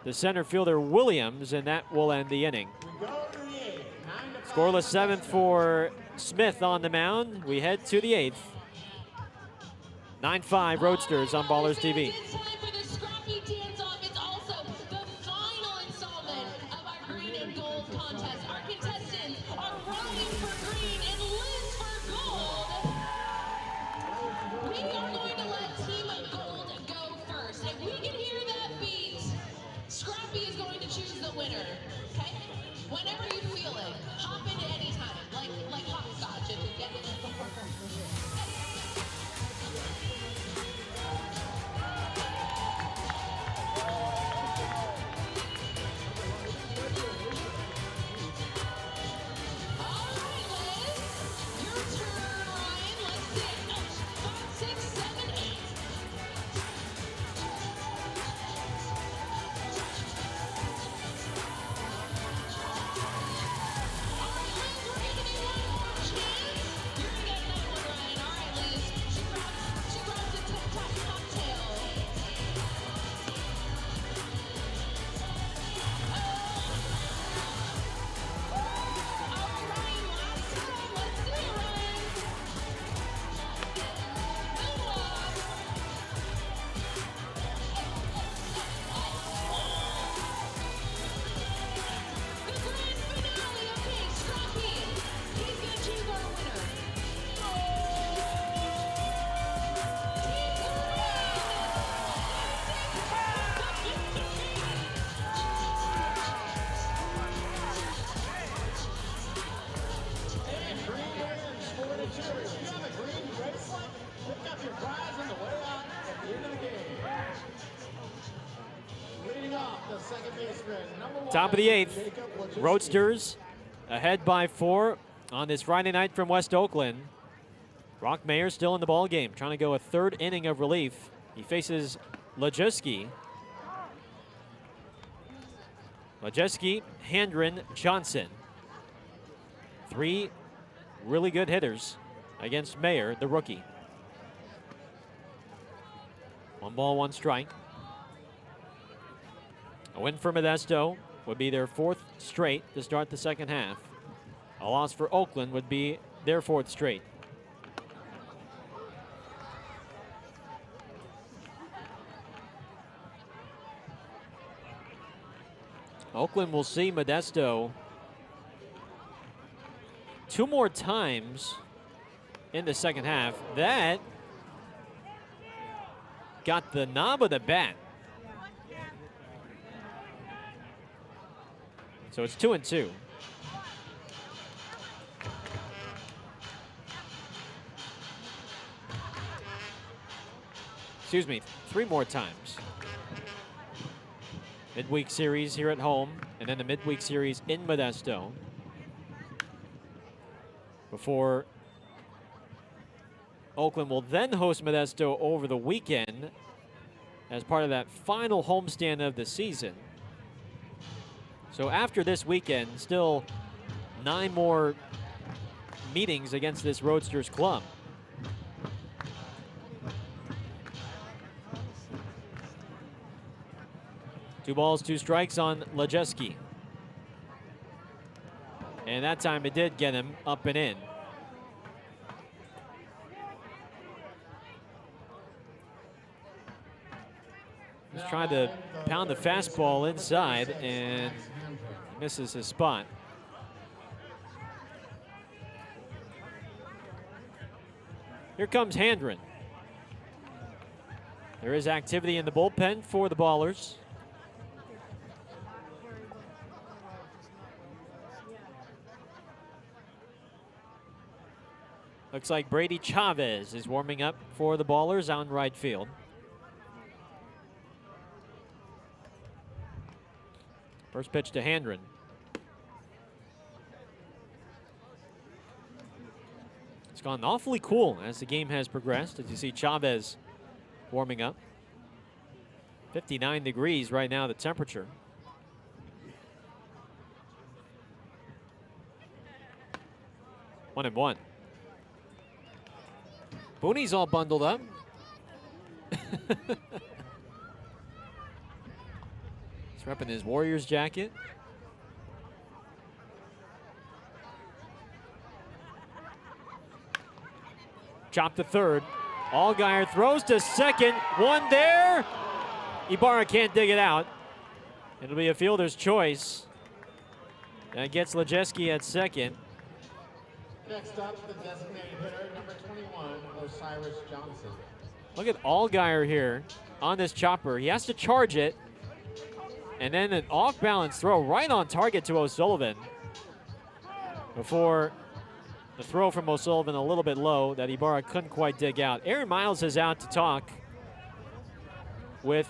the center fielder Williams, and that will end the inning. Scoreless 7th for Smith on the mound. We head to the 8th. 9-5 Roadsters on Ballers TV. Top of the 8th, Roadsters ahead by 4 on this Friday night from West Oakland. Brock Mayer still in the ball game, trying to go a 3rd inning of relief. He faces Lejeski. Lejeski, Handren, Johnson. 3 really good hitters against Mayer, the rookie. 1 ball, 1 strike. A win for Modesto would be their 4th straight to start the second half. A loss for Oakland would be their 4th straight. Oakland will see Modesto 2 more times in the second half. That got the knob of the bat. So it's 2-2. Excuse me, 3 more times. Midweek series here at home, and then the midweek series in Modesto. Before Oakland will then host Modesto over the weekend as part of that final homestand of the season. So after this weekend, still 9 more meetings against this Roadsters club. 2 balls, 2 strikes on Lejeski. And that time it did get him up and in. He's trying to pound the fastball inside and misses his spot. Here comes Handren. There is activity in the bullpen for the Ballers. Looks like Brady Chavez is warming up for the Ballers out in right field. First pitch to Handren. It's gone awfully cool as the game has progressed, as you see Chavez warming up. 59 degrees right now, the temperature. One and one. Booney's all bundled up. He's repping his Warriors jacket. Chop to third. Allgaier throws to second. One there. Ibarra can't dig it out. It'll be a fielder's choice. That gets Lejeski at second. Next up, the designated hitter, number 21, Osiris Johnson. Look at Allgaier here on this chopper. He has to charge it. And then an off-balance throw right on target to O'Sullivan before the throw from O'Sullivan a little bit low that Ibarra couldn't quite dig out. Aaron Miles is out to talk with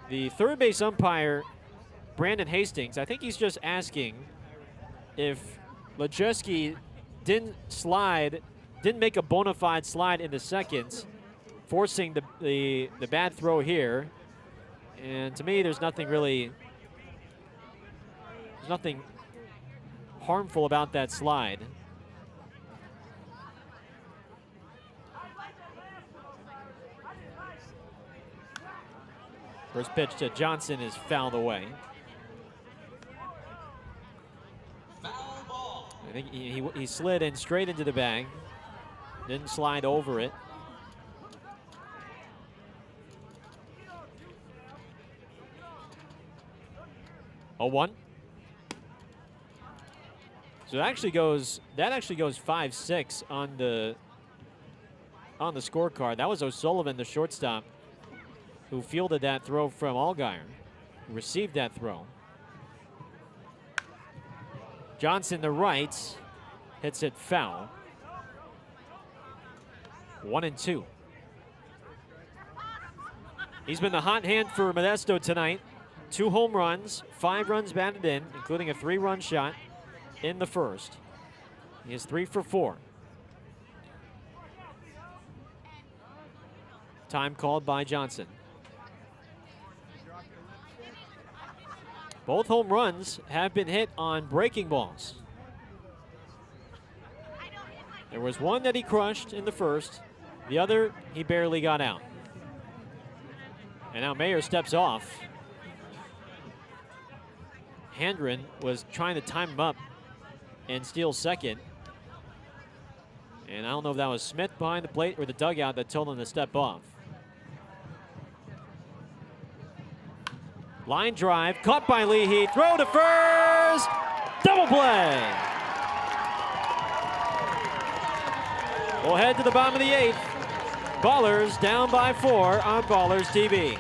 the third base umpire, Brandon Hastings. I think he's just asking if Lejeski didn't make a bona fide slide in the second, forcing the bad throw here. And to me, there's nothing harmful about that slide. First pitch to Johnson is fouled away. I think he slid in straight into the bag. Didn't slide over it. A 1. So that actually goes 5-6 on the scorecard. That was O'Sullivan, the shortstop, who fielded that throw from Allgaier, who received that throw. Johnson, the right, hits it foul. 1-2. He's been the hot hand for Modesto tonight. 2 home runs, 5 runs batted in, including a 3-run shot in the first. He is 3 for 4. Time called by Johnson. Both home runs have been hit on breaking balls. There was one that he crushed in the first. The other, he barely got out. And now Mayer steps off. Handren was trying to time him up and steal second. And I don't know if that was Smith behind the plate or the dugout that told him to step off. Line drive, caught by Leahy, throw to first, double play. We'll head to the bottom of the 8th. Ballers down by 4 on Ballers TV.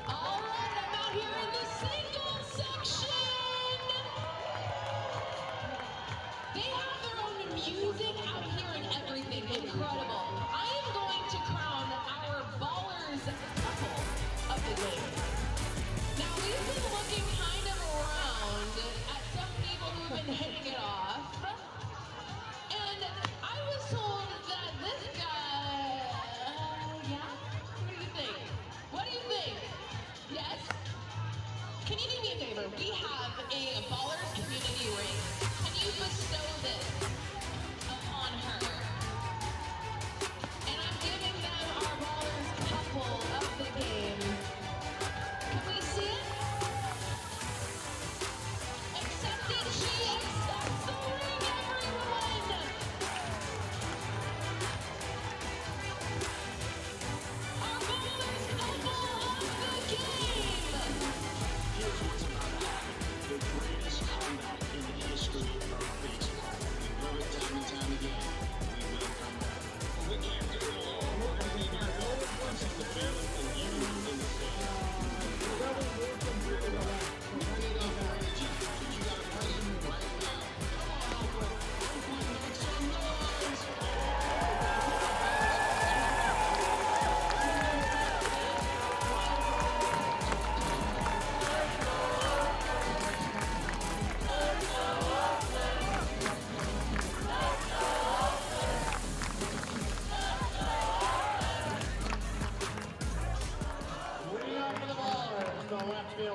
All right, I'm out here in the single section. They have their own music out here and everything. Incredible. I am going to crown our Ballers couple of the game. Now, we've been looking kind of around at some people who've been hitting it off. And I was told that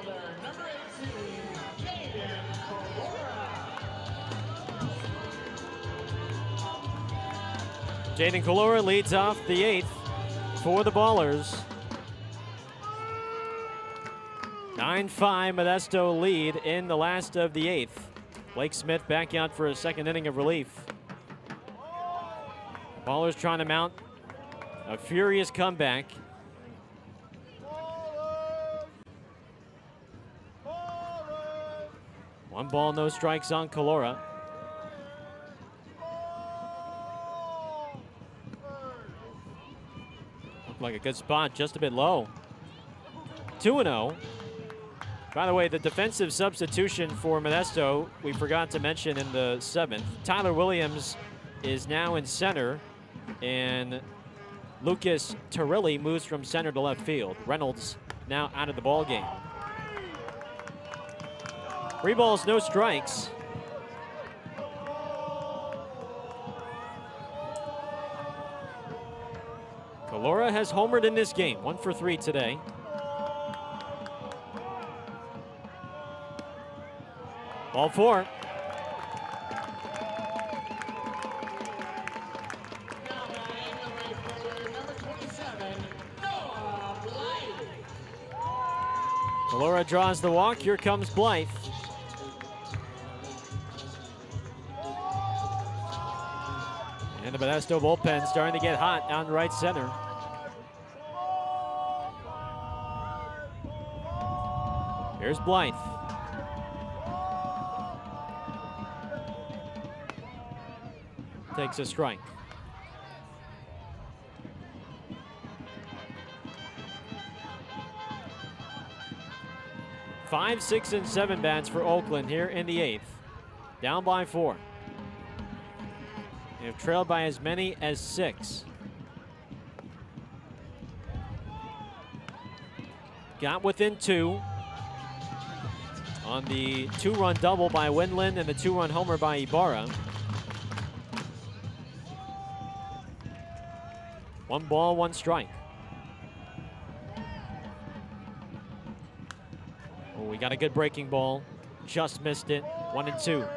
fielder, number 18, Jaden Colora. Jaden Colora leads off the 8th for the Ballers. 9-5 Modesto lead in the last of the 8th. Blake Smith back out for a second inning of relief. Ballers trying to mount a furious comeback. One ball, no strikes on Colora. Looked like a good spot, just a bit low. 2-0. By the way, the defensive substitution for Modesto, we forgot to mention in the 7th. Tyler Williams is now in center, and Lucas Turilli moves from center to left field. Reynolds now out of the ball game. 3 balls, no strikes. Colora has homered in this game, 1 for 3 today. Ball 4. Colora draws the walk. Here comes Blythe. And the Modesto bullpen starting to get hot down right center. Here's Blythe. Takes a strike. Five, 6, and 7 bats for Oakland here in the 8th. Down by 4. They have trailed by as many as 6. Got within 2 on the 2-run double by Wendland and the 2-run homer by Ibarra. 1 ball, 1 strike. Oh, we got a good breaking ball. Just missed it. 1-2.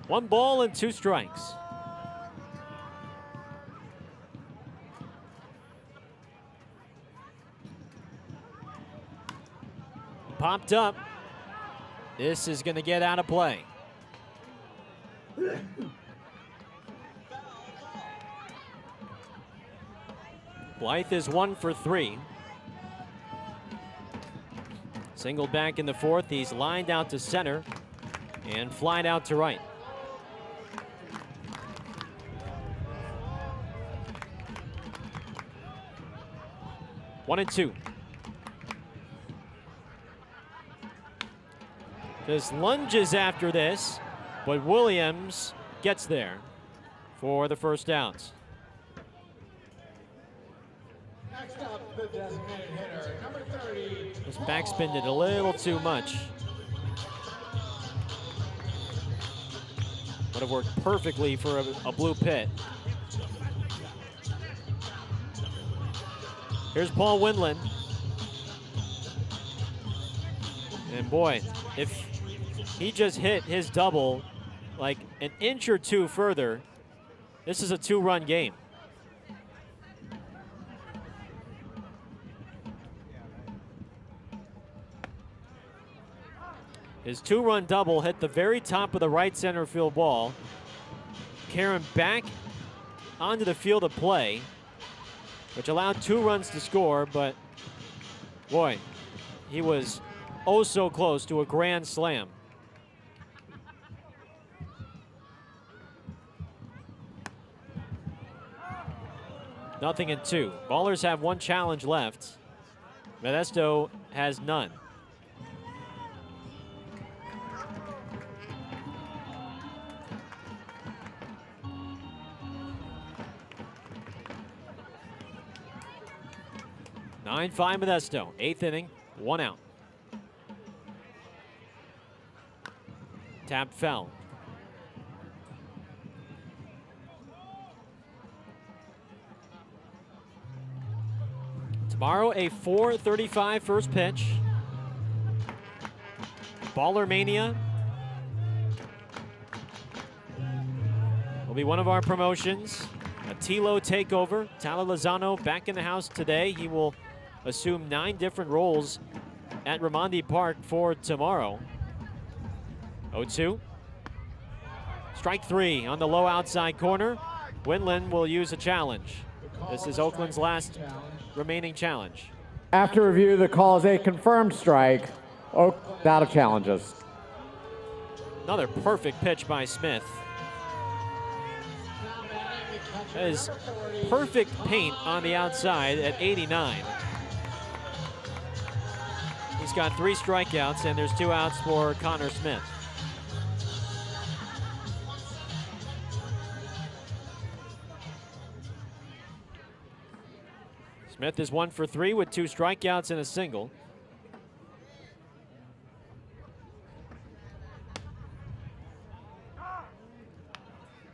One ball and 2 strikes. Popped up. This is going to get out of play. Blythe is 1 for 3. Singled back in the 4th. He's lined out to center and flied out to right. One and 2. Just lunges after this, but Williams gets there for the first out. Next up, the designated hitter, number 30. Just backspinned it a little too much. Would have worked perfectly for a blue pit. Here's Paul Wendland. And boy, if he just hit his double like an inch or 2 further, this is a 2-run game. His 2-run double hit the very top of the right center field ball. Carrying back onto the field of play, which allowed 2 runs to score, but boy, he was oh so close to a grand slam. Nothing in 2. Ballers have 1 challenge left. Modesto has none. Nine-5 Modesto, 8th inning, 1 out. Tap foul. Tomorrow, a 4:35 first pitch. Baller Mania will be one of our promotions. A Tilo takeover. Tyler Lozano back in the house today. He will assume 9 different roles at Raimondi Park for tomorrow. 0-2. Strike 3 on the low outside corner. Windland will use a challenge. This is Oakland's last remaining challenge. After review, the call is a confirmed strike. Oakland out of challenges. Another perfect pitch by Smith. That is perfect paint on the outside at 89. He's got 3 strikeouts, and there's 2 outs for Connor Smith. Smith is 1 for 3 with 2 strikeouts and a single.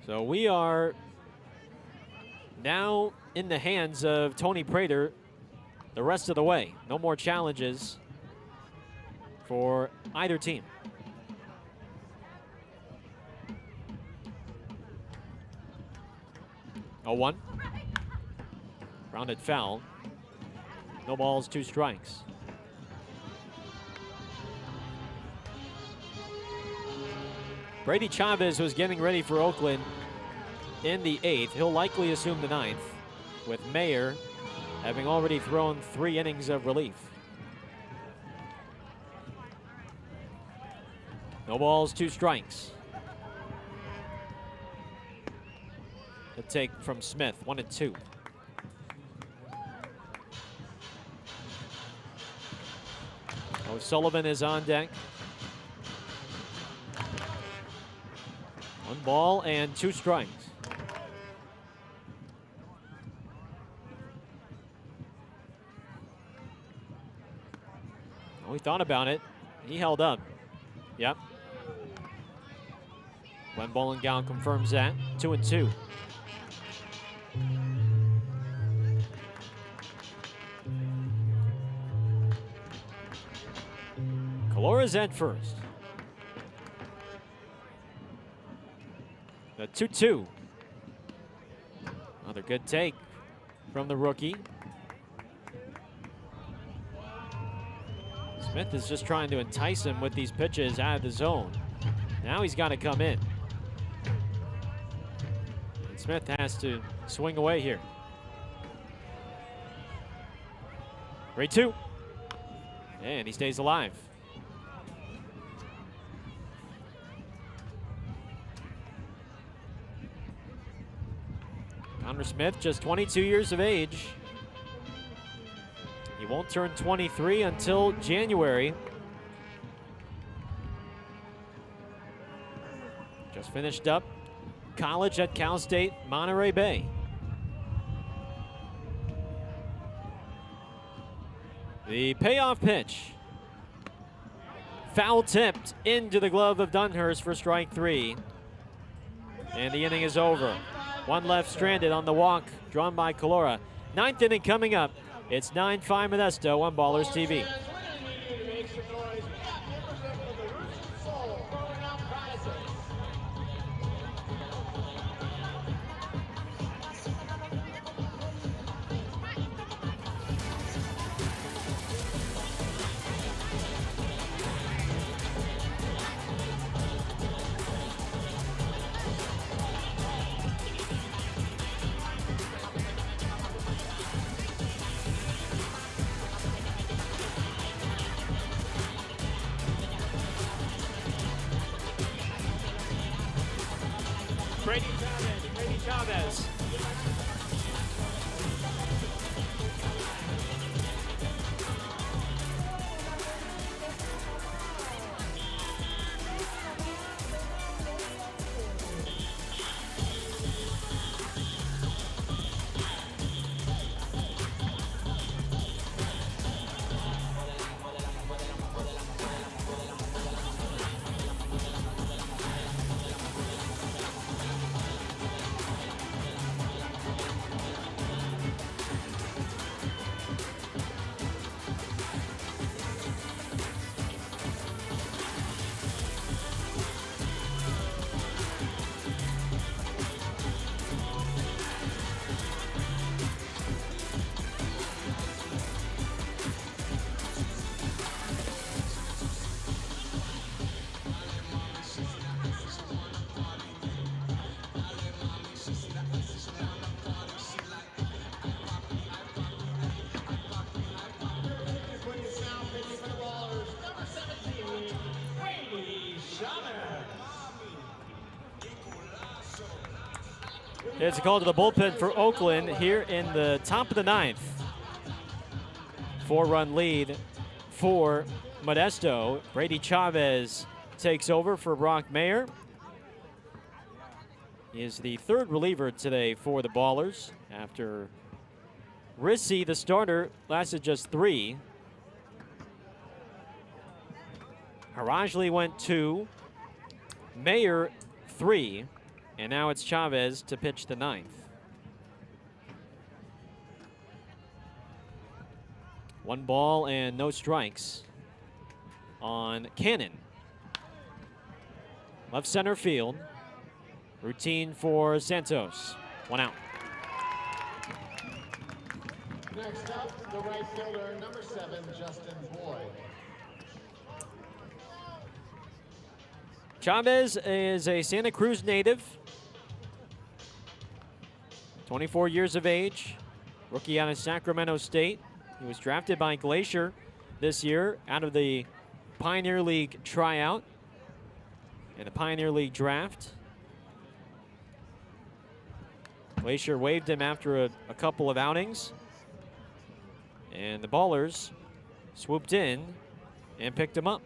So we are now in the hands of Tony Prater the rest of the way. No more challenges for either team. Oh, 1. Grounded foul. No balls, 2 strikes. Brady Chavez was getting ready for Oakland in the 8th. He'll likely assume the 9th, with Mayer having already thrown 3 innings of relief. No balls, 2 strikes. The take from Smith, 1-2. O'Sullivan is on deck. 1 ball and 2 strikes. Oh, he thought about it. He held up. Yep. Glenn Bollingow confirms that. 2-2. Calora's at first. The 2-2. Another good take from the rookie. Smith is just trying to entice him with these pitches out of the zone. Now he's got to come in. And Smith has to swing away here. 3-2. And he stays alive. Connor Smith, just 22 years of age. He won't turn 23 until January. Just finished up college at Cal State Monterey Bay. The payoff pitch. Foul tipped into the glove of Dunhurst for strike 3. And the inning is over. 1 left stranded on the walk drawn by Calora. 9th inning coming up. It's 9-5 Modesto on Ballers TV. Brady Chavez. It's a call to the bullpen for Oakland here in the top of the ninth. 4-run lead for Modesto. Brady Chavez takes over for Brock Mayer. He is the third reliever today for the Ballers after Rissy, the starter, lasted just 3. Harajli went 2, Mayer 3, and now it's Chavez to pitch the 9th. 1 ball and no strikes on Cannon. Left center field. Routine for Santos. 1 out. Next up, the right fielder, number 7, Justin Boyd. Chavez is a Santa Cruz native. 24 years of age. Rookie out of Sacramento State. He was drafted by Glacier this year out of the Pioneer League tryout and the Pioneer League draft. Glacier waived him after a couple of outings. And the Ballers swooped in and picked him up.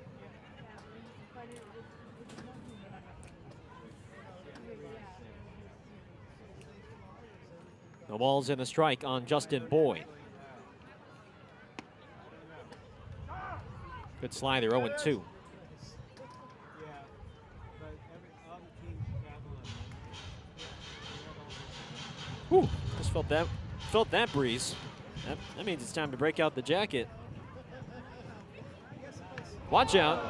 No balls and a strike on Justin Boyd. Good slider, 0-2. Whew, just felt that breeze. That means it's time to break out the jacket. Watch out.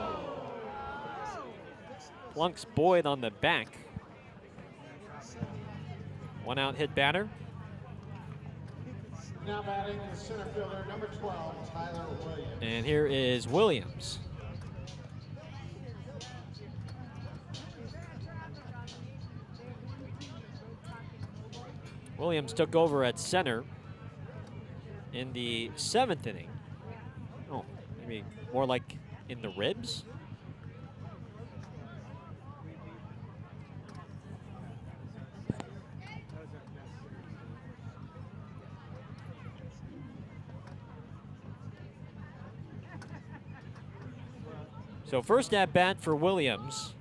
Plunks Boyd on the back. 1 out hit batter. Now batting the center fielder, number 12, Tyler Williams. And here is Williams. Williams took over at center in the 7th inning. Oh, maybe more like in the ribs? So first at bat for Williams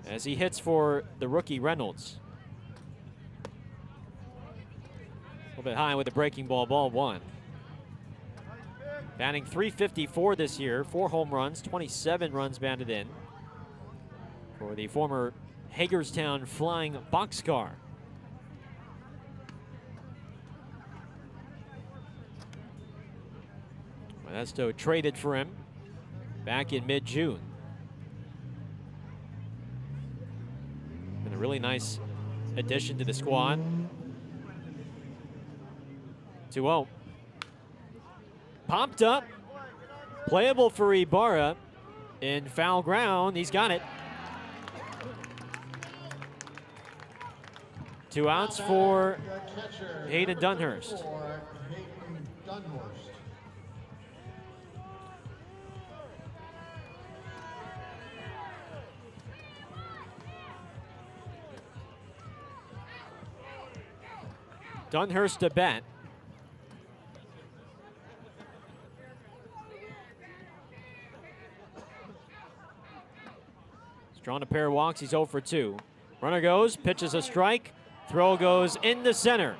as he hits for the rookie Reynolds. A little bit high with the breaking ball, ball 1. Batting .354 this year, 4 home runs, 27 runs batted in for the former Hagerstown Flying Boxcar. Modesto traded for him back in mid-June. Been a really nice addition to the squad. 2-0. Popped up. Playable for Ibarra in foul ground. He's got it. 2 outs for Hayden Dunhurst. Dunhurst to bat. He's drawn a pair of walks. He's 0 for 2. Runner goes, pitches a strike. Throw goes into center.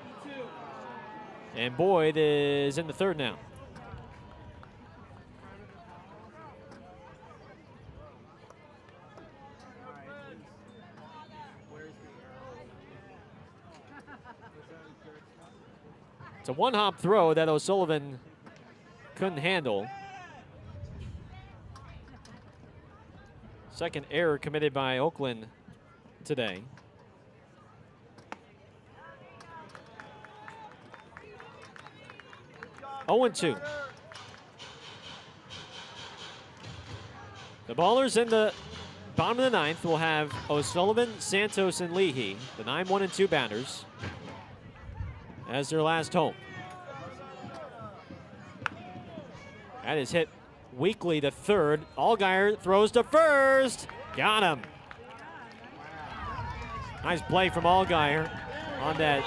And Boyd is in the 3rd now. It's a 1-hop throw that O'Sullivan couldn't handle. Second error committed by Oakland today. Oh, 2. The Ballers in the bottom of the 9th will have O'Sullivan, Santos, and Leahy, the 9, 1, and 2 batters, as their last home. That is hit weakly to 3rd. Allgaier throws to 1st. Got him. Nice play from Allgaier on that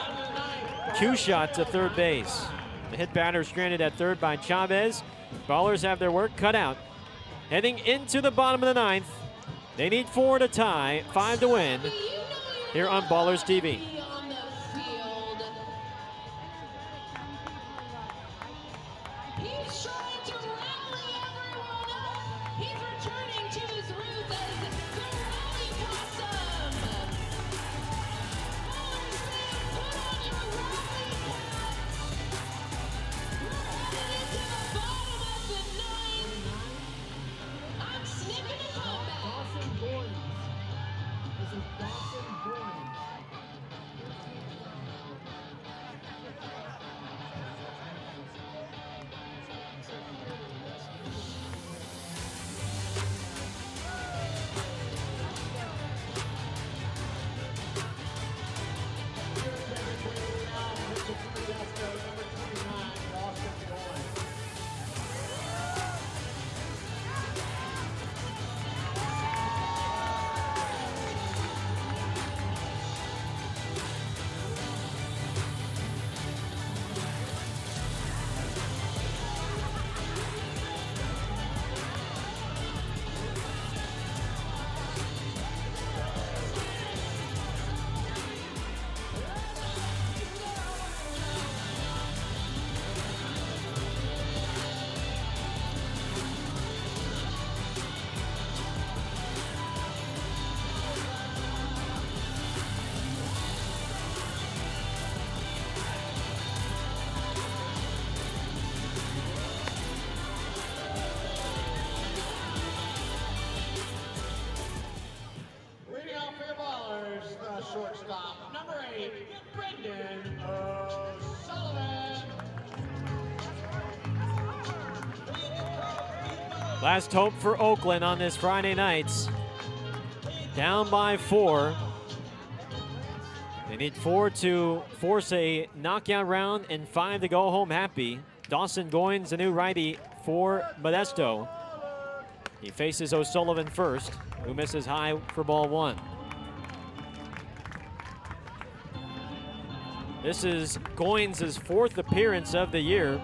cue shot to third base. The hit batter stranded at third by Chavez. Ballers have their work cut out. Heading into the bottom of the ninth. They need 4 to tie, 5 to win. Here on Ballers TV. On the field. He's trying to rally everyone up. He's returning to his roots as the rally possum. Ballers fans, put on your rally hats. We're headed into the bottom of the ninth. I'm sniffing a comeback. Dawson Boynes. This is Dawson Boynes. Leading off for your Ballers, the shortstop, number 8, Brendan O'Sullivan. Last hope for Oakland on this Friday night. Down by 4. They need 4 to force a knockout round and 5 to go home happy. Dawson Goins, the new righty for Modesto. He faces O'Sullivan first, who misses high for ball 1. This is Goins' 4th appearance of the year.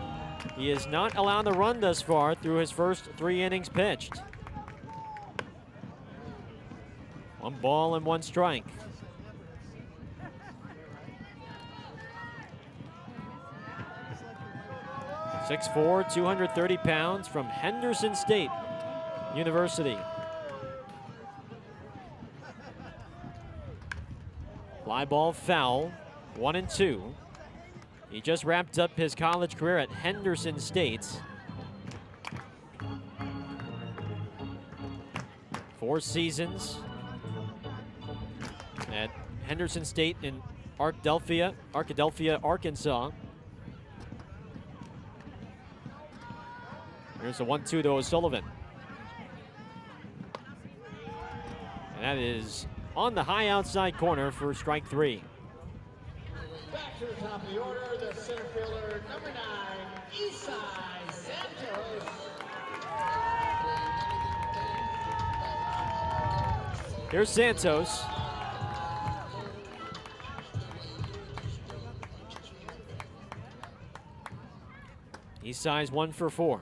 He has not allowed a run thus far through his first 3 innings pitched. 1 ball and 1 strike. .6'4", 230 pounds from Henderson State University. Fly ball foul, 1-2. He just wrapped up his college career at Henderson State. 4 seasons at Henderson State in Arkadelphia, Arkansas. Here's a 1-2 to O'Sullivan. And that is on the high outside corner for strike 3. Back to the top of the order, the center fielder, number 9, Isai Santos. Here's Santos. Isai's 1 for 4.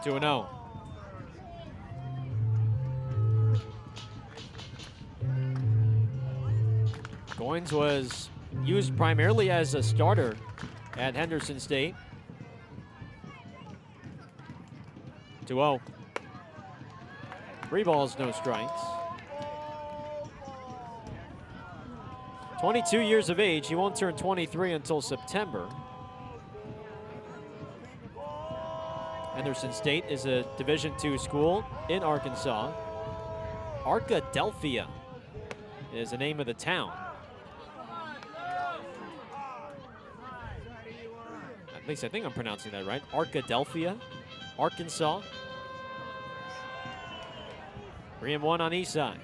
Two 2-0. Goins was used primarily as a starter at Henderson State. 2-0. 3 balls, no strikes. 22 years of age. He won't turn 23 until September. Henderson State is a Division II school in Arkansas. Arkadelphia is the name of the town. At least I think I'm pronouncing that right. Arkadelphia, Arkansas. 3-1 on each side.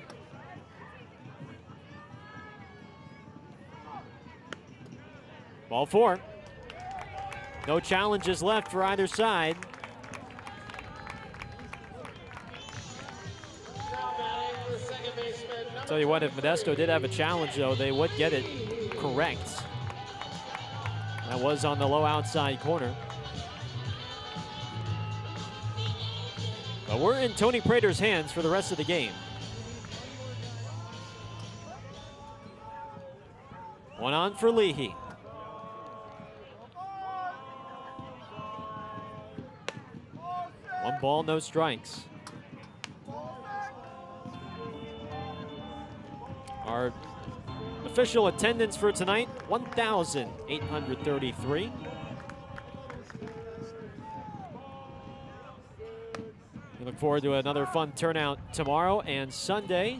Ball 4. No challenges left for either side. Tell you what, if Modesto did have a challenge, though, they would get it correct. That was on the low outside corner. But we're in Tony Prater's hands for the rest of the game. One on for Leahy. One ball, no strikes. Our official attendance for tonight, 1,833. We look forward to another fun turnout tomorrow and Sunday.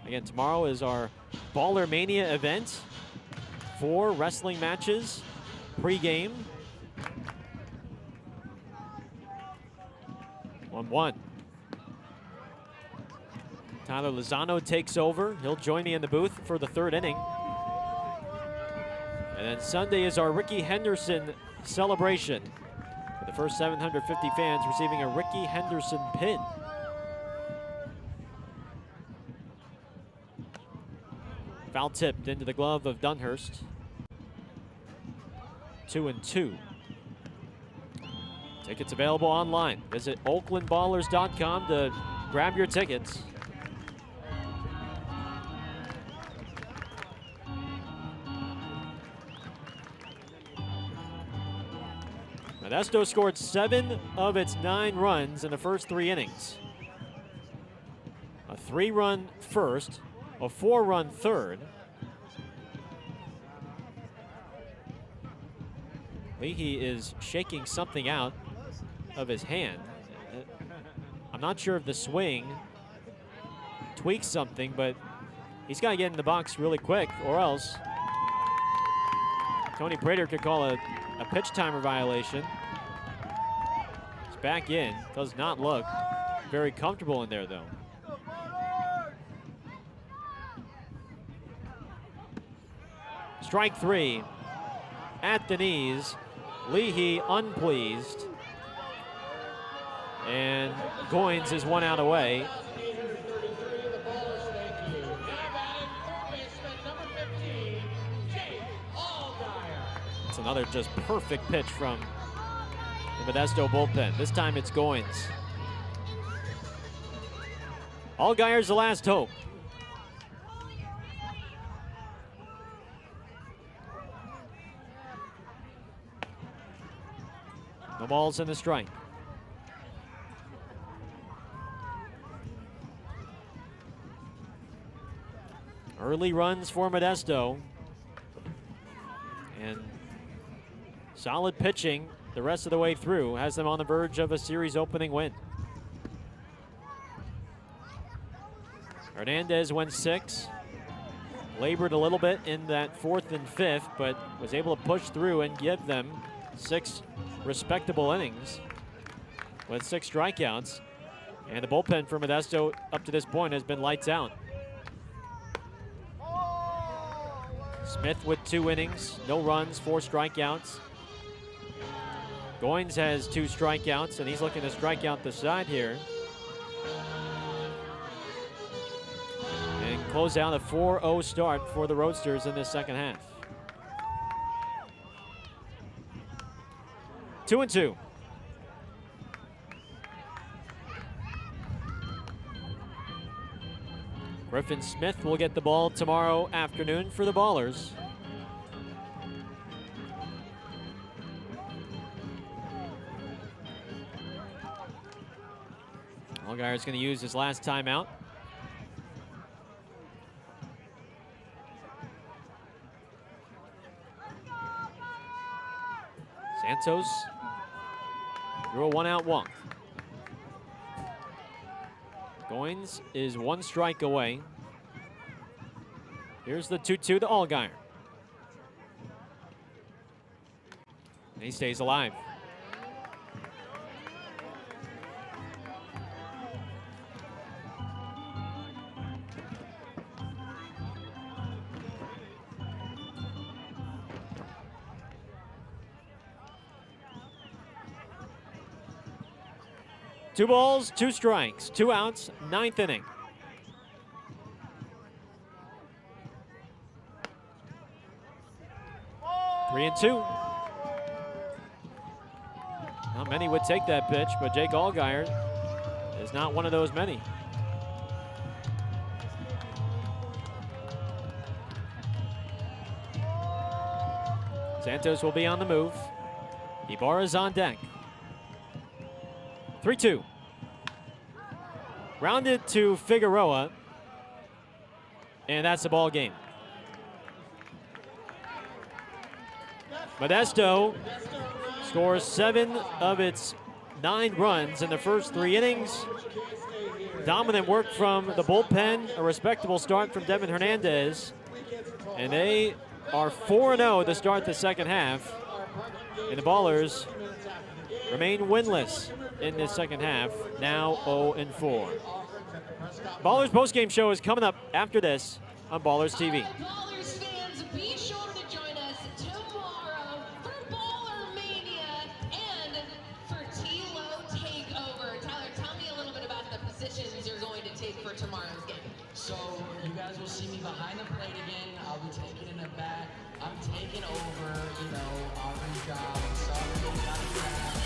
Again, tomorrow is our Baller Mania event. 4 wrestling matches pre-game. 1-1. Tyler Lozano takes over. He'll join me in the booth for the 3rd inning. And then Sunday is our Ricky Henderson celebration. For the first 750 fans receiving a Ricky Henderson pin. Foul tipped into the glove of Dunhurst. 2-2. Tickets available online. Visit oaklandballers.com to grab your tickets. Modesto scored 7 of its 9 runs in the first 3 innings. A 3-run first, a 4-run third. Leahy is shaking something out of his hand. I'm not sure if the swing tweaks something, but he's got to get in the box really quick, or else Tony Prater could call a pitch timer violation. He's back in. Does not look very comfortable in there, though. Strike 3 at the knees. Leahy unpleased. And Goins is 1 out away. It's another just perfect pitch from the Modesto bullpen. This time it's Goins. Allgaier's the last hope. No balls in the strike. Early runs for Modesto. And solid pitching the rest of the way through has them on the verge of a series opening win. Hernandez went 6. Labored a little bit in that 4th and 5th, but was able to push through and give them 6 respectable innings with 6 strikeouts. And the bullpen for Modesto up to this point has been lights out. Smith with 2 innings, no runs, 4 strikeouts. Goins has 2 strikeouts, and he's looking to strike out the side here. And close out a 4-0 start for the Roadsters in this second half. 2-2. Griffin Smith will get the ball tomorrow afternoon for the Ballers. Allgaier's going to use his last timeout. Santos threw a 1-out walk. Goins is 1 strike away. Here's the 2-2 to Allgaier. He stays alive. Two balls, two strikes, 2 outs, 9th inning. Three and two. Not many would take that pitch, but Jake Allgaier is not one of those many. Santos will be on the move. Ibarra's on deck. 3-2. Rounded to Figueroa. And that's the ball game. Modesto scores 7 of its 9 runs in the first 3 innings. Dominant work from the bullpen, a respectable start from Devin Hernandez. And they are 4-0 to start the second half. And the Ballers remain winless in this second half, now 0-4. Ballers postgame show is coming up after this on Ballers TV. Ballers fans, be sure to join us tomorrow for Baller Mania and for T-Lo Takeover. Tyler, tell me a little bit about the positions you're going to take for tomorrow's game. So you guys will see me behind the plate again. I'll be taking in the back. I'm taking over, Aubrey's job. Sorry, got to grab.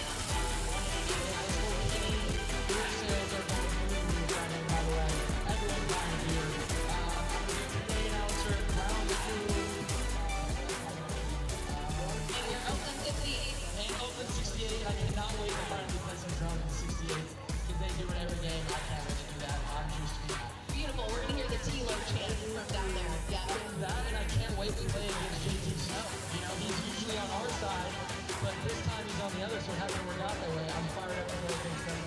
Sales are going through by the way. Everyone's buying here. I'm going to be an announcer, round 2. And your Oakland 68. And Oakland 68. I cannot wait to finally play some drums in 68. Because they do it every game. I can't wait to do that. I'm just to be happy. Beautiful. We're going to hear the T-Lo chant from down there. Yeah. That, and I can't wait to play against JT Snow. He's usually on our side, but this time he's on the other, so it hasn't worked out that way. I'm fired up to go against him.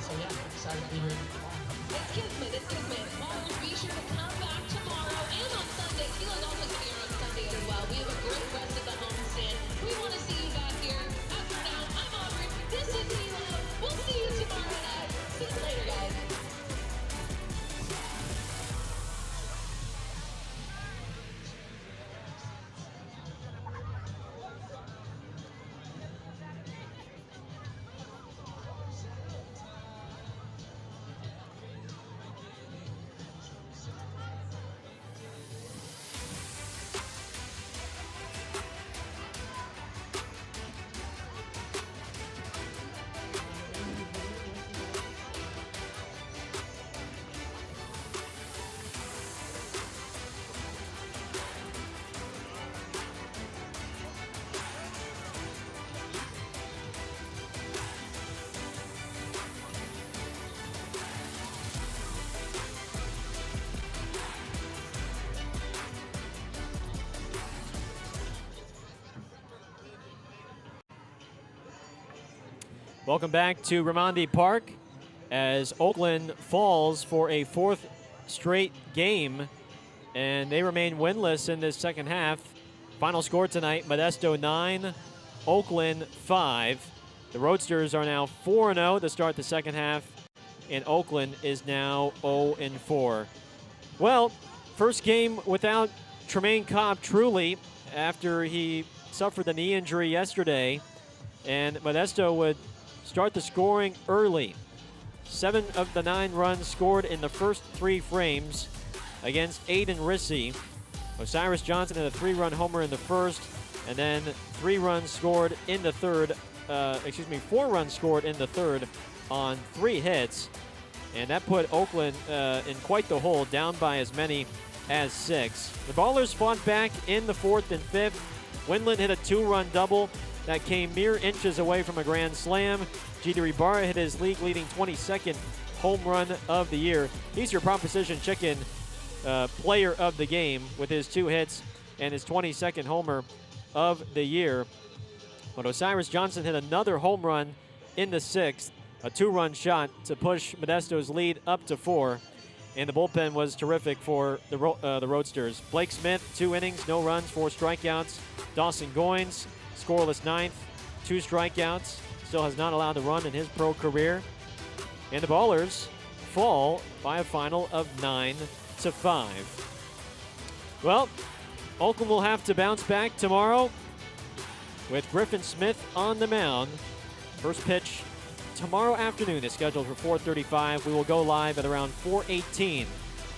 So yeah, excited to be here. It's Kismet, it's Kismet. Ballers, be sure to come back tomorrow and on Sunday. T-Lo's also going to be here on Sunday as well. We have a great rest of the homestand. We want to see you back here. As for now, I'm Aubrey. This is T-Lo. We'll see you tomorrow night. See you later, guys. Welcome back to Raimondi Park as Oakland falls for a 4th straight game, and they remain winless in this second half. Final score tonight, Modesto 9, Oakland 5. The Roadsters are now 4-0 to start the second half, and Oakland is now 0-4. Well, first game without Tremaine Cobb truly after he suffered the knee injury yesterday, and Modesto would start the scoring early. 7 of the 9 runs scored in the first 3 frames against Aiden Rissy. Osiris Johnson had a 3-run homer in the first, and then 3 runs scored in the third, 4 runs scored in the third on 3 hits. And that put Oakland in quite the hole, down by as many as 6. The Ballers fought back in the 4th and 5th. Windland hit a 2-run double that came mere inches away from a grand slam. Jeter Ibarra hit his league-leading 22nd home run of the year. He's your Proposition Chicken player of the game with his 2 hits and his 22nd homer of the year. But Osiris Johnson hit another home run in the 6th, a 2-run shot to push Modesto's lead up to 4. And the bullpen was terrific for the Roadsters. Blake Smith, 2 innings, no runs, 4 strikeouts. Dawson Goins, scoreless 9th. 2 strikeouts. Still has not allowed a run in his pro career. And the Ballers fall by a final of 9-5. Well, Oakland will have to bounce back tomorrow with Griffin Smith on the mound. First pitch tomorrow afternoon is scheduled for 4:35. We will go live at around 4:18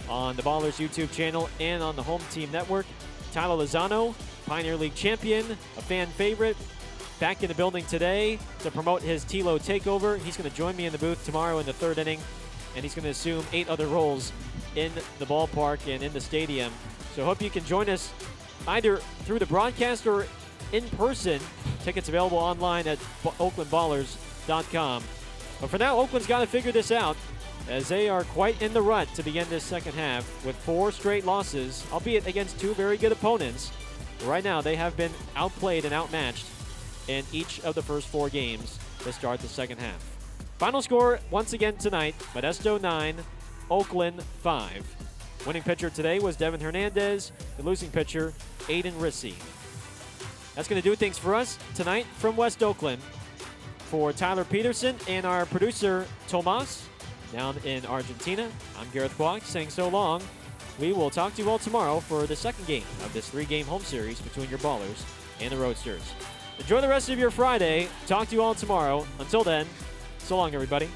on the Ballers YouTube channel and on the Home Team Network. Tyler Lozano, Pioneer League champion, a fan favorite, back in the building today to promote his Tilo takeover. He's going to join me in the booth tomorrow in the 3rd inning, and he's going to assume 8 other roles in the ballpark and in the stadium. So hope you can join us either through the broadcast or in person. Tickets available online at oaklandballers.com. But for now, Oakland's got to figure this out, as they are quite in the rut to begin this second half with 4 straight losses, albeit against 2 very good opponents. Right now, they have been outplayed and outmatched in each of the first 4 games to start the second half. Final score once again tonight, Modesto 9, Oakland 5. Winning pitcher today was Devin Hernandez, the losing pitcher, Aiden Rissy. That's going to do things for us tonight from West Oakland. For Tyler Peterson and our producer, Tomas, down in Argentina, I'm Gareth Kwok saying so long. We will talk to you all tomorrow for the second game of this 3-game home series between your Ballers and the Roadsters. Enjoy the rest of your Friday. Talk to you all tomorrow. Until then, so long, everybody.